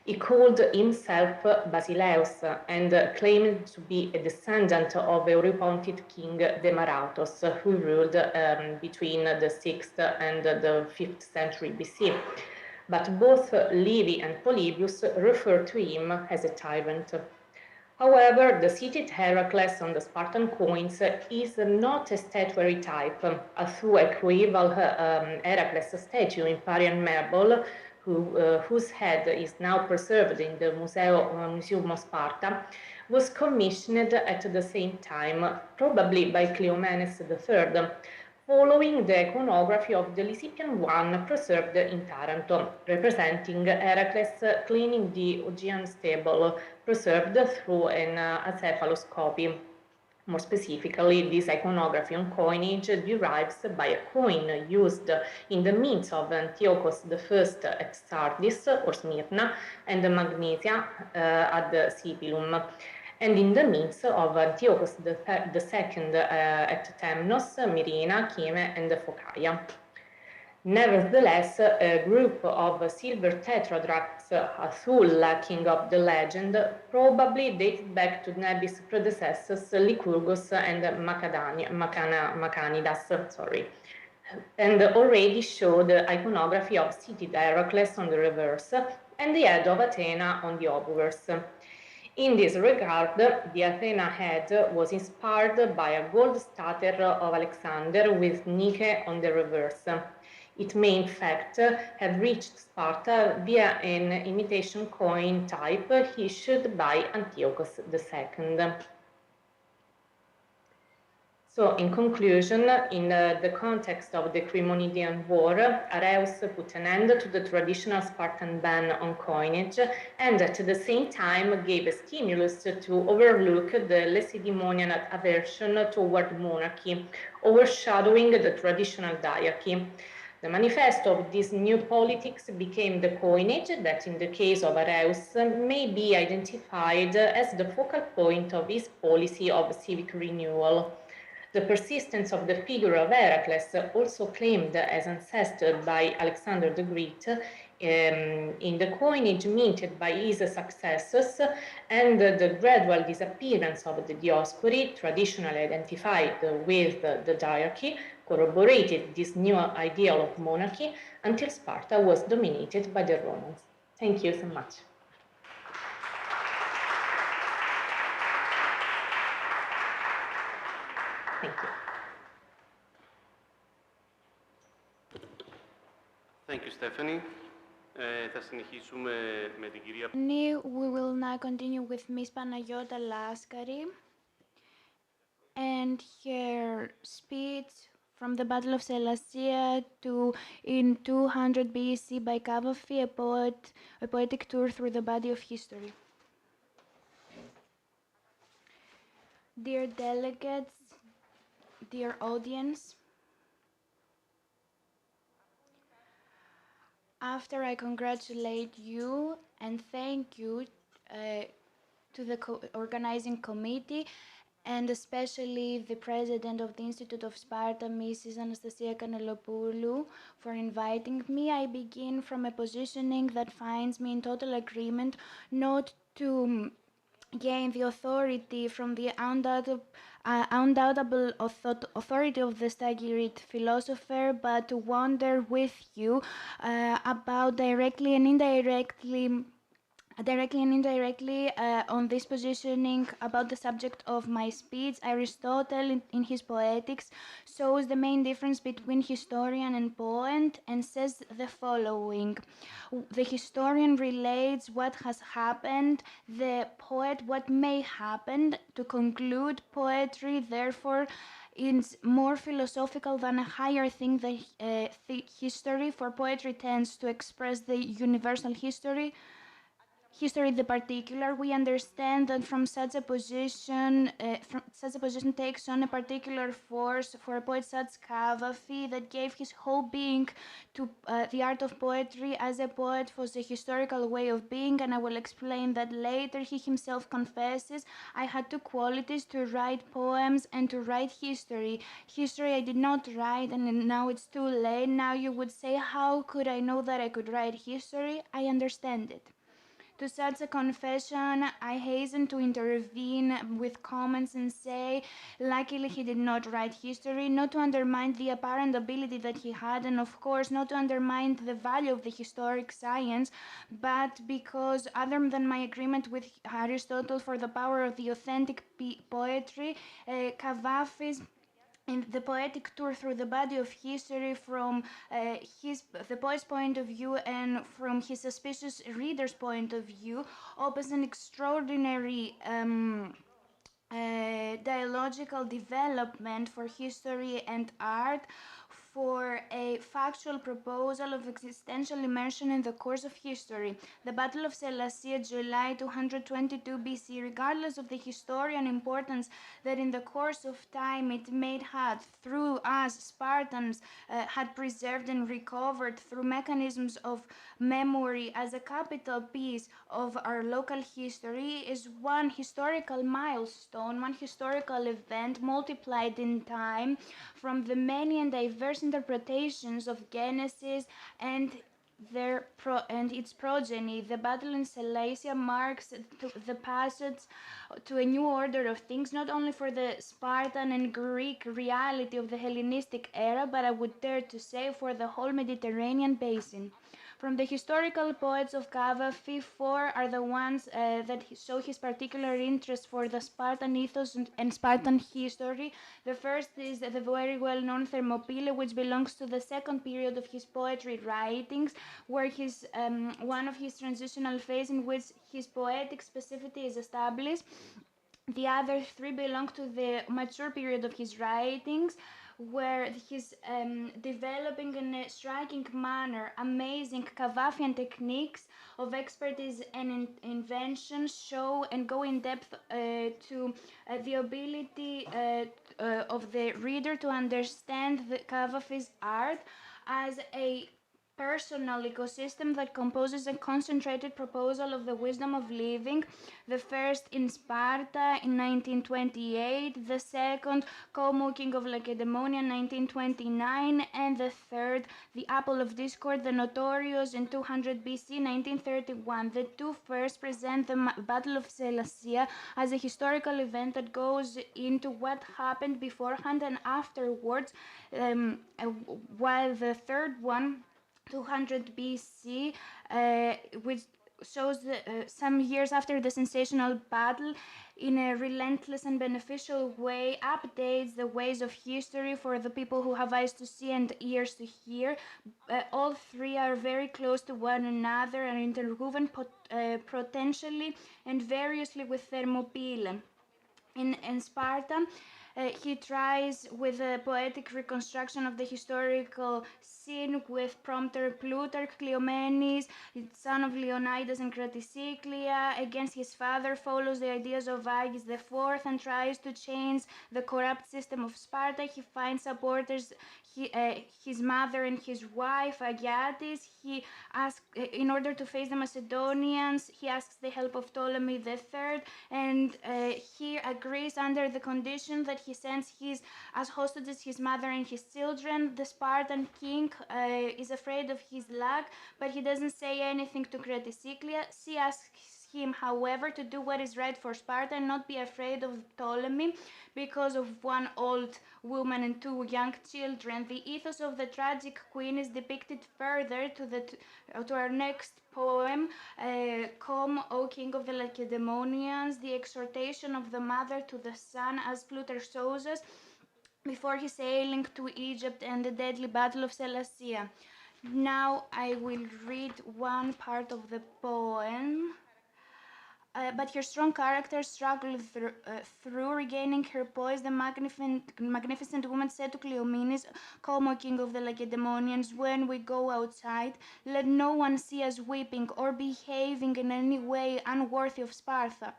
He called himself Basileus and claimed to be a descendant of Eurypontid king Demaratos, who ruled between the 6th and the 5th century BC. But both Livy and Polybius refer to him as a tyrant. However, the seated Heracles on the Spartan coins is not a statuary type, although a coeval Heracles statue in Parian marble, whose head is now preserved in the Museum of Sparta, was commissioned at the same time, probably by Cleomenes III, following the iconography of the Lysipian one preserved in Taranto, representing Heracles cleaning the Augean stable, preserved through an acephaloscopy. More specifically, this iconography on coinage derives by a coin used in the mints of Antiochus I at Sardis or Smyrna and Magnesia at Sipylum, and in the mints of Antiochus II at Temnos, Myrina, Kyme, and Phocaia. Nevertheless, a group of silver tetradrachs, Azul, king of the legend, probably dated back to Nebi's predecessors Lycurgus and Macanidas, and already showed the iconography of seated Heracles on the reverse and the head of Athena on the obverse. In this regard, the Athena head was inspired by a gold stater of Alexander with Nike on the reverse. It may in fact have reached Sparta via an imitation coin type issued by Antiochus II. So, in conclusion, in the context of the Crimonidean War, Areus put an end to the traditional Spartan ban on coinage and at the same time gave a stimulus to overlook the Lacedaemonian aversion toward monarchy, overshadowing the traditional diarchy. The manifesto of this new politics became the coinage that, in the case of Areus, may be identified as the focal point of his policy of civic renewal. The persistence of the figure of Heracles, also claimed as ancestor by Alexander the Great, in the coinage minted by his successors, and the gradual disappearance of the Dioscuri, traditionally identified with the diarchy, corroborated this new ideal of monarchy until Sparta was dominated by the Romans. Thank you so much. Thank you. Thank you, Stephanie. Θα συνεχίσουμε με την κυρία... We will now continue with Miss Panagiotta Laskari and her speech from the Battle of Sellasia to in 200 BC by Cavafy, a poetic tour through the body of history. Dear delegates, dear audience, after I congratulate you and thank you to the organizing committee and especially the president of the Institute of Sparta, Mrs. Anastasia Kanelopoulou, for inviting me, I begin from a positioning that finds me in total agreement not to gain the authority from the undoubtable authority of the Stagirite philosopher, but to wander with you about directly and indirectly on this positioning about the subject of my speech. Aristotle, in his Poetics, shows the main difference between historian and poet and says the following: the historian relates what has happened, the poet what may happen. To conclude, poetry, therefore, is more philosophical than a higher thing than history, for poetry tends to express the universal history the particular. We understand that from such a position takes on a particular force for a poet such Cavafy, that gave his whole being to the art of poetry. As a poet was a historical way of being, and I will explain that later. He himself confesses, I had two qualities: to write poems and to write history. History I did not write, and now it's too late. Now you would say, how could I know that I could write history? I understand it. To such a confession, I hasten to intervene with comments and say, luckily he did not write history, not to undermine the apparent ability that he had, and of course not to undermine the value of the historic science, but because other than my agreement with Aristotle for the power of the authentic poetry, Kavafis in the poetic tour through the body of history from the poet's point of view and from his suspicious reader's point of view opens an extraordinary dialogical development for history and art, for a factual proposal of existential immersion in the course of history. The Battle of ΣΕΛΛΑΣΙΑΣ, July 222 BC, regardless of the historian importance that in the course of time it may have, through us Spartans had preserved and recovered through mechanisms of memory as a capital piece of our local history, is one historical milestone, one historical event multiplied in time from the many and diverse interpretations of Genesis and its progeny. The battle in ΣΕΛΛΑΣΙΑ marks the passage to a new order of things, not only for the Spartan and Greek reality of the Hellenistic era, but I would dare to say for the whole Mediterranean basin. From the historical poets of Kavafi, four are the ones that show his particular interest for the Spartan ethos and Spartan history. The first is the very well-known Thermopylae, which belongs to the second period of his poetry writings, where one of his transitional phase in which his poetic specificity is established. The other three belong to the mature period of his writings, where he's developing in a striking manner amazing Kavafian techniques of expertise and invention, show and go in depth to the ability of the reader to understand the Kavafi's art as a personal ecosystem that composes a concentrated proposal of the wisdom of living, the first in Sparta in 1928, the second Como King of Lacedaemon in 1929, and the third the Apple of Discord, the Notorious in 200 BC 1931. The two first present the Battle of ΣΕΛΛΑΣΙΑ as a historical event that goes into what happened beforehand and afterwards, while the third one 200 BC, which shows some years after the sensational battle, in a relentless and beneficial way, updates the ways of history for the people who have eyes to see and ears to hear. All three are very close to one another and interwoven potentially and variously with Thermopylae. In Sparta, he tries with a poetic reconstruction of the historical scene with prompter Plutarch, Cleomenes, son of Leonidas and Cratisiclia, against his father, follows the ideas of Agis IV and tries to change the corrupt system of Sparta. He finds supporters, his mother and his wife, Agiatis. He asks, in order to face the Macedonians, he asks the help of Ptolemy III, and he agrees under the condition that he sends as hostages his mother and his children. The Spartan king is afraid of his luck, but he doesn't say anything to Cratisiclia. She asks him, however, to do what is right for Sparta and not be afraid of Ptolemy because of one old woman and two young children. The ethos of the tragic queen is depicted further to our next poem, Come, O King of the Lacedaemonians, the exhortation of the mother to the son, as Plutarch shows us, before his sailing to Egypt and the deadly battle of ΣΕΛΛΑΣΙΑ. Now I will read one part of the poem. But her strong character struggled through regaining her poise. The magnificent woman said to Cleomenes, Come, O King of the Lacedaemonians, when we go outside, let no one see us weeping or behaving in any way unworthy of Sparta.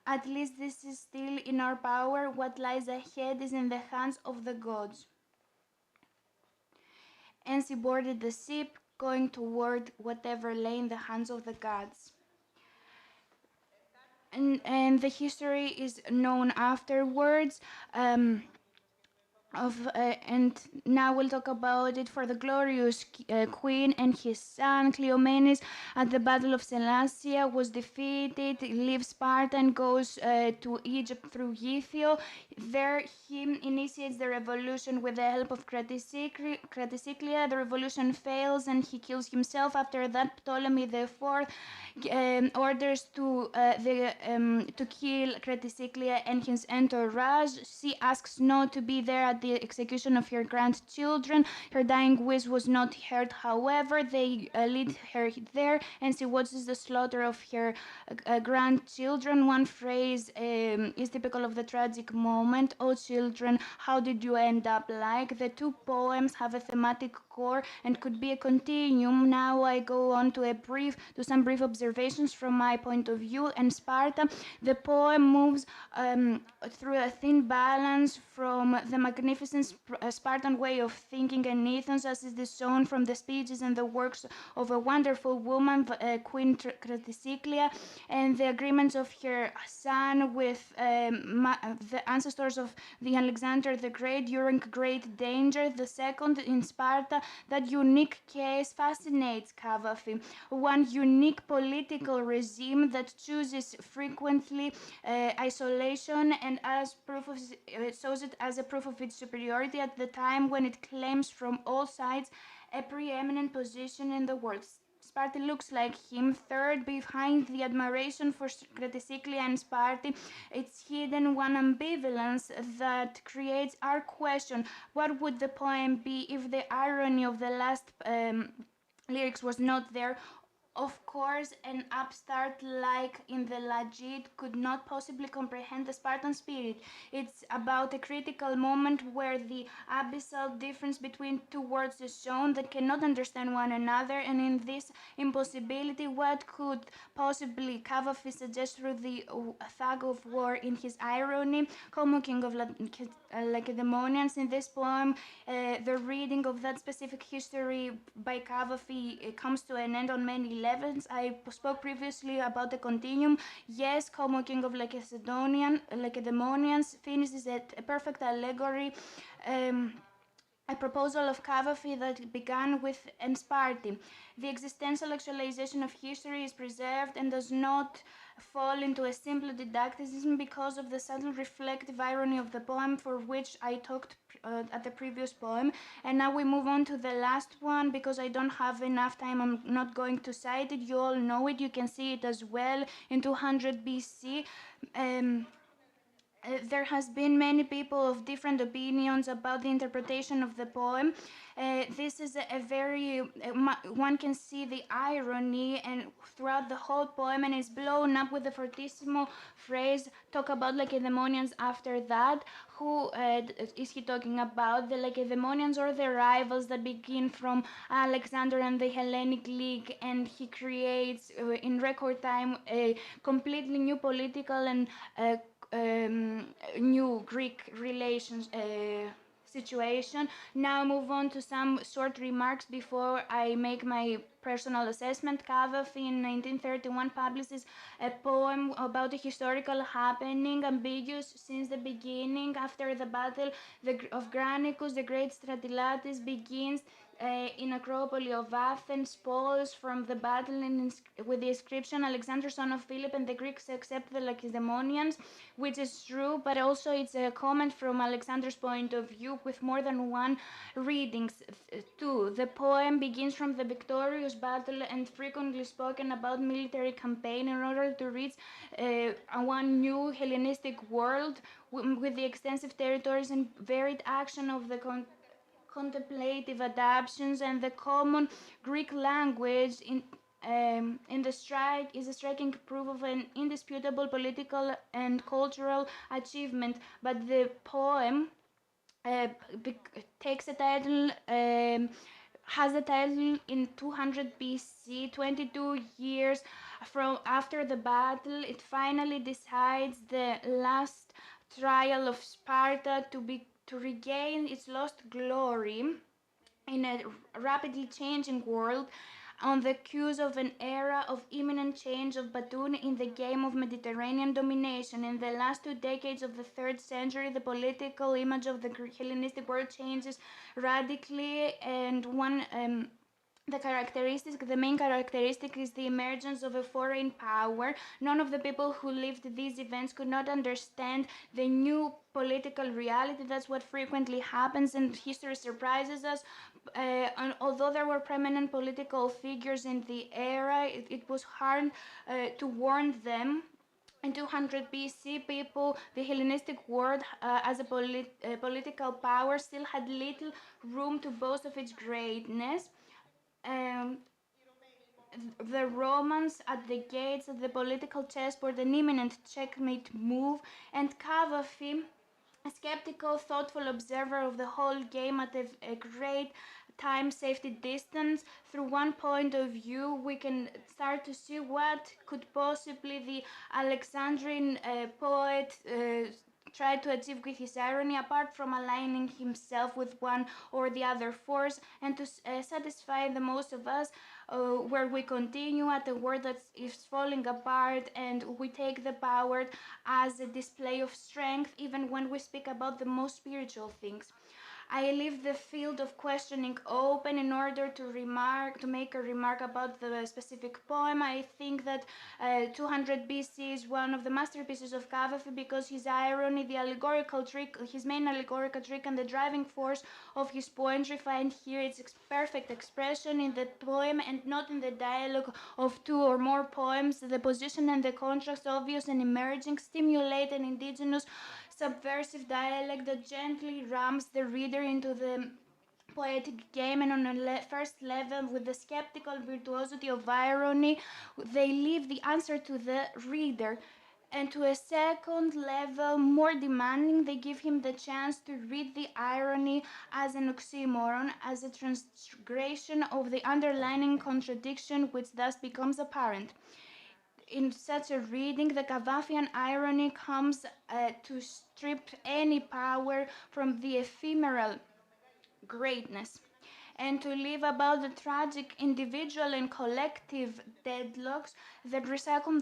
At least this is still in our power. What lies ahead is in the hands of the gods. And she boarded the ship, going toward whatever lay in the hands of the gods. And the history is known afterwards. and now we'll talk about it for the glorious queen and his son Cleomenes at the Battle of Sellasia was defeated, leaves Sparta and goes to Egypt through Githio. There he initiates the revolution with the help of Cratysiclia. The revolution fails and he kills himself. After that, Ptolemy IV orders to kill Cratysiclia and his entourage. She asks not to be there at the execution of her grandchildren. Her dying wish was not heard, however. They lead her there and she watches the slaughter of her grandchildren. One phrase is typical of the tragic moment. Oh children, how did you end up like? The two poems have a thematic core and could be a continuum. Now I go on to some brief observations from my point of view. And Sparta, the poem moves through a thin balance from the magnificent Spartan way of thinking and ethos, as is shown from the speeches and the works of a wonderful woman, Queen Cratysiclia, and the agreements of her son with the ancestors of the Alexander the Great during great danger. The second, in Sparta, that unique case fascinates Cavafy. One unique political regime that chooses frequently isolation and as proof of shows it as a proof of its superiority at the time when it claims from all sides a preeminent position in the world. Sparta looks like him. Third, behind the admiration for Cratysiclia and Sparta, it's hidden one ambivalence that creates our question: what would the poem be if the irony of the last lyrics was not there? Of course, an upstart like in the Lagid could not possibly comprehend the Spartan spirit. It's about a critical moment where the abyssal difference between two words is shown that cannot understand one another, and in this impossibility, what could possibly Cavafy suggest through the thug of war in his irony? Como King of Lacedaemonians, in this poem, the reading of that specific history by Cavafy comes to an end on many levels. I spoke previously about the continuum. Yes, Como King of Lacedaemonians finishes at a perfect allegory, a proposal of Cavafy that began with Sparta. The existential actualization of history is preserved and does not fall into a simple didacticism because of the subtle reflective irony of the poem, for which I talked at the previous poem. And now we move on to the last one because I don't have enough time. I'm not going to cite it. You all know it. You can see it as well in 200 BC. There has been many people of different opinions about the interpretation of the poem. This is a very one can see the irony and throughout the whole poem, and it's blown up with the fortissimo phrase talk about Lacedaemonians. After that, who is he talking about? The Lacedaemonians or the rivals that begin from Alexander and the Hellenic League, and he creates in record time a completely new political and new Greek relations situation. Now move on to some short remarks before I make my personal assessment. Cavafy in 1931 publishes a poem about a historical happening ambiguous since the beginning. After the battle of Granicus, the great Stratilates begins in Acropolis of Athens, spoils from the battle with the inscription Alexander son of Philip, and the Greeks accept the Lacedaemonians, which is true, but also it's a comment from Alexander's point of view with more than one readings. 2. The poem begins from the victorious battle and frequently spoken about military campaign in order to reach one new Hellenistic world with the extensive territories and varied action of the contemplative adaptations and the common Greek language in the strike is a striking proof of an indisputable political and cultural achievement. But the poem takes a title, has the title in 200 BC, 22 years from after the battle. It finally decides the last trial of Sparta to regain its lost glory in a rapidly changing world. on the cues of an era of imminent change of Batun in the game of Mediterranean domination. In the last 2 decades of the 3rd century, the political image of the Hellenistic world changes radically, and the main characteristic is the emergence of a foreign power. None of the people who lived these events could not understand the new political reality. That's what frequently happens, and history surprises us. And although there were prominent political figures in the era, it was hard to warn them. In 200 BC, the Hellenistic world as a political power still had little room to boast of its greatness. The Romans at the gates of the political chessboard, an imminent checkmate move, and Cavafy, a skeptical, thoughtful observer of the whole game at a great time safety distance. Through one point of view, we can start to see what could possibly the Alexandrian poet try to achieve with his irony, apart from aligning himself with one or the other force, and to satisfy the most of us, where we continue at a world that is falling apart, and we take the power as a display of strength, even when we speak about the most spiritual things. I leave the field of questioning open in order to make a remark about the specific poem. I think that 200 BC is one of the masterpieces of Cavafy because his irony, the allegorical trick, his main allegorical trick, and the driving force of his poetry find here its perfect expression in the poem and not in the dialogue of 2 or more poems. The position and the contrast, obvious and emerging, stimulate an indigenous subversive dialect that gently rams the reader into the poetic game, and on a first level, with the skeptical virtuosity of irony, they leave the answer to the reader. And to a second level, more demanding, they give him the chance to read the irony as an oxymoron, as a transgression of the underlying contradiction, which thus becomes apparent. In such a reading, the Cavafian irony comes to strip any power from the ephemeral greatness, and to leave about the tragic individual and collective deadlocks that recycle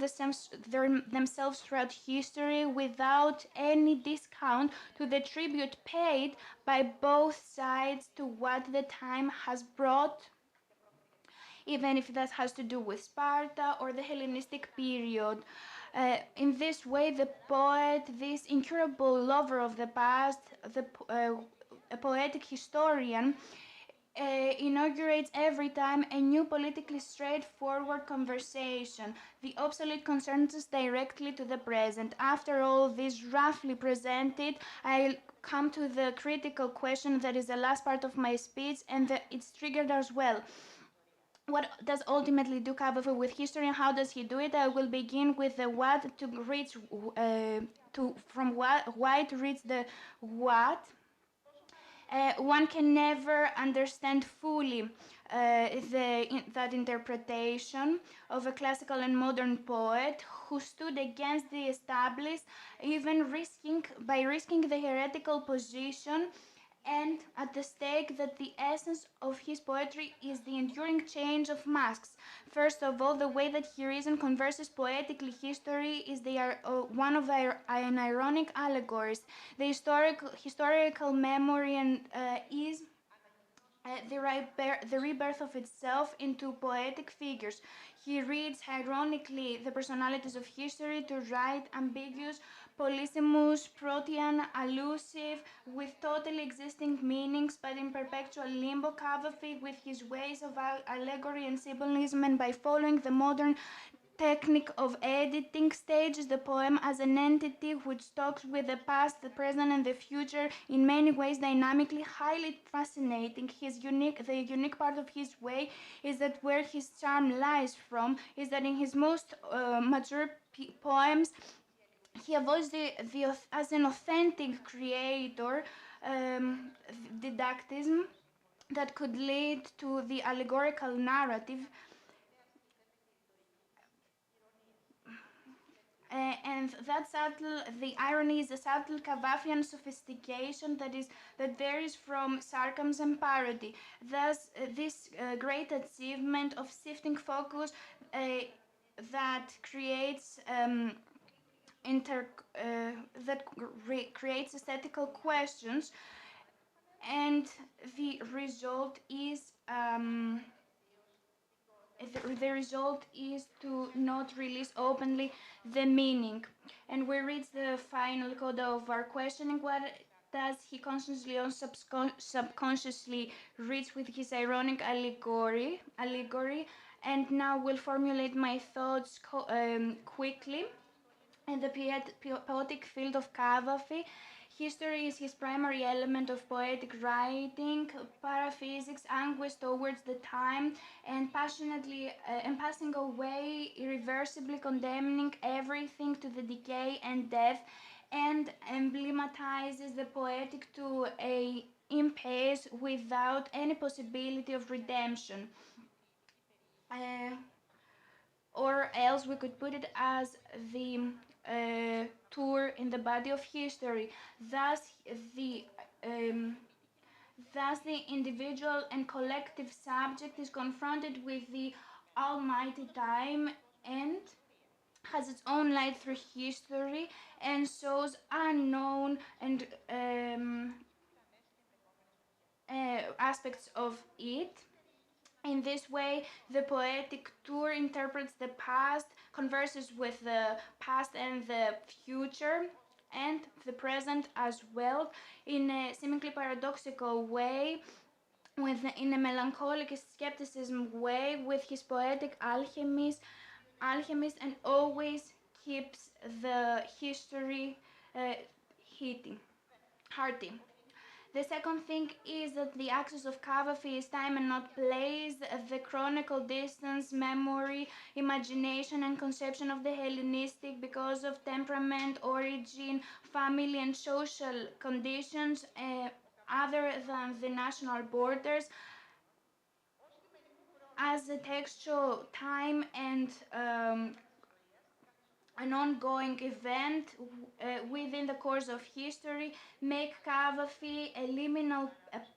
themselves throughout history without any discount to the tribute paid by both sides to what the time has brought, even if that has to do with Sparta or the Hellenistic period. In this way, the poet, this incurable lover of the past, a poetic historian, inaugurates every time a new politically straightforward conversation. The obsolete concerns us directly to the present. After all this roughly presented, I'll come to the critical question that is the last part of my speech, and it's triggered as well. What does ultimately do Cavafy with history, and how does he do it? I will begin with the what to reach, from why to reach the what. One can never understand fully that interpretation of a classical and modern poet who stood against the established, even by risking the heretical position, and at the stake that the essence of his poetry is the enduring change of masks. First of all, the way that he reasons, converses poetically history is one of an ironic allegories. The historical memory is the rebirth of itself into poetic figures. He reads ironically the personalities of history to write ambiguous, polysemous, protean, allusive, with totally existing meanings, but in perpetual limbo. Cavafy, with his ways of allegory and symbolism, and by following the modern technique of editing, stages the poem as an entity which talks with the past, the present, and the future, in many ways dynamically, highly fascinating. The unique part of his way is that where his charm lies from is that in his most mature poems, he avoids as an authentic creator didactism that could lead to the allegorical narrative. And the irony is a subtle Cavafian sophistication that varies from sarcasm and parody. Thus, this great achievement of shifting focus that creates creates aesthetical questions, and the result is to not release openly the meaning. And we reach the final coda of our questioning: what does he consciously or subconsciously reach with his ironic allegory? And now we'll formulate my thoughts quickly. In the poetic field of Cavafy, history is his primary element of poetic writing, paraphysics, anguish towards the time, and passionately and passing away, irreversibly condemning everything to the decay and death, and emblematizes the poetic to a impasse without any possibility of redemption. Or else we could put it as the tour in the body of history. Thus the individual and collective subject is confronted with the almighty time and has its own light through history and shows unknown and aspects of it. In this way, the poetic tour interprets the past, converses with the past and the future, and the present as well, in a seemingly paradoxical way, in a melancholic skepticism way, with his poetic alchemist, and always keeps the history hearty. The second thing is that the axis of Cavafy is time and not place, the chronicle distance, memory, imagination and conception of the Hellenistic because of temperament, origin, family and social conditions other than the national borders, as a textual time and an ongoing event within the course of history, make Cavafy a liminal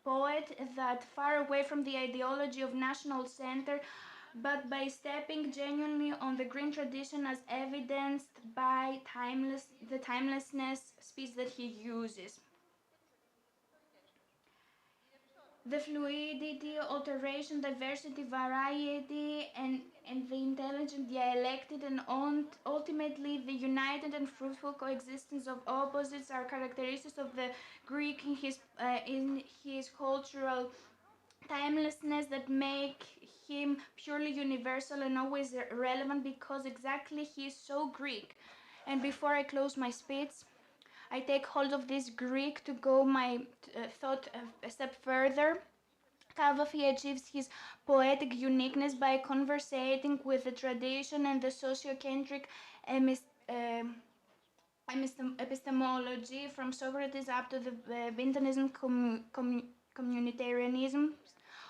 poet that far away from the ideology of national center, but by stepping genuinely on the green tradition as evidenced by the timelessness speech that he uses. The fluidity, alteration, diversity, variety, and the intelligent, dialected, and ultimately the united and fruitful coexistence of opposites are characteristics of the Greek in his cultural timelessness that make him purely universal and always relevant, because exactly he is so Greek. And before I close my speech, I take hold of this Greek to go my thought a step further. Cavafy achieves his poetic uniqueness by conversating with the tradition and the sociocentric epistemology from Socrates up to the Benthamism, communitarianism.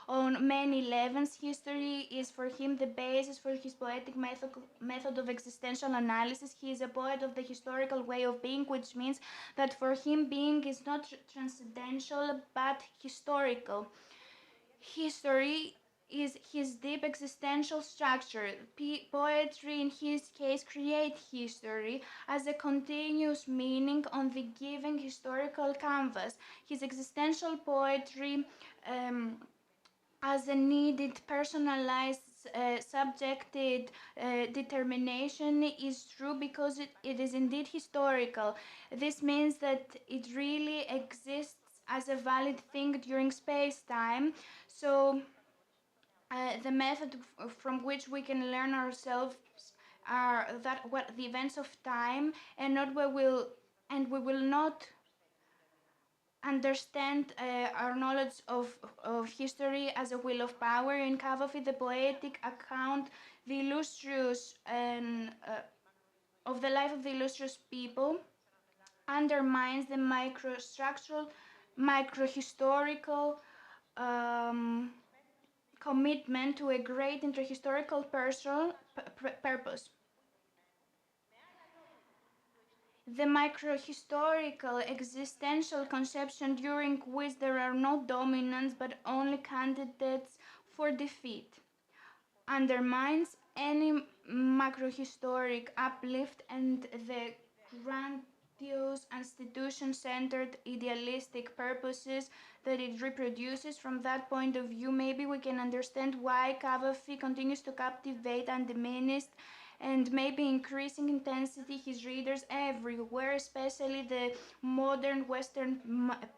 On many levels, history is for him the basis for his poetic method of existential analysis. He is a poet of the historical way of being, which means that for him being is not transcendental but historical. History is his deep existential structure. Poetry, in his case, creates history as a continuous meaning on the given historical canvas. His existential poetry as a needed, personalized, subjected determination is true because it is indeed historical. This means that it really exists as a valid thing during space-time. So the method from which we can learn ourselves are the events of time, and we will not understand our knowledge of history as a will of power. In Cavafy, the poetic account, the illustrious and of the life of the illustrious people, undermines the microstructural, microhistorical commitment to a great interhistorical purpose. the microhistorical existential conception during which there are no dominants but only candidates for defeat, undermines any macrohistoric uplift and the grandiose institution-centered idealistic purposes that it reproduces. From that point of view, maybe we can understand why Cavafy continues to captivate undiminished and maybe increasing intensity his readers everywhere, especially the modern Western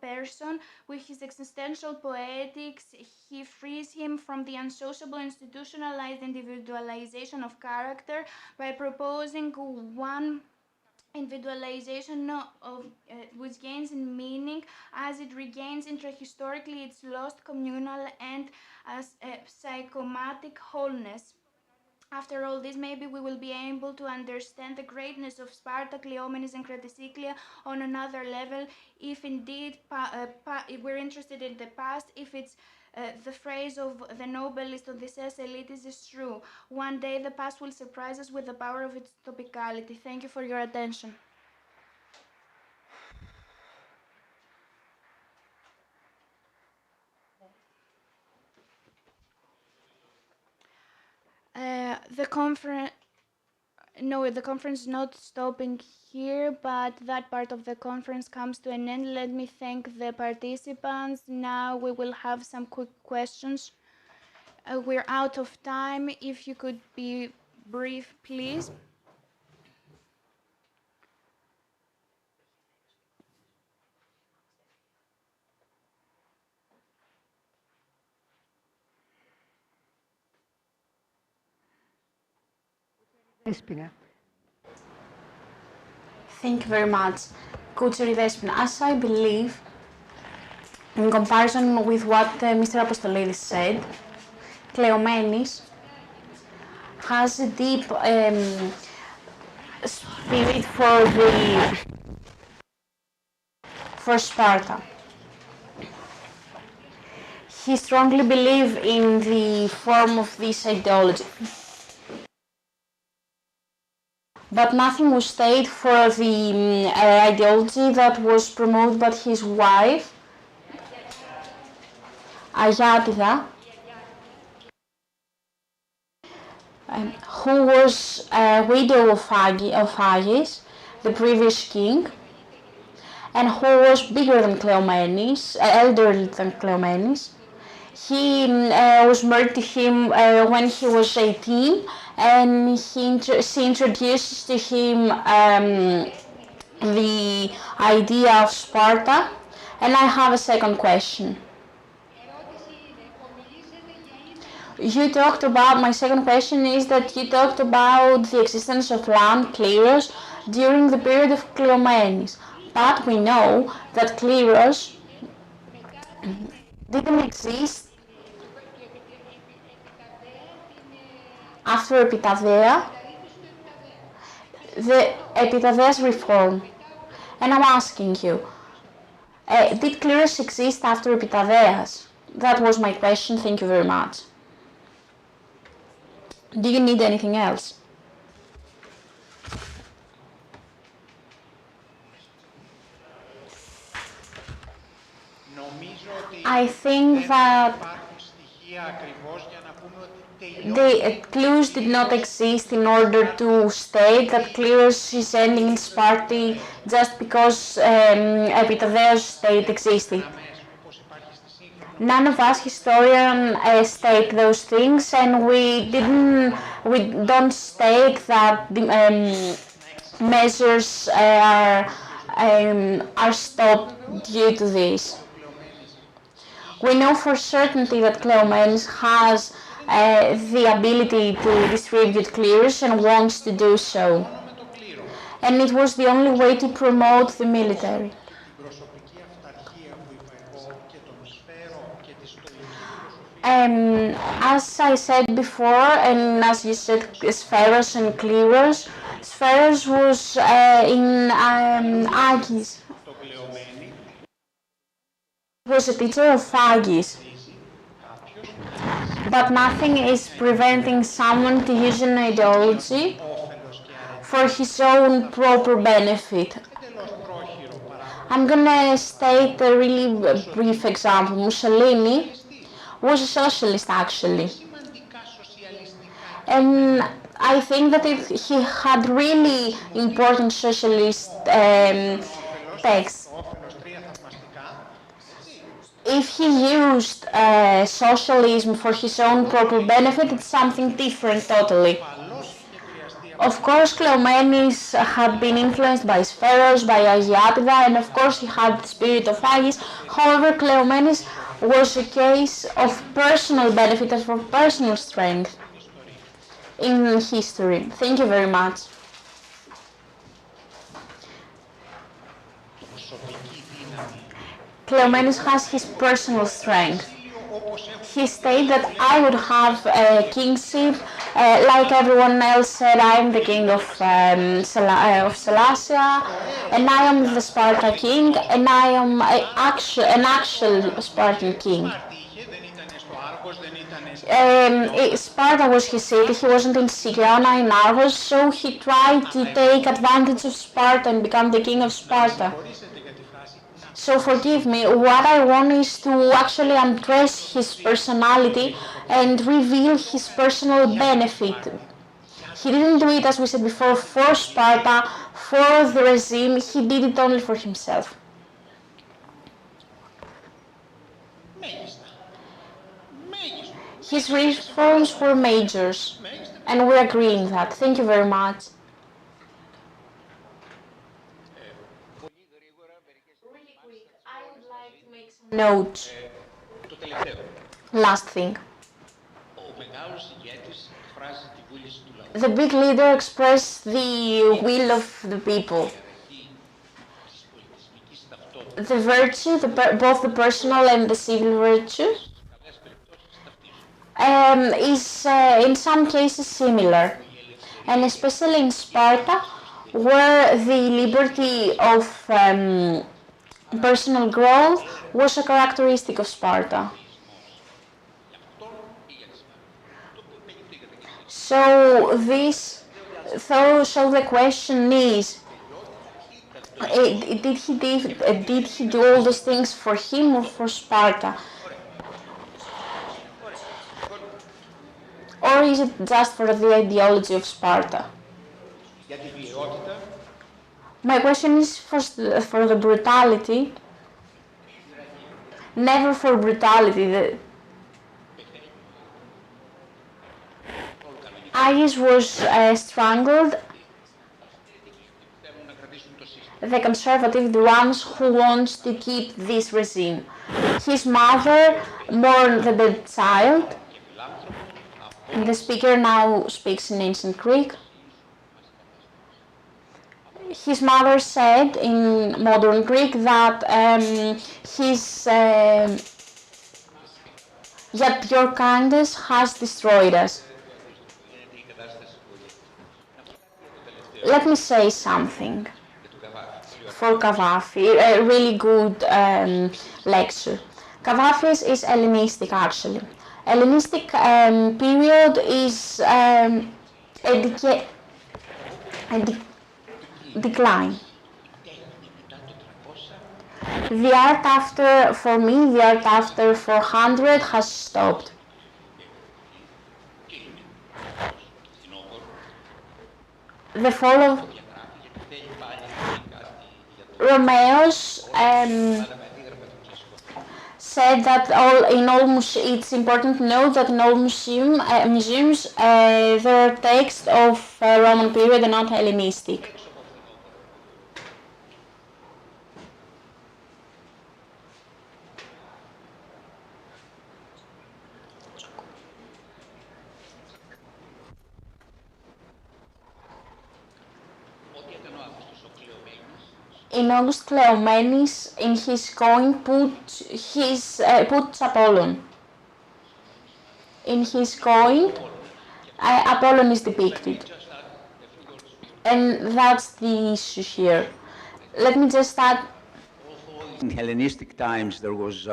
person. With his existential poetics, he frees him from the unsociable institutionalized individualization of character by proposing one individualization of which gains in meaning as it regains intrahistorically its lost communal and as a psychomatic wholeness. After all this, maybe we will be able to understand the greatness of Sparta, Cleomenes, and Craticyclia on another level, if indeed if we're interested in the past, if it's the phrase of the Nobelist Odysseus Elitis is true. One day the past will surprise us with the power of its topicality. Thank you for your attention. The conference is not stopping here, but that part of the conference comes to an end. Let me thank the participants. Now we will have some quick questions. We're out of time. If you could be brief, please. Thank you very much, Koutseri Despina. As I believe, in comparison with what Mr. Apostolidis said, Cleomenes has a deep spirit for Sparta. He strongly believed in the form of this ideology. But nothing was stated for the ideology that was promoted by his wife, ΓΙΑ ΤΗΝ, who was a widow of Agis, the previous king, and who was bigger than Cleomenes, elder than Cleomenes. He was married to him when he was 18, and she introduces to him the idea of Sparta. And I have a second question. My second question is that you talked about the existence of land clearers during the period of Cleomenes, but we know that clearers didn't exist after Epitadea, the Epitadea's reform. And I'm asking you, did clearers exist after Epitadeas? That was my question. Thank you very much. Do you need anything else? I think that the clues did not exist in order to state that clearers is ending in Sparta just because Epitadea's state existed. None of us historians state those things, and we don't state that the measures are stopped due to this. We know for certainty that Cleomenes has the ability to distribute clearers and wants to do so. And it was the only way to promote the military. As I said before, and as you said, spheros and clearers, spheros was in Agis. He was a teacher of Agis. But nothing is preventing someone to use an ideology for his own proper benefit. I'm gonna state a really brief example. Mussolini was a socialist actually. And I think that he had really important socialist texts. If he used socialism for his own proper benefit, it's something different totally. Of course, Cleomenes had been influenced by Spheros, by ΓΙΑ ΤΗΝ, and of course he had the spirit of Agis. However, Cleomenes was a case of personal benefit and for personal strength in history. Thank you very much. Cleomenes has his personal strength. He stated that I would have a kingship, like everyone else said, I am the king of ΣΕΛΛΑΣΙΑ, and I am the Sparta king, and I am an actual Spartan king. Sparta was his city, he wasn't in Sicyonia, in Argos, so he tried to take advantage of Sparta and become the king of Sparta. So forgive me, what I want is to actually undress his personality and reveal his personal benefit. He didn't do it, as we said before, for Sparta, for the regime, he did it only for himself. His reforms were majors, and we agree in that. Thank you very much. Really quick, I would like to make some notes. Last thing. The big leader expressed the will of the people. The virtue, both the personal and the civil virtue, is in some cases similar, and especially in Sparta, where the liberty of personal growth was a characteristic of Sparta. So the question is, did he do all those things for him or for Sparta? Or is it just for the ideology of Sparta? My question is for the brutality. Never for brutality. Agis was strangled. The conservative, the ones who wants to keep this regime. His mother mourned the dead child. The speaker now speaks in ancient Greek. His mother said in modern Greek that that your kindness has destroyed us. Let me say something for Kavafis, a really good lecture. Kavafis is Hellenistic actually. Hellenistic period is a decline. The art after, for me, the art after 400 has stopped. The fall of Romeos said that it's important to note that in all museums there are texts of Roman period and not Hellenistic. In August, Cleomenes, in his coin, puts Apollon. In his coin, Apollon is depicted. And that's the issue here. Let me just add. In Hellenistic times, there was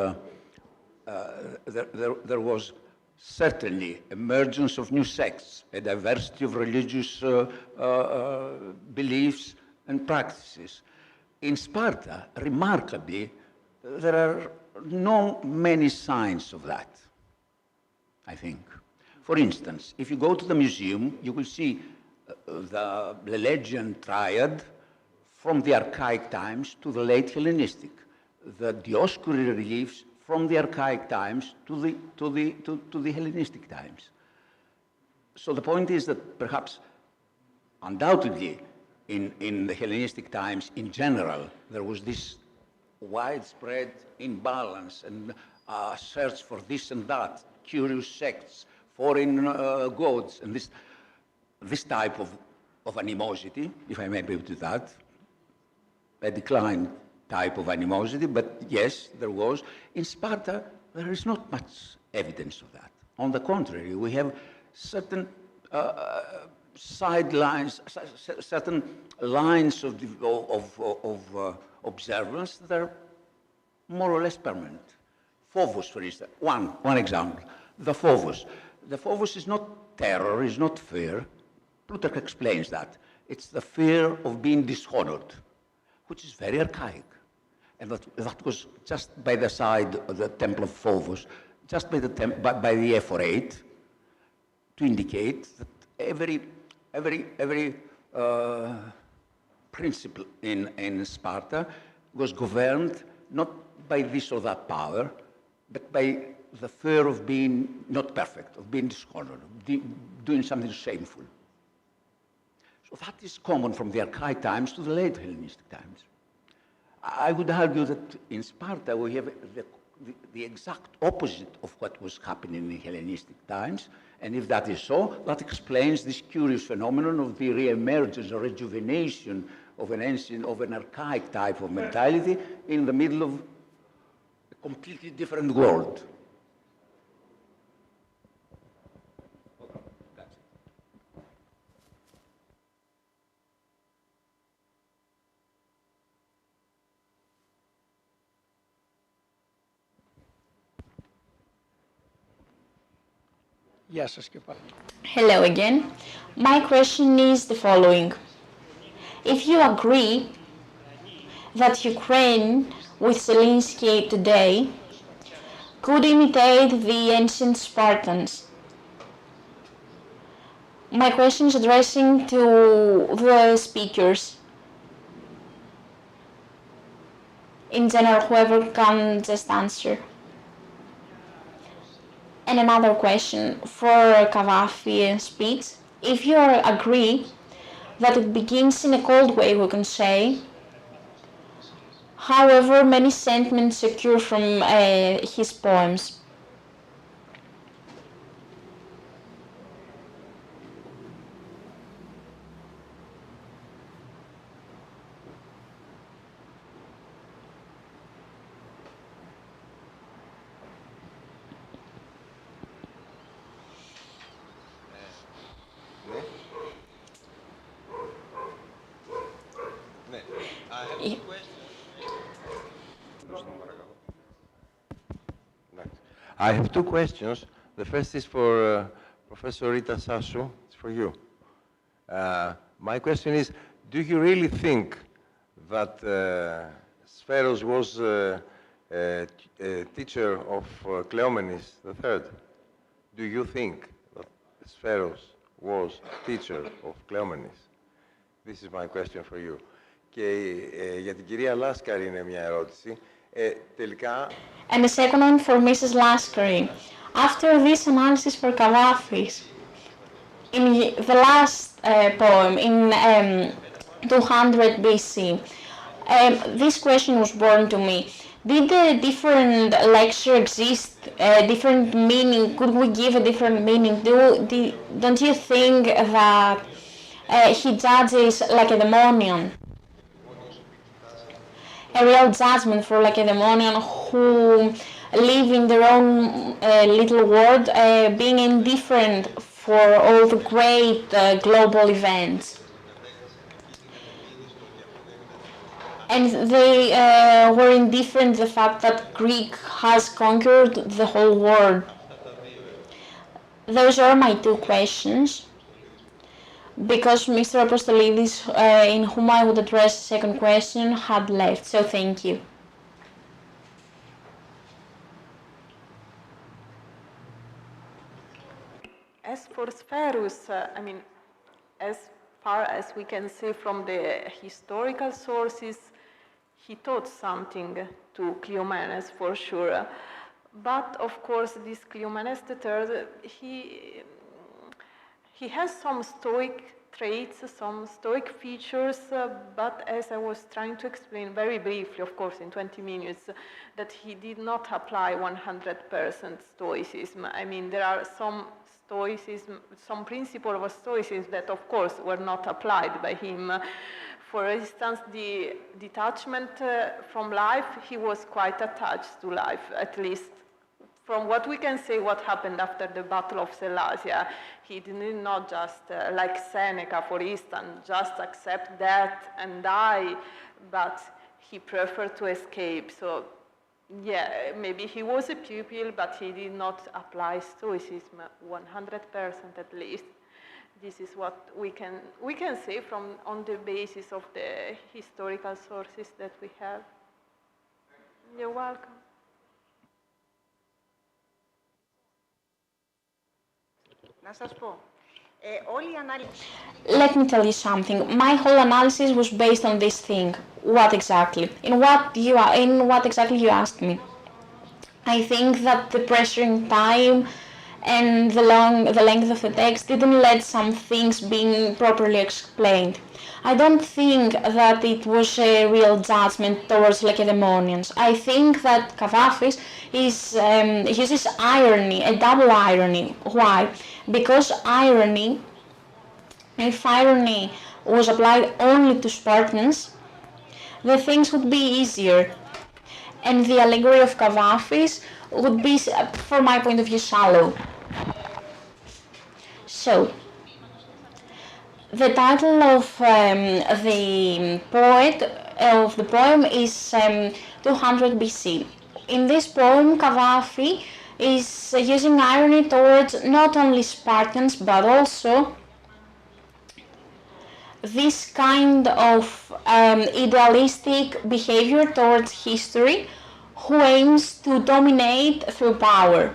certainly emergence of new sects, a diversity of religious beliefs and practices. In Sparta, remarkably, there are not many signs of that, I think. For instance, if you go to the museum, you will see the Legion triad from the archaic times to the late Hellenistic, the Dioscuri reliefs from the archaic times to the Hellenistic times. So the point is that perhaps, undoubtedly, in the Hellenistic times in general, there was this widespread imbalance and search for this and that, curious sects, foreign gods, and this type of animosity, if I may put it that, a decline type of animosity, but yes, there was. In Sparta, there is not much evidence of that. On the contrary, we have certain sidelines, certain lines of observance that are more or less permanent. Phobos, for instance, one example, the Phobos. The Phobos is not terror, is not fear. Plutarch explains that. It's the fear of being dishonored, which is very archaic. And that was just by the side of the temple of Phobos, just by the ephorate, to indicate that every principle in Sparta was governed not by this or that power, but by the fear of being not perfect, of being dishonored, of doing something shameful. So that is common from the archaic times to the late Hellenistic times. I would argue that in Sparta we have the exact opposite of what was happening in Hellenistic times, and if that is so, that explains this curious phenomenon of the re-emergence or rejuvenation of an archaic type of mentality in the middle of a completely different world. Hello again. My question is the following. If you agree that Ukraine with Zelensky today could imitate the ancient Spartans, my question is addressing to the speakers. In general, whoever can just answer. And another question for Kavafi's speech. If you agree that it begins in a cold way, we can say, however many sentiments occur from his poems. I have two questions. The first is for Professor Rita Sassou. It's for you. My question is, do you really think that Spheros was a teacher of Cleomenes III? Do you think that Spheros was teacher of Cleomenes? This is my question for you. Και για την κυρία Λάσκαρη είναι μια ερώτηση. Τελικά... And the second one for Mrs. Laskari. After this analysis for Kavafis, in the last poem, in 200 BC, this question was born to me. Did a different lecture exist, a different meaning? Could we give a different meaning? Don't you think that he judges like a demonian? A real judgment for Lacedaemonian who live in their own little world, being indifferent for all the great global events. And they were indifferent to the fact that Greek has conquered the whole world. those are my two questions, because Mr. Apostolidis, in whom I would address the second question, had left, so thank you. As for Spherus, as far as we can say from the historical sources, he taught something to Cleomenes for sure. But of course, this Cleomenes III, he has some Stoic traits, some Stoic features, but as I was trying to explain very briefly, of course, in 20 minutes, that he did not apply 100% Stoicism. I mean, there are some Stoicism, some principles of Stoicism that, of course, were not applied by him. For instance, the detachment from life, he was quite attached to life, at least from what we can say what happened after the Battle of Sellasia. He did not just, like Seneca, for instance, just accept death and die, but he preferred to escape. So, yeah, maybe he was a pupil, but he did not apply Stoicism 100% at least. This is what we can say from on the basis of the historical sources that we have. You're welcome. Let me tell you something. My whole analysis was based on this thing. What exactly? In what exactly you asked me? I think that the pressure in time and the length of the text didn't let some things being properly explained. I don't think that it was a real judgment towards Lacedaemonians. I think that Kavafis uses irony, a double irony. Why? Because if irony was applied only to Spartans, the things would be easier, and the allegory of Kavafis would be, from my point of view, shallow. So, the title of the poem is 200 BC. In this poem, Kavafi is using irony towards not only Spartans, but also this kind of idealistic behavior towards history, who aims to dominate through power.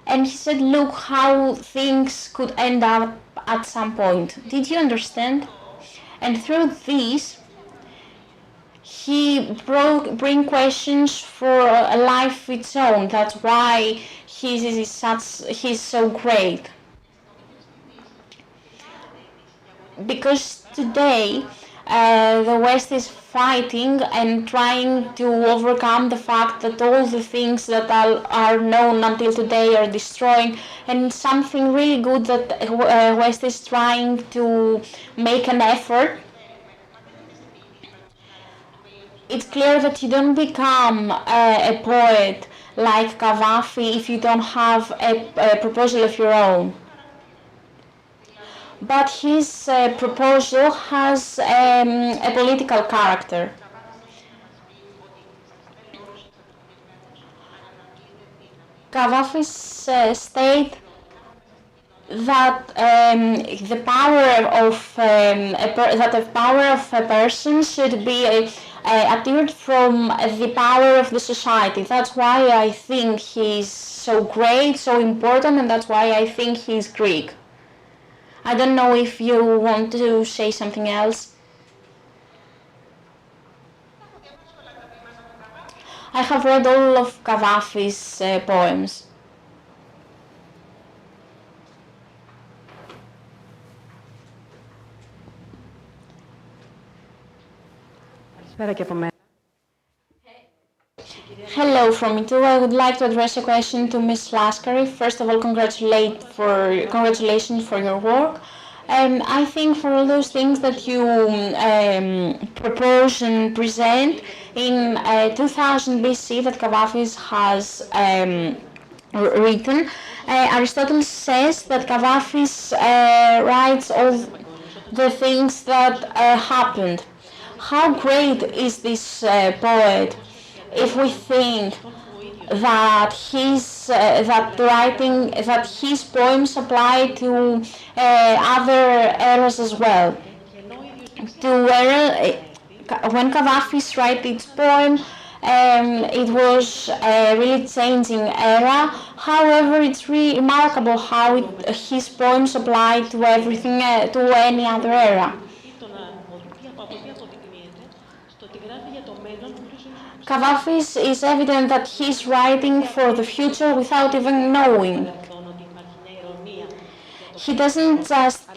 And he said, look how things could end up at some point. Did you understand? And through this, he bring questions for a life of its own. That's why he's so great. Because today, the West is fighting and trying to overcome the fact that all the things that are known until today are destroying, and something really good that West is trying to make an effort. It's clear that you don't become a poet like Kavafi if you don't have a proposal of your own. But his proposal has a political character. Kavafis state that the power of a person should be adhered from the power of the society. That's why I think he's so great, so important, and that's why I think he's Greek. I don't know if you want to say something else. I have read all of Kavafi's poems. Hello from me too. I would like to address a question to Ms. Laskari. First of all, congratulations for your work. I think for all those things that you propose and present in 2000 BC that Kavafis has written, Aristotle says that Kavafis writes all the things that happened. How great is this poet if we think that his poems apply to other eras as well. When Gaddafi wrote its poem, it was a really changing era. However, it's really remarkable how his poems apply to everything, to any other era. Gaddafi is evident that he's writing for the future without even knowing. He doesn't just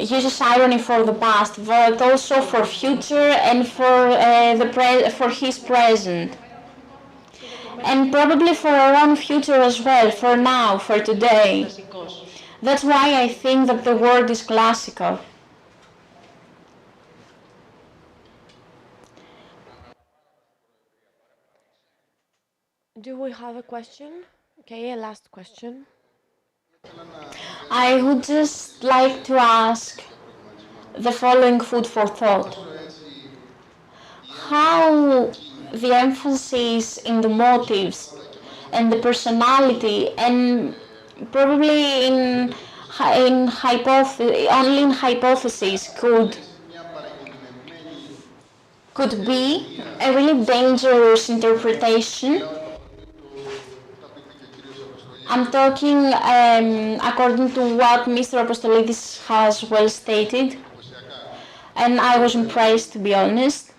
uses irony for the past, but also for future and for his present. And probably for our own future as well, for now, for today. That's why I think that the word is classical. Do we have a question? Okay, a last question. I would just like to ask the following food for thought. How the emphasis in the motives and the personality, and probably only in hypothesis could be a really dangerous interpretation. I'm talking according to what Mr. Apostolidis has well stated, and I was impressed, to be honest.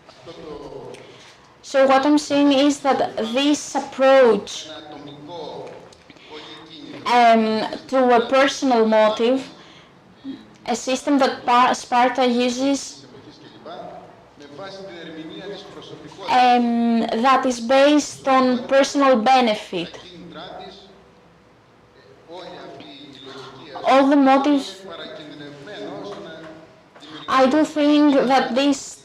So what I'm saying is that this approach to a personal motive, a system that Sparta uses, that is based on personal benefit. All the motives, I do think that this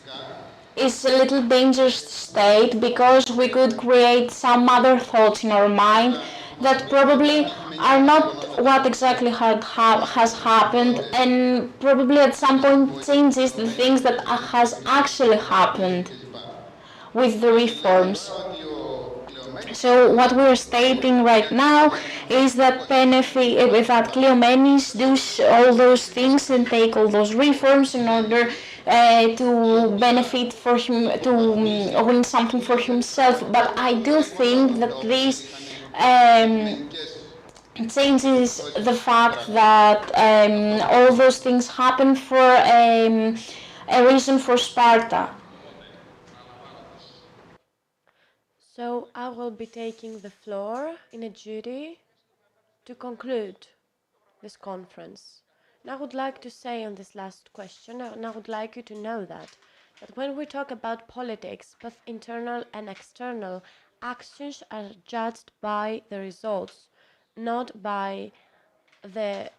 is a little dangerous state, because we could create some other thoughts in our mind that probably are not what exactly has happened, and probably at some point changes the things that has actually happened with the reforms. So what we're stating right now is that Cleomenes do all those things and take all those reforms in order to benefit for him, to win something for himself. But I do think that this changes the fact that all those things happen for a reason for Sparta. So I will be taking the floor in a duty to conclude this conference. And I would like to say on this last question, and I would like you to know that when we talk about politics, both internal and external actions are judged by the results, not by the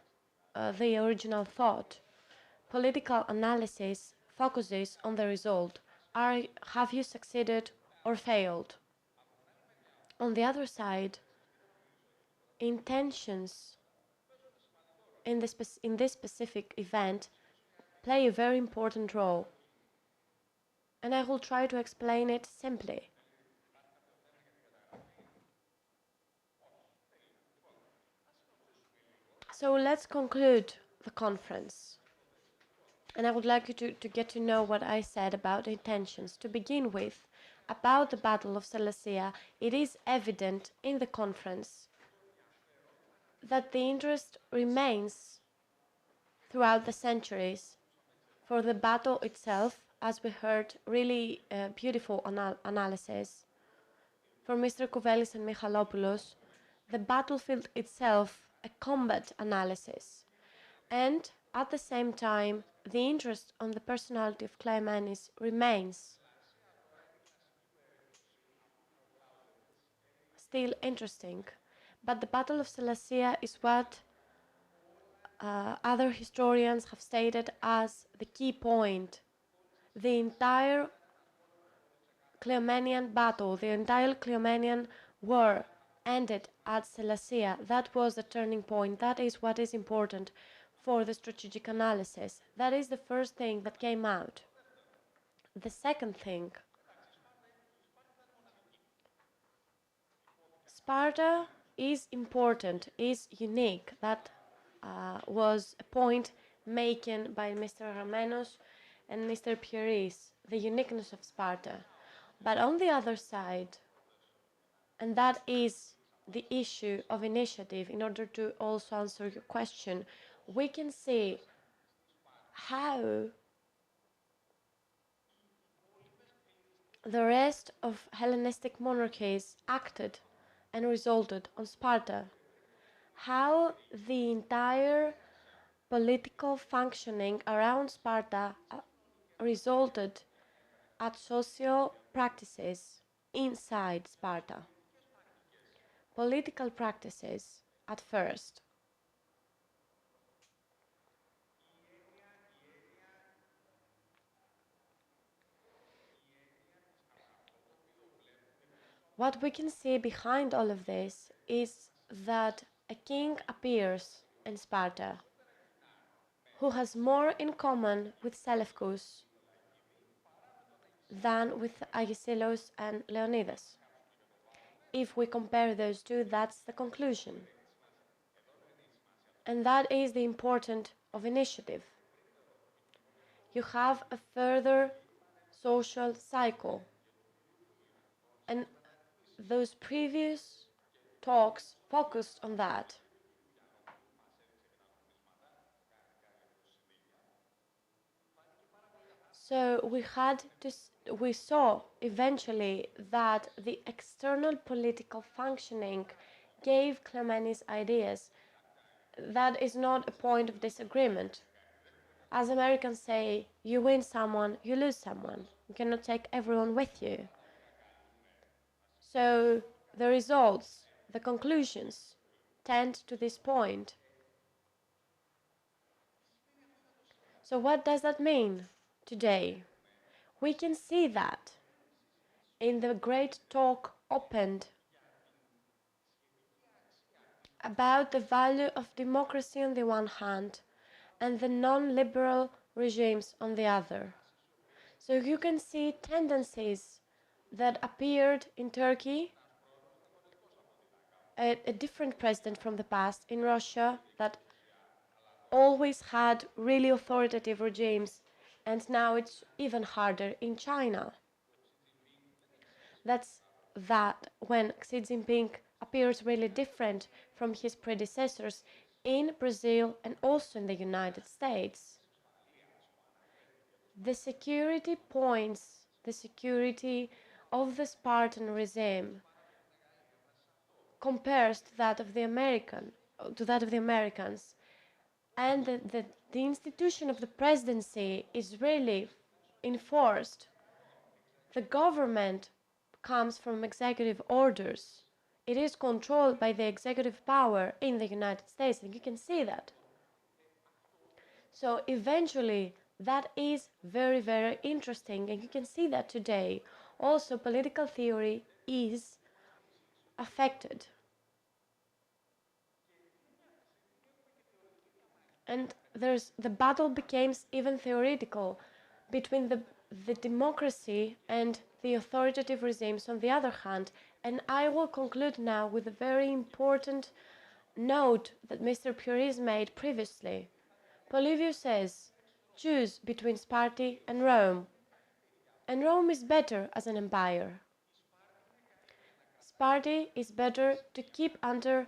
original thought. Political analysis focuses on the result. Have you succeeded or failed? On the other side, intentions in this specific event play a very important role, and I will try to explain it simply. So let's conclude the conference, and I would like you to get to know what I said about intentions. To begin with, about the Battle of Sellasia, it is evident in the conference that the interest remains throughout the centuries for the battle itself, as we heard really beautiful analysis from Mr. Kouvelis and Michalopoulos, the battlefield itself, a combat analysis, and at the same time the interest on the personality of Cleomenes remains still interesting, but the Battle of Sellasia is what other historians have stated as the key point. The entire Cleomenian battle, the entire Cleomenian war ended at Sellasia. That was the turning point. That is what is important for the strategic analysis. That is the first thing that came out. The second thing Sparta is important, is unique. That was a point making by Mr. Ramenos and Mr. Pieris, the uniqueness of Sparta. But on the other side, and that is the issue of initiative, in order to also answer your question, we can see how the rest of Hellenistic monarchies acted and resulted on Sparta, how the entire political functioning around Sparta resulted at social practices inside Sparta. Political practices at first. What we can see behind all of this is that a king appears in Sparta who has more in common with Seleucus than with Agesilaus and Leonidas. If we compare those two, that's the conclusion. And that is the importance of initiative. You have a further social cycle. And those previous talks focused on that. So we saw eventually that the external political functioning gave Clemenes ideas. That is not a point of disagreement. As Americans say, you win someone, you lose someone. You cannot take everyone with you. So the results, the conclusions, tend to this point. So what does that mean today? We can see that in the great talk opened about the value of democracy on the one hand and the non-liberal regimes on the other. So you can see tendencies that appeared in Turkey, a different president from the past, in Russia, that always had really authoritative regimes, and now it's even harder in China. That's that when Xi Jinping appears really different from his predecessors in Brazil and also in the United States. The security points, the security of the Spartan regime compares to that of the Americans, and the institution of the presidency is really enforced. The government comes from executive orders. It is controlled by the executive power in the United States, and you can see that. So eventually, that is very, very interesting, and you can see that today. Also, political theory is affected. And the battle becomes even theoretical between the democracy and the authoritative regimes on the other hand. And I will conclude now with a very important note that Mr. Pieris made previously. Polybius says, choose between Sparta and Rome is better as an empire. Sparta is better to keep under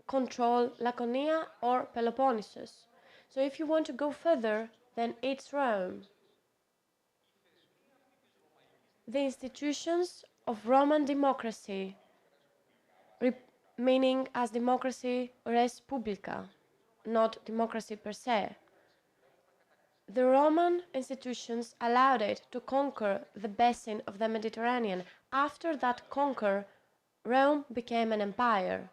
control Laconia or Peloponnesus. So if you want to go further, then it's Rome. The institutions of Roman democracy, meaning as democracy res publica, not democracy per se. The Roman institutions allowed it to conquer the basin of the Mediterranean. After that conquer, Rome became an empire,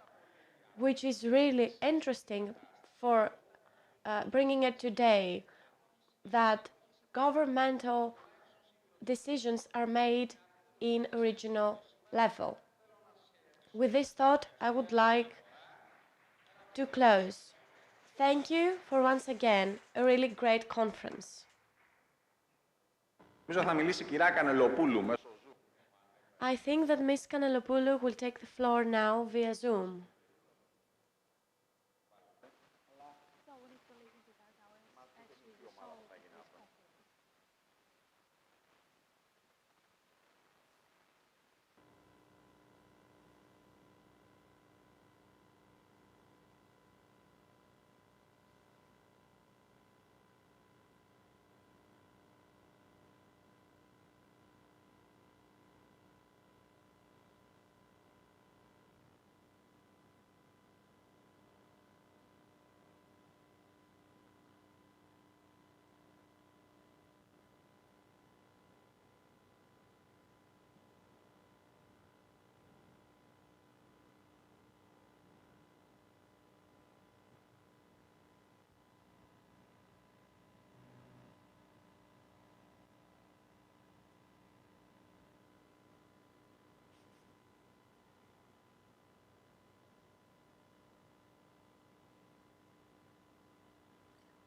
which is really interesting for bringing it today, that governmental decisions are made in a regional level. With this thought, I would like to close. Thank you for once again a really great conference. I think that Ms. Kanelopoulou will take the floor now via Zoom.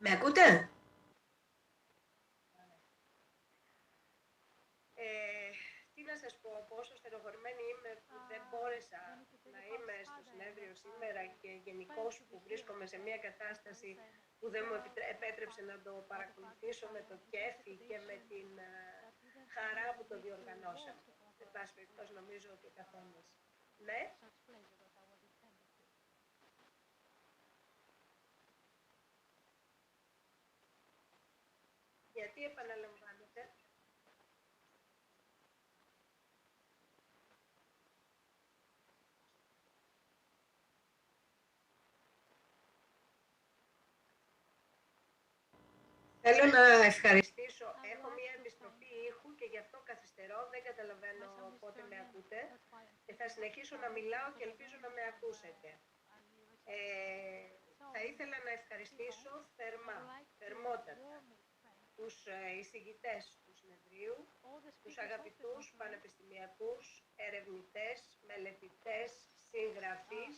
Με ακούτε? Τι να σας πω, πόσο στενοχωρημένη είμαι που δεν μπόρεσα να είμαι στο συνέδριο σήμερα και γενικώς που βρίσκομαι σε μια κατάσταση που δεν μου επέτρεψε να το παρακολουθήσω με το κέφι και με την χαρά που το διοργανώσαμε. Σε πάση περιπτώσει νομίζω ότι ο καθένας. Ναι. Γιατί επαναλαμβάνετε? Θέλω να ευχαριστήσω. Έχω μία επιστροφή ήχου και γι' αυτό καθυστερώ. Δεν καταλαβαίνω πότε με ακούτε. Και θα συνεχίσω να μιλάω και ελπίζω να με ακούσετε. Θα ήθελα να ευχαριστήσω θερμότατα τους εισηγητές του συνεδρίου, τους αγαπητούς πανεπιστημιακούς ερευνητές, μελετητές, συγγραφείς,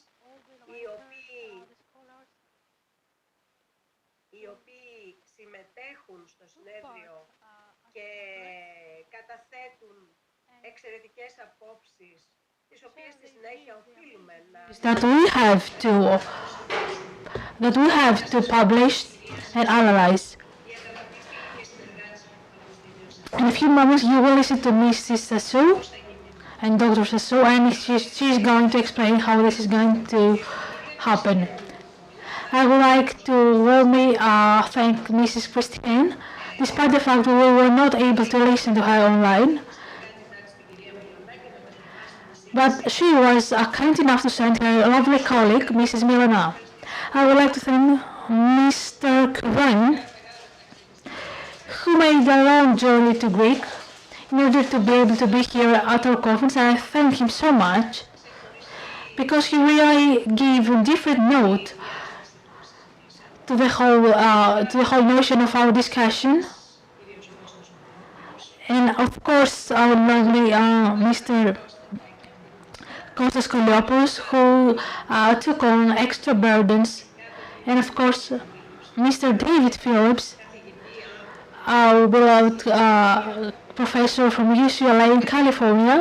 οι οποίοι συμμετέχουν στο συνέδριο και καταθέτουν εξαιρετικές απόψεις, τις οποίες στη συνέχεια οφείλουμε να... That we have to publish and analyze. In a few moments, you will listen to Mrs. Sassou and Dr. Sassou, and she's going to explain how this is going to happen. I would like to warmly thank Mrs. Christiane, despite the fact that we were not able to listen to her online. But she was kind enough to send her lovely colleague, Mrs. Milana. I would like to thank Mr. Kvain, who made a long journey to Greek in order to be able to be here at our conference. I thank him so much because he really gave a different note to the whole notion of our discussion. And of course, our lovely Mr. Kostas Koliopoulos, who took on extra burdens, and of course, Mr. David Phillips, our beloved professor from UCLA in California,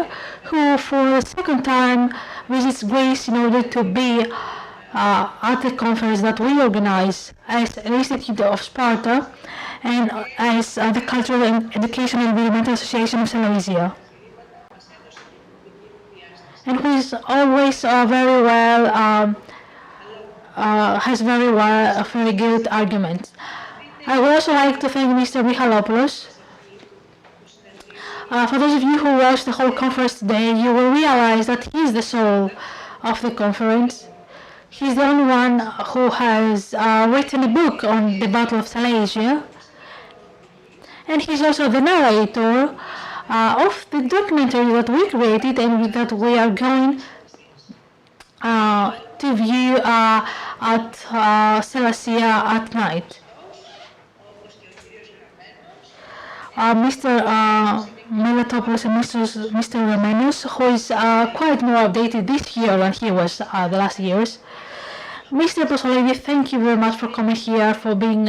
who for the second time visits Greece in order to be at the conference that we organize as an Institute of Sparta and as the Cultural and Education and Environmental Association of Silesia. And who is always very well, has very good arguments. I would also like to thank Mr. Michalopoulos. For those of you who watched the whole conference today, you will realize that he is the soul of the conference. He's the only one who has written a book on the Battle of Silesia. And he's also the narrator of the documentary that we created and that we are going to view at ΣΕΛΛΑΣΙΑΣ at night. Mr. Melatopoulos and Mr. Romanos, who is quite more updated this year than he was the last years. Mr. Apostolidis, thank you very much for coming here, for giving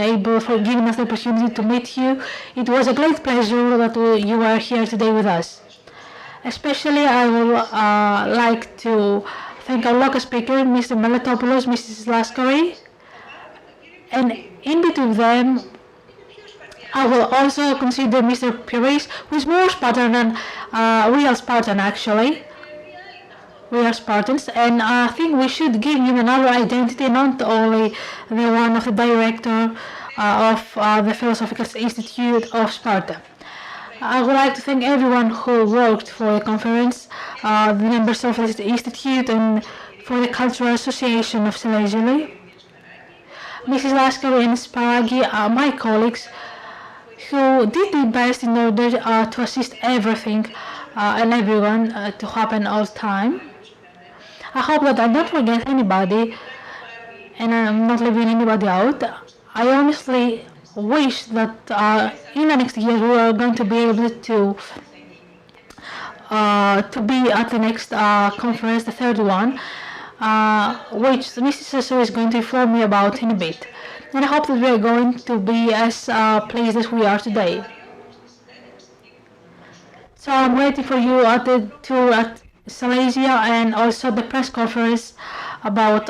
us the opportunity to meet you. It was a great pleasure that you were here today with us. Especially, I would like to thank our local speaker, Mr. Melatopoulos, Mrs. Laskari, and in between them, I will also consider Mr. Pires, who is more Spartan than real Spartan actually. We are Spartans, and I think we should give him another identity, not only the one of the director of the Philosophical Institute of Sparta. I would like to thank everyone who worked for the conference, the members of the Institute, and for the Cultural Association of Silesia. Mrs. Laskari and Sparagi are my colleagues who did their best in order to assist everything and everyone to happen all the time. I hope that I don't forget anybody and I'm not leaving anybody out. I honestly wish that in the next year we are going to be able to be at the next conference, the third one, which Mrs. Sasso is going to inform me about in a bit. And I hope that we are going to be as pleased as we are today. So I'm waiting for you at the tour at Silesia and also the press conference about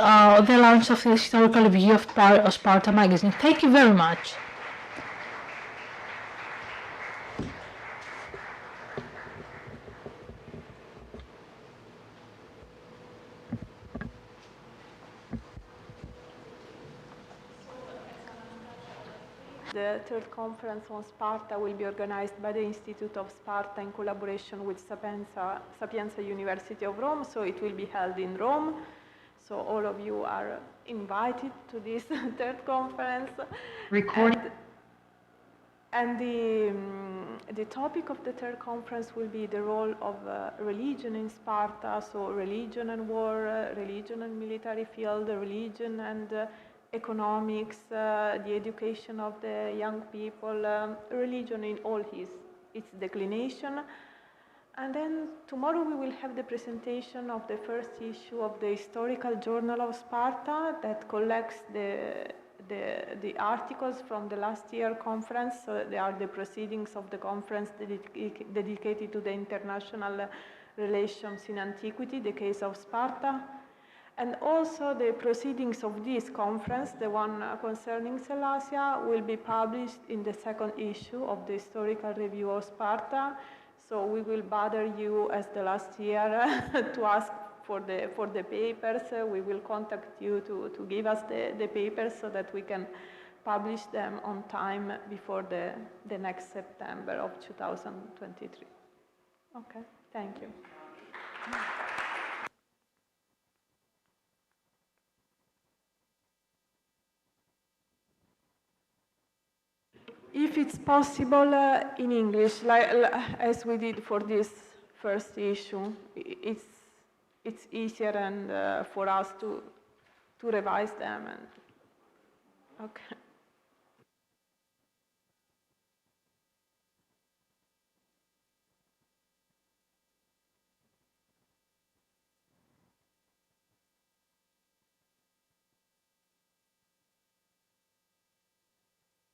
the launch of the historical review of Sparta magazine. Thank you very much. The third conference on Sparta will be organized by the Institute of Sparta in collaboration with Sapienza University of Rome, so it will be held in Rome. So all of you are invited to this third conference. Recording. And the topic of the third conference will be the role of religion in Sparta, so religion and war, religion and military field, religion and economics, the education of the young people, religion in all its declination. And then tomorrow we will have the presentation of the first issue of the Historical Journal of Sparta that collects the articles from the last year conference. So they are the proceedings of the conference dedicated to the international relations in antiquity, the case of Sparta. And also the proceedings of this conference, the one concerning Sellasia, will be published in the second issue of the Historical Review of Sparta. So we will bother you as the last year to ask for the papers. We will contact you to give us the papers so that we can publish them on time before the next September of 2023. Okay, thank you. If it's possible, in English, as we did for this first issue, it's easier and for us to revise them. And okay.